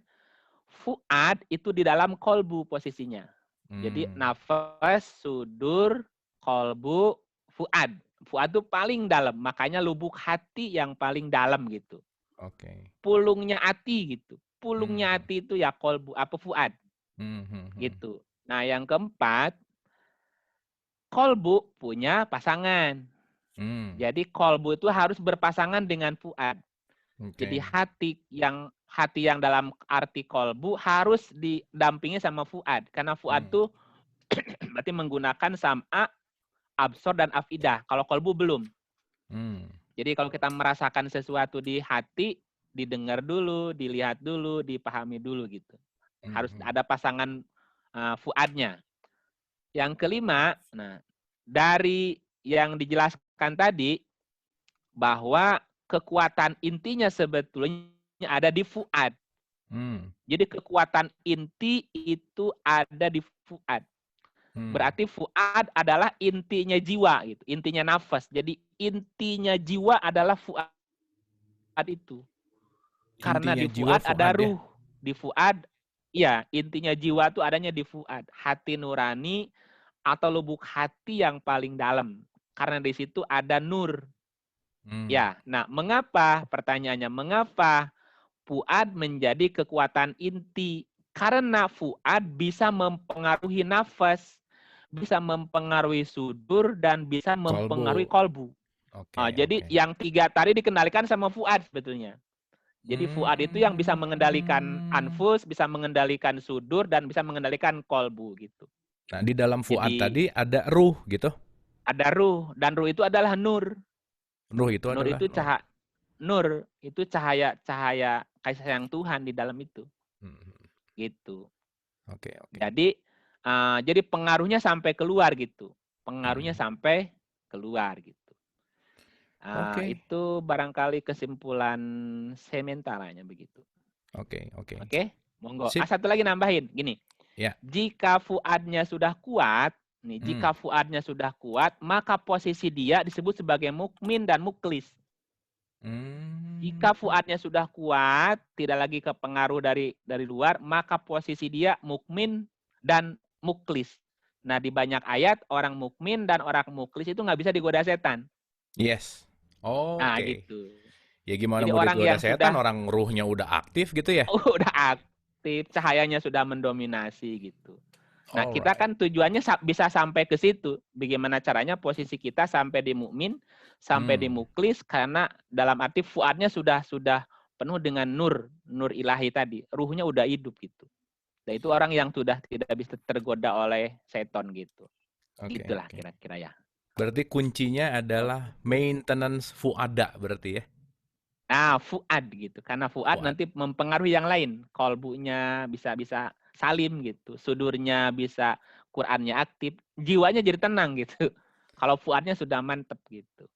fuad itu di dalam kolbu posisinya. Jadi nafas, sudur, kolbu, fuad. Fuad itu paling dalam, makanya lubuk hati yang paling dalam gitu. Pulungnya hati gitu. Pulungnya hati itu ya kolbu apa fuad. Gitu. Nah, yang keempat, kolbu punya pasangan. Jadi kolbu itu harus berpasangan dengan fuad. Jadi hati yang dalam arti kolbu harus didampingi sama fuad. Karena fuad itu berarti menggunakan sam'a, absor, dan afidah. Kalau kolbu belum. Jadi kalau kita merasakan sesuatu di hati, didengar dulu, dilihat dulu, dipahami dulu gitu. Harus ada pasangan fuadnya. Yang kelima, nah dari yang dijelaskan tadi, bahwa kekuatan intinya sebetulnya ada di fuad. Jadi kekuatan inti itu ada di fuad. Berarti fuad adalah intinya jiwa gitu, intinya nafas. Jadi intinya jiwa adalah fuad itu. Karena Intinya di jiwa fuad ada ruh. Ya? Di fuad, iya, intinya jiwa itu adanya di fuad. Hati nurani atau lubuk hati yang paling dalam. Karena di situ ada nur. Ya, nah mengapa pertanyaannya, mengapa fuad menjadi kekuatan inti? Karena fuad bisa mempengaruhi nafas, bisa mempengaruhi sudur, dan bisa mempengaruhi kolbu. Jadi yang tiga tadi dikendalikan sama fuad sebetulnya. Jadi fuad itu yang bisa mengendalikan anfus, bisa mengendalikan sudur, dan bisa mengendalikan kolbu gitu. Nah, di dalam fuad tadi ada ruh gitu? Ada ruh, dan ruh itu adalah nur. Nur itu cahaya kasih sayang Tuhan di dalam itu. Gitu. Jadi pengaruhnya sampai keluar gitu. Pengaruhnya sampai keluar gitu. Itu barangkali kesimpulan sementaranya begitu. Oke, monggo. Satu lagi nambahin, gini. Jika fuadnya sudah kuat, jika fuadnya sudah kuat, maka posisi dia disebut sebagai mukmin dan muklis. Jika fuadnya sudah kuat, tidak lagi kepengaruh dari luar, maka posisi dia mukmin dan muklis. Nah, di banyak ayat orang mukmin dan orang muklis itu nggak bisa digoda setan. Yes. Nah, gitu. Ya gimana jadi mau orang digoda yang setan, sudah, orang ruhnya udah aktif gitu ya? Udah aktif, cahayanya sudah mendominasi gitu. Nah, kita kan tujuannya bisa sampai ke situ. Bagaimana caranya posisi kita sampai di mukmin, sampai di muklis, karena dalam arti fuadnya sudah penuh dengan nur ilahi tadi. Ruhnya udah hidup gitu. Dan itu orang yang sudah tidak bisa tergoda oleh seton gitu. Itulah kira-kira ya. Berarti kuncinya adalah maintenance fuada berarti ya? Nah, fuad gitu. Karena fuad nanti mempengaruhi yang lain. Kolbunya bisa salim gitu. Sudurnya bisa, Qur'annya aktif. Jiwanya jadi tenang gitu. Kalau fuadnya sudah mantep gitu.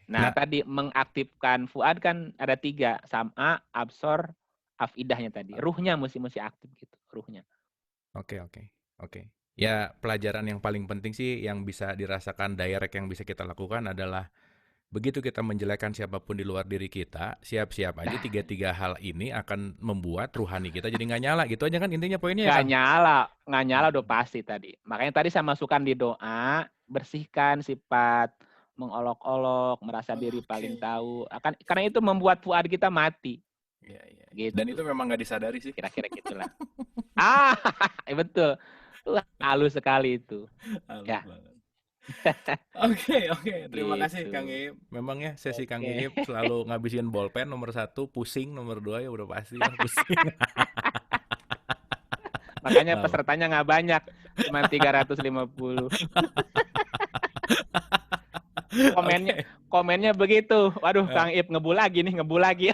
Nah, tadi mengaktifkan fuad kan ada 3. Sam'a, absor, afidahnya tadi. Ruhnya mesti aktif gitu. Ruhnya. Oke. Ya, pelajaran yang paling penting sih yang bisa dirasakan direct yang bisa kita lakukan adalah begitu kita menjelekkan siapapun di luar diri kita, siap-siap aja 3 hal ini akan membuat ruhani kita jadi nggak nyala. Gitu aja kan intinya poinnya ya, nggak nyala udah pasti tadi. Makanya tadi saya masukkan di doa, bersihkan sifat mengolok-olok, merasa diri paling tahu. Karena itu membuat fuad kita mati. Iya. Gitu. Dan itu memang nggak disadari sih. Kira-kira gitulah. Betul. Halus sekali itu. Halus banget. Oke. Terima kasih Kang Iip. Memang ya sesi Kang Iip selalu ngabisin bolpen nomor 1, pusing nomor 2 ya udah pasti lah pusing. Makanya Kenapa? pesertanya nggak banyak, cuma 350. Komennya Oke. komennya begitu. Waduh, Eh, Kang Ip ngebul lagi nih, ngebul lagi.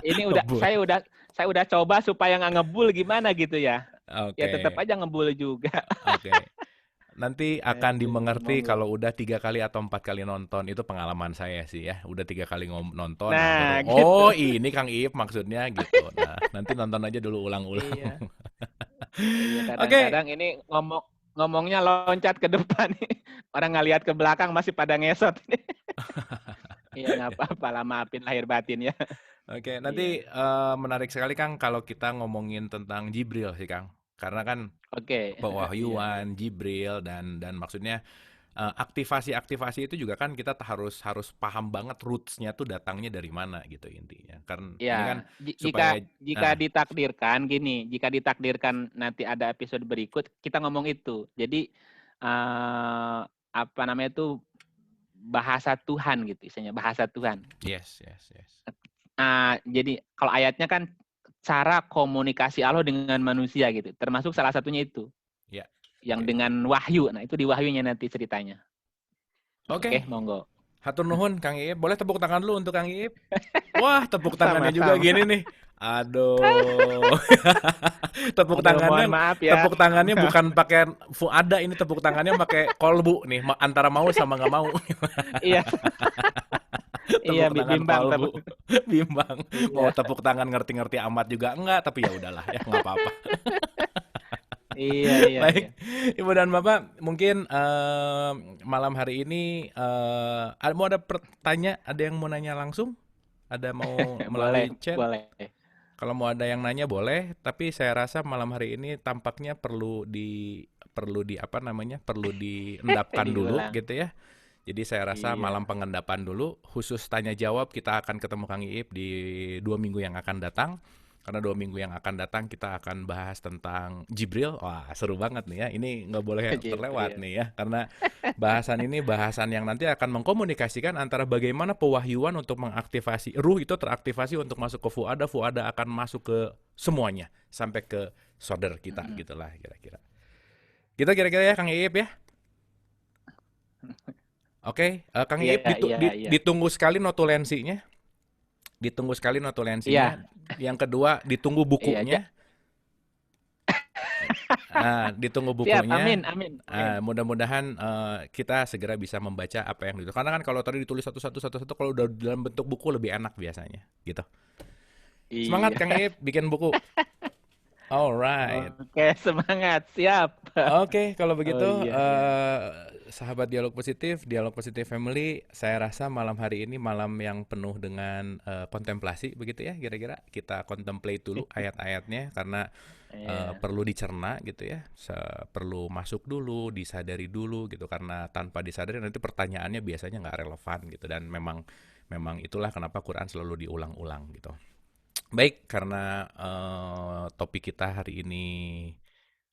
Ini ngebul. saya udah coba supaya nggak ngebul gimana gitu ya. Ya tetap Oke. aja ngebul juga. Oke. Nanti akan Aduh, dimengerti monggo. kalau udah 3 kali atau 4 kali nonton. Itu pengalaman saya sih ya. Udah 3 kali nonton, nah baru Nah, gitu. oh ini Kang Iip maksudnya gitu. Nah nanti nonton aja dulu ulang-ulang. Iya. Iya, Oke. kadang-kadang ini ngomongnya loncat ke depan nih. Orang ngelihat ke belakang masih pada ngesot. Iya, nggak apa-apa lah, maafin lahir batin ya. Oke, Iya. nanti menarik sekali Kang kalau kita ngomongin tentang Jibril sih Kang. Karena kan Oke. Iya, iya. pewahyuan, Jibril dan maksudnya aktivasi-aktivasi itu juga kan kita harus harus paham banget roots-nya tuh datangnya dari mana gitu intinya. Karena ini kan Ya, supaya jika ditakdirkan gini, jika ditakdirkan nanti ada episode berikut, kita ngomong itu. Jadi apa namanya itu bahasa Tuhan gitu, istilahnya bahasa Tuhan. yes, yes, yes. Jadi kalau ayatnya kan cara komunikasi Allah dengan manusia gitu, termasuk salah satunya itu, Ya. yang Oke. dengan wahyu. Nah itu di wahyunya nanti ceritanya. Oke, Oke, monggo. hatur nuhun Kang Iip. Boleh tepuk tangan dulu untuk Kang Iip? Wah, tepuk tangannya juga Sama-sama. gini nih. Aduh. tepuk Aduh, mohon tangannya maaf ya. tepuk tangannya bukan pakai fuada, ini tepuk tangannya pakai kolbu nih, antara mau sama nggak mau. Iya, iya, Tepuk tangan bimbang kolbu. tepuk. Bimbang. Mau Iya, tepuk tangan ngerti-ngerti amat juga enggak, tapi ya udahlah ya nggak apa-apa. iya, iya, iya. Baik, Ibu dan Bapak, mungkin malam hari ini mau ada ada yang mau nanya langsung? Ada mau Boleh, melalui chat? boleh. Kalau mau ada yang nanya boleh, tapi saya rasa malam hari ini tampaknya perlu di apa namanya? Perlu diendapkan dulu Diulang. gitu ya. Jadi saya rasa malam Iya. pengendapan dulu, khusus tanya jawab kita akan ketemu Kang Iip di 2 minggu yang akan datang. Karena 2 minggu yang akan datang kita akan bahas tentang Jibril. Wah seru banget nih ya. Ini nggak boleh terlewat Jibril. nih ya. Karena bahasan ini bahasan yang nanti akan mengkomunikasikan antara bagaimana pewahyuan untuk mengaktifasi ruh itu teraktivasi untuk masuk ke fuada, fuada akan masuk ke semuanya sampai ke saudara kita Mm-mm. gitulah kira-kira. Gitu kira-kira ya Kang Iip ya. Oke, Kang Iya, Iip iya, iya. ditunggu sekali notulensinya, ditunggu sekali notulensinya. Iya, Yang kedua ditunggu iya. bukunya. Ditunggu Siap, bukunya. amin, amin, amin. Mudah-mudahan kita segera bisa membaca apa yang itu. Karena kan kalau tadi ditulis satu-satu, kalau udah dalam bentuk buku lebih enak biasanya, gitu. Semangat Iya. Kang Iip bikin buku. Alright. Oke, semangat, siap. Oke, kalau Oh begitu iya, iya. sahabat Dialog Positif Family, saya rasa malam hari ini malam yang penuh dengan kontemplasi begitu ya, kira-kira kita contemplate dulu ayat-ayatnya karena Iya. perlu dicerna gitu ya, perlu masuk dulu, disadari dulu gitu karena tanpa disadari nanti pertanyaannya biasanya nggak relevan gitu dan memang memang itulah kenapa Quran selalu diulang-ulang gitu. Baik, karena topik kita hari ini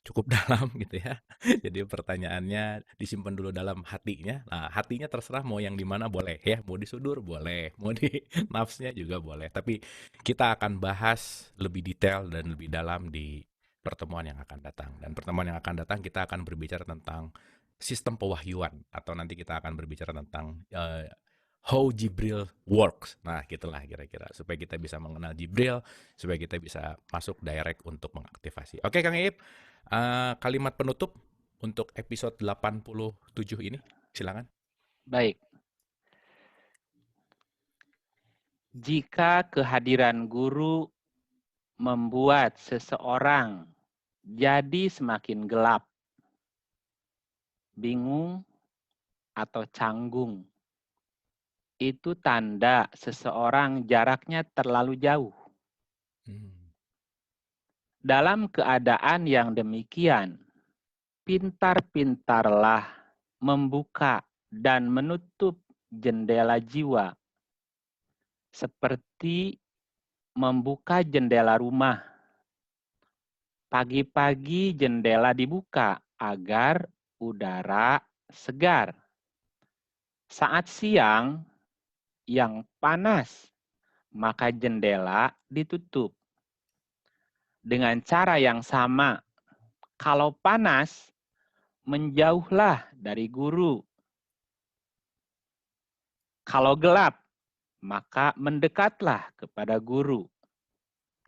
cukup dalam gitu ya. Jadi pertanyaannya disimpan dulu dalam hatinya. Nah, hatinya terserah mau yang di mana boleh ya, mau disudur boleh, mau di nafsnya juga boleh. Tapi kita akan bahas lebih detail dan lebih dalam di pertemuan yang akan datang. Dan pertemuan yang akan datang kita akan berbicara tentang sistem pewahyuan atau nanti kita akan berbicara tentang how Jibril works. Nah, gitulah kira-kira supaya kita bisa mengenal Jibril, supaya kita bisa masuk direct untuk mengaktifasi. Oke, Kang Iip, kalimat penutup untuk episode 87 ini, silakan. Baik. Jika kehadiran guru membuat seseorang jadi semakin gelap, bingung, atau canggung, itu tanda seseorang jaraknya terlalu jauh. Hmm. Dalam keadaan yang demikian, pintar-pintarlah membuka dan menutup jendela jiwa, seperti membuka jendela rumah. Pagi-pagi jendela dibuka agar udara segar. Saat siang yang panas, maka jendela ditutup. dengan cara yang sama. Kalau panas, menjauhlah dari guru. Kalau gelap, maka mendekatlah kepada guru.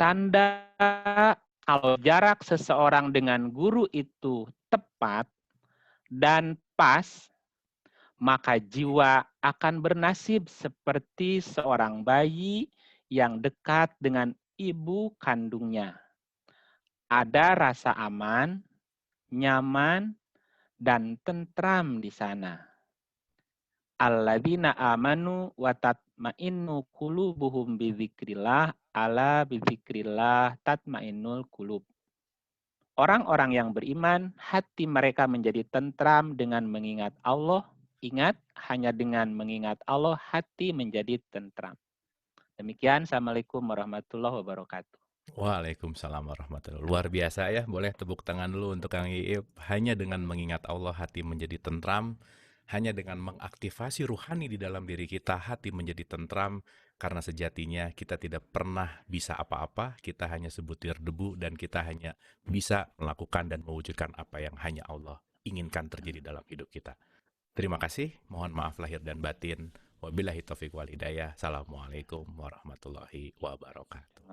Tanda kalau jarak seseorang dengan guru itu tepat dan pas, maka jiwa akan bernasib seperti seorang bayi yang dekat dengan ibu kandungnya. Ada rasa aman, nyaman, dan tentram di sana. Alladzina amanu wa tatma'innu qulubuhum bidzikrillah ala bidzikrillah tatma'innul qulub. Orang-orang yang beriman, hati mereka menjadi tentram dengan mengingat Allah. Ingat, hanya dengan mengingat Allah, hati menjadi tentram. Demikian, Assalamualaikum warahmatullahi wabarakatuh. Waalaikumsalam warahmatullahi wabarakatuh. Luar biasa ya, boleh tepuk tangan dulu untuk Kang Iip. Hanya dengan mengingat Allah hati menjadi tentram, hanya dengan mengaktifasi ruhani di dalam diri kita hati menjadi tentram, karena sejatinya kita tidak pernah bisa apa-apa, kita hanya sebutir debu dan kita hanya bisa melakukan dan mewujudkan apa yang hanya Allah inginkan terjadi dalam hidup kita. Terima kasih, mohon maaf lahir dan batin. Wabillahi taufiq wal hidayah. Assalamualaikum warahmatullahi wabarakatuh.